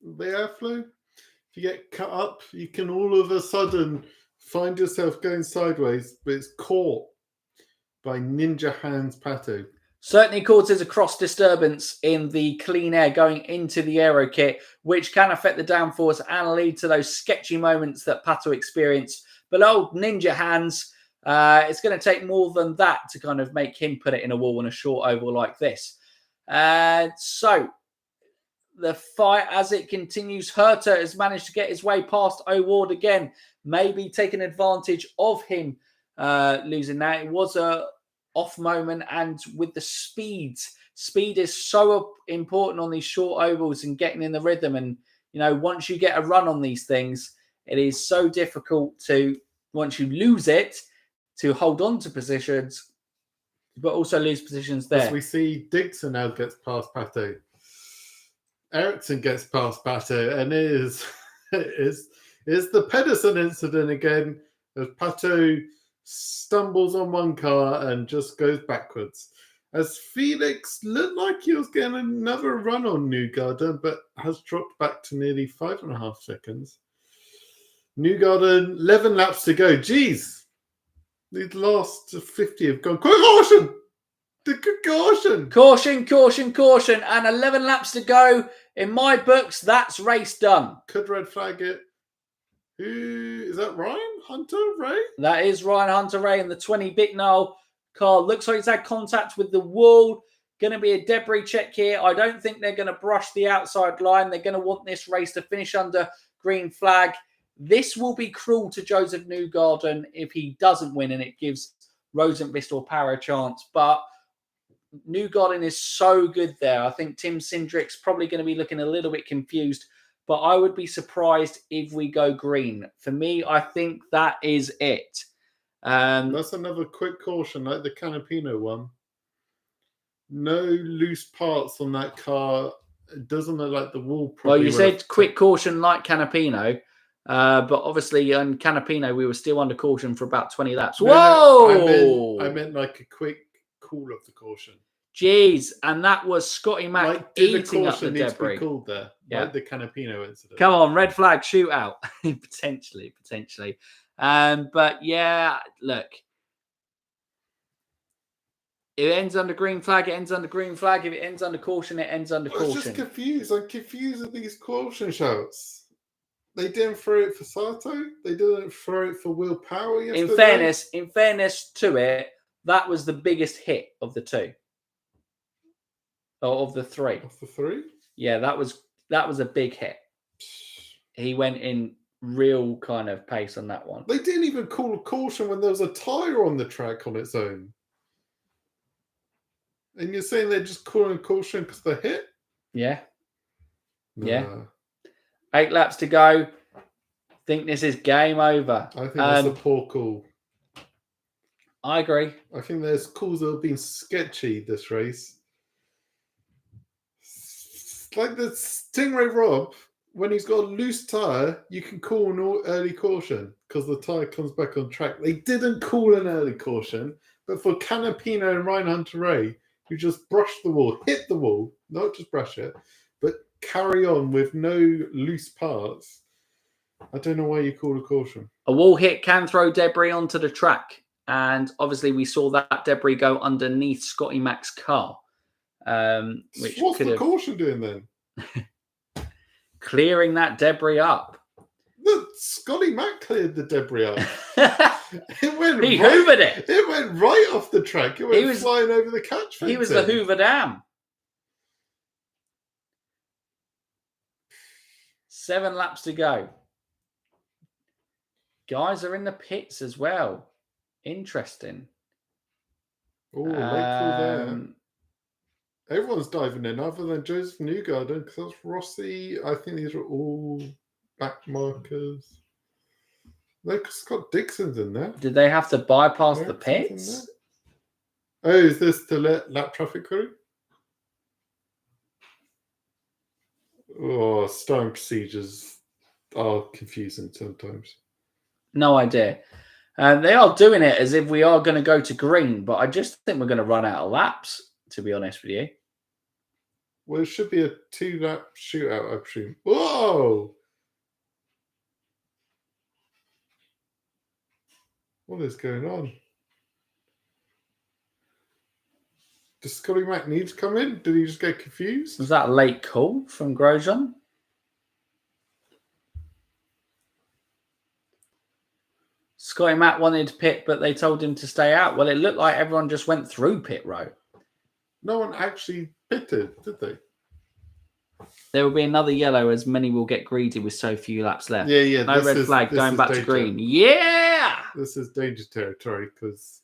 The airflow. If you get cut up, you can all of a sudden find yourself going sideways, but it's caught by Ninja Hands Pato. Certainly causes a cross disturbance in the clean air going into the aero kit, which can affect the downforce and lead to those sketchy moments that Pato experienced. But old Ninja Hands, it's going to take more than that to kind of make him put it in a wall in a short oval like this. So the fight as it continues, Herta has managed to get his way past O'Ward again, maybe taking advantage of him losing that. It was a off moment, and with the speed is so important on these short ovals and getting in the rhythm. And, you know, once you get a run on these things, it is so difficult to, once you lose it, to hold on to positions, but also lose positions there. As we see, Dixon now gets past Pato. Ericsson gets past Pato, and it is the Pedersen incident again, as Pato stumbles on one car and just goes backwards. As Felix looked like he was getting another run on Newgarden, but has dropped back to nearly 5.5 seconds. Newgarden, 11 laps to go. Geez, these last 50 have gone. Caution! Caution. And 11 laps to go. In my books, that's race done. Could red flag it. Who is that? Ryan Hunter Ray? That is Ryan Hunter Ray in the 20 Bicknell car. Looks like he's had contact with the wall. Going to be a debris check here. I don't think they're going to brush the outside line. They're going to want this race to finish under green flag. This will be cruel to Josef Newgarden if he doesn't win, and it gives Rosenqvist or Power a chance. But Newgarden is so good there. I think Tim Cindric's probably going to be looking a little bit confused, but I would be surprised if we go green. For me, I think that is it. That's another quick caution, like the Canapino one. No loose parts on that car. It doesn't look like the wall probably... Well, you said quick caution like Canapino, but obviously on Canapino, we were still under caution for about 20 laps. Whoa! I meant like a quick call of the caution. Jeez, and that was Scotty Mack like, eating up the debris. Called there, yeah. Like the Canapino incident. Come on, red flag shootout. potentially. But yeah, look. If it ends under green flag, it ends under green flag. If it ends under caution, it ends under caution. I'm just confused. I'm confused with these caution shouts. They didn't throw it for Sato. They didn't throw it for Will Power yesterday. In fairness to it, that was the biggest hit of the two. Or of the three. Of the three? Yeah, that was a big hit. He went in real kind of pace on that one. They didn't even call a caution when there was a tyre on the track on its own. And you're saying they're just calling a caution because they hit? Yeah. Nah. Yeah. 8 laps to go. Think this is game over. I think that's a poor call. I agree. I think there's calls that have been sketchy this race. Like the Stingray Rob, when he's got a loose tyre, you can call an early caution because the tyre comes back on track. They didn't call an early caution, but for Canapino and Ryan Hunter Ray, who just brushed the wall, hit the wall, not just brush it, but carry on with no loose parts, I don't know why you call a caution. A wall hit can throw debris onto the track, and obviously we saw that debris go underneath Scotty Mack's car. Which what's the caution doing then? Clearing that debris up. Look, Scotty Mack cleared the debris up. He hoovered it. It went right off the track. It went flying over the catch fence. He was the Hoover Dam. 7 laps to go. Guys are in the pits as well. Interesting. Oh, late call there. Everyone's diving in, other than Josef Newgarden, because that's Rossi. I think these are all back markers. Look, Scott Dixon's in there. Did they have to bypass the pits? Oh, is this to let lap traffic through? Oh, starting procedures are confusing sometimes. No idea. And they are doing it as if we are going to go to green, but I just think we're going to run out of laps, to be honest with you. Well, it should be a 2-lap shootout, I presume. Whoa! What is going on? Does Scotty Mac need to come in? Did he just get confused? Was that a late call from Grosjean? Scotty Mac wanted to pit, but they told him to stay out. Well, it looked like everyone just went through pit row. No one actually pitted, did they? There will be another yellow as many will get greedy with so few laps left. Yeah. No red flag going back to green. Yeah! This is danger territory because...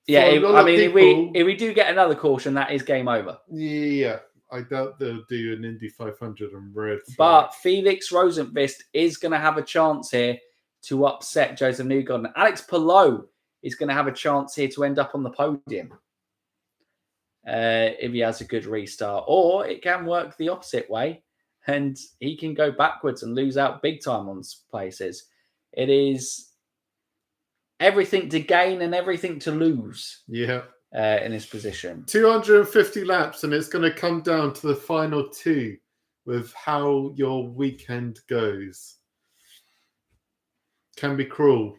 Yeah, I mean, if we do get another caution, that is game over. Yeah. I doubt they'll do an Indy 500 on red flag. But Felix Rosenqvist is going to have a chance here to upset Josef Newgarden. Alex Palou is going to have a chance here to end up on the podium if he has a good restart. Or it can work the opposite way and he can go backwards and lose out big time on places. It is everything to gain and everything to lose. Yeah. In this position. 250 laps, and it's going to come down to the final two with how your weekend goes. Can be cruel.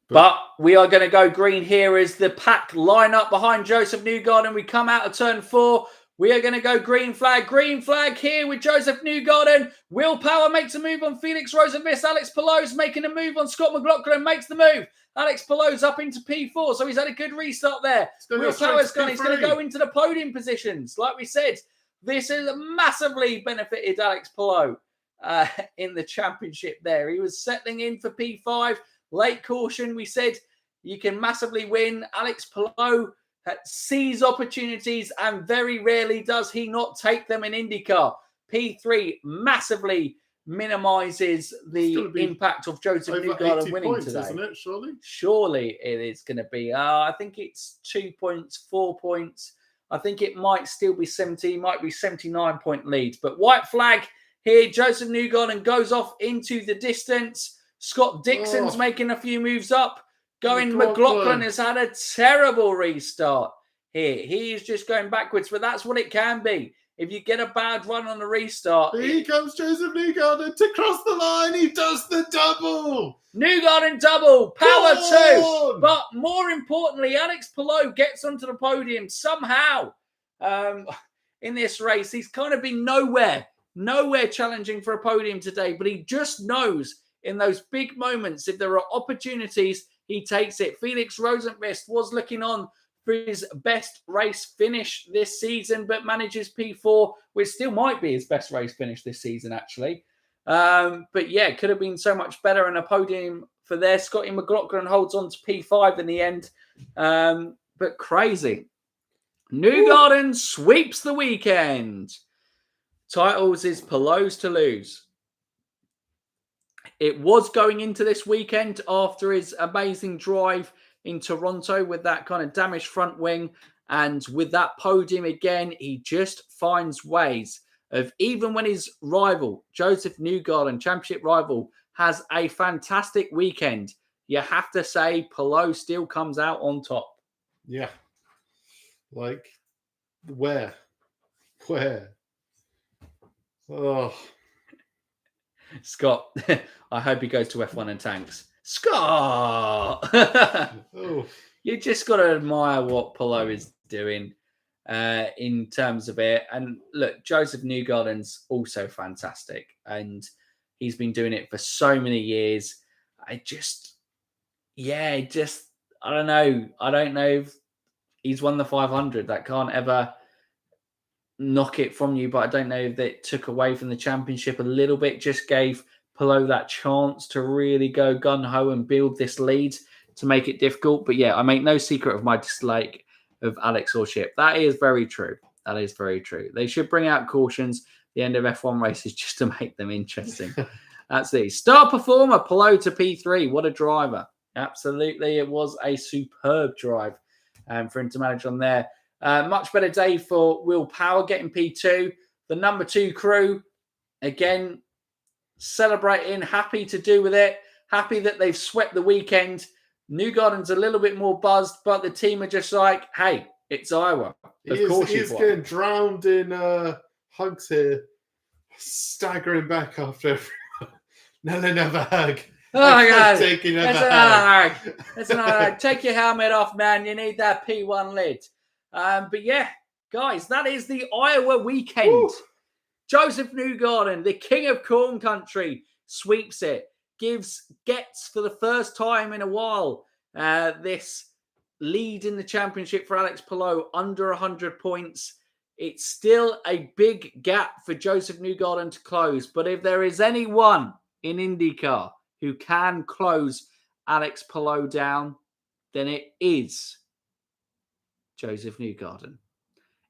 But we are going to go green here as the pack line up behind Josef Newgarden. We come out of turn 4. We are going to go green flag here with Josef Newgarden. Will Power makes a move on Felix Rosenqvist. Alex Palou's making a move on Scott McLaughlin, makes the move. Alex Palou's up into P4, so he's had a good restart there. Will Power's gone. He's going to go into the podium positions. Like we said, this has massively benefited Alex Palou in the championship there. He was settling in for P5. Late caution, we said, you can massively win. Alex Palou sees opportunities and very rarely does he not take them in IndyCar. P3 massively minimises the impact of Josef Newgarden winning points, today. Isn't it, surely? Surely it is going to be. I think it's 2 points, 4 points. I think it might still be 70, might be 79-point lead. But white flag here. Josef Newgarden goes off into the distance. Scott Dixon's making a few moves up. McLaughlin has had a terrible restart here. He is just going backwards, but that's what it can be. If you get a bad run on the restart. Here comes Josef Newgarden to cross the line. He does the double. Newgarden double. Power 2. But more importantly, Alex Palou gets onto the podium somehow in this race. He's kind of been nowhere challenging for a podium today, but he just knows in those big moments, if there are opportunities, he takes it. Felix Rosenqvist was looking on for his best race finish this season, but manages P4, which still might be his best race finish this season, actually. But yeah, it could have been so much better in a podium for there. Scotty McLaughlin holds on to P5 in the end. But crazy. Newgarden sweeps the weekend. Titles is Palou's to lose. It was going into this weekend after his amazing drive in Toronto with that kind of damaged front wing. And with that podium again, he just finds ways of, even when his rival, Josef Newgarden, championship rival, has a fantastic weekend, you have to say Palou still comes out on top. Yeah. Like, where? Oh. Scott, I hope he goes to F1 and tanks. Scott! You just got to admire what Palou is doing in terms of it. And look, Josef Newgarden's also fantastic. And he's been doing it for so many years. I don't know. I don't know if he's won the 500. That can't ever knock it from you, but I don't know if it took away from the championship a little bit, just gave Palou that chance to really go gung-ho and build this lead to make it difficult. But yeah, I make no secret of my dislike of Alex or Chip. That is very true. That is very true. They should bring out cautions at the end of F1 races just to make them interesting. That's it. Star performer, Palou to P3. What a driver. Absolutely. It was a superb drive for him to manage on there. Much better day for Will Power getting P2. The number 2 crew, again, celebrating, happy to do with it. Happy that they've swept the weekend. Newgarden's a little bit more buzzed, but the team are just like, hey, it's Iowa. Of course he's you've getting drowned in hugs here, staggering back after everyone. Another hug. Oh my God. Taking That's another another hug. hug. That's another hug. Take your helmet off, man. You need that P1 lid. But yeah, guys, that is the Iowa weekend. Woo. Josef Newgarden, the king of corn country, sweeps it. Gets for the first time in a while this lead in the championship for Alex Palou under 100 points. It's still a big gap for Josef Newgarden to close. But if there is anyone in IndyCar who can close Alex Palou down, then it is Josef Newgarden.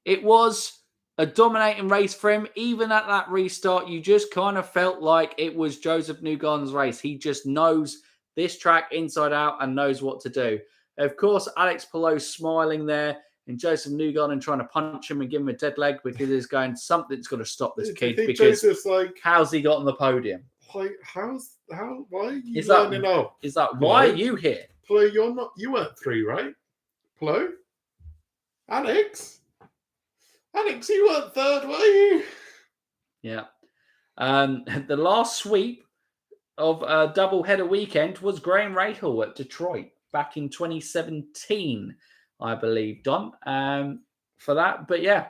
It was a dominating race for him. Even at that restart, you just kind of felt like it was Josef Newgarden's race. He just knows this track inside out and knows what to do. Of course, Alex Palou smiling there and Josef Newgarden trying to punch him and give him a dead leg because he's going, something's got to stop this kid because Joseph's like, how's he got on the podium? Like, why are you lining up? Is that why are you here? Palou, you weren't 3, right? Palou? Alex, you weren't 3rd, were you? Yeah. The last sweep of a double-header weekend was Graham Rahal at Detroit back in 2017, I believe, Don, for that. But yeah,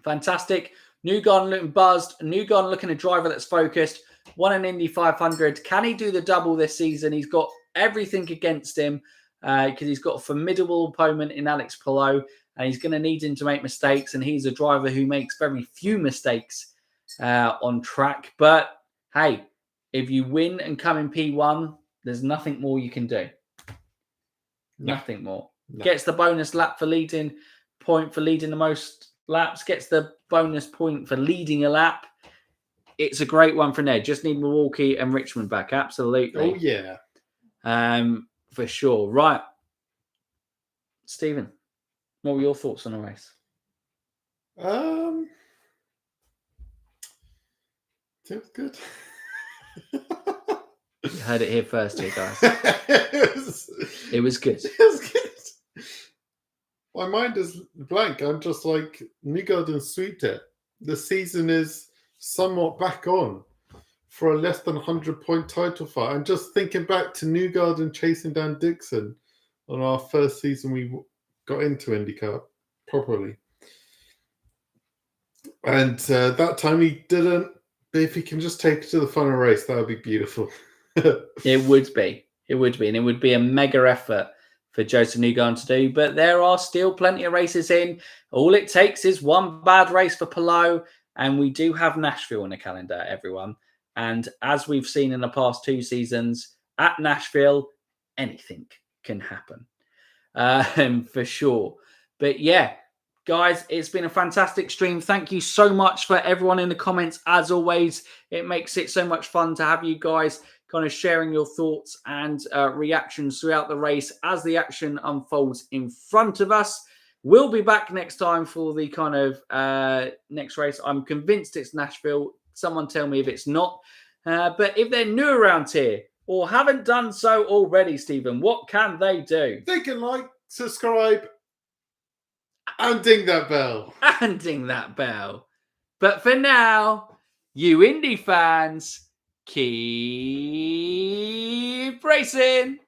fantastic. Newgarden looking buzzed. Newgarden looking a driver that's focused. Won an Indy 500. Can he do the double this season? He's got everything against him because he's got a formidable opponent in Alex Palou, and he's going to need him to make mistakes. And he's a driver who makes very few mistakes on track. But hey, if you win and come in P1, there's nothing more you can do. No. Nothing more. No. Gets the bonus lap for leading, point for leading the most laps, gets the bonus point for leading a lap. It's a great one from there. Just need Milwaukee and Richmond back. Absolutely. Oh, yeah. For sure. Right. Stephen, what were your thoughts on the race? It was good. You heard it here first, here, guys. It was good. It was good. My mind is blank. I'm just like, Newgarden sweeped it. The season is somewhat back on for a less than 100-point title fight. I'm just thinking back to Newgarden chasing down Dixon on our first season we got into IndyCar properly. And that time he didn't. But if he can just take it to the final race, that would be beautiful. It would be. It would be. And it would be a mega effort for Josef Newgarden to do. But there are still plenty of races in. All it takes is one bad race for Palou. And we do have Nashville on the calendar, everyone. And as we've seen in the past 2 seasons, at Nashville, anything can happen. For sure. But yeah, guys, it's been a fantastic stream. Thank you so much for everyone in the comments. As always, it makes it so much fun to have you guys kind of sharing your thoughts and reactions throughout the race as the action unfolds in front of us. We'll be back next time for the kind of next race. I'm convinced it's Nashville. Someone tell me if it's not. But if they're new around here or haven't done so already, Stephen, what can they do? They can like, subscribe, and ding that bell. And ding that bell. But for now, you Indy fans, keep racing.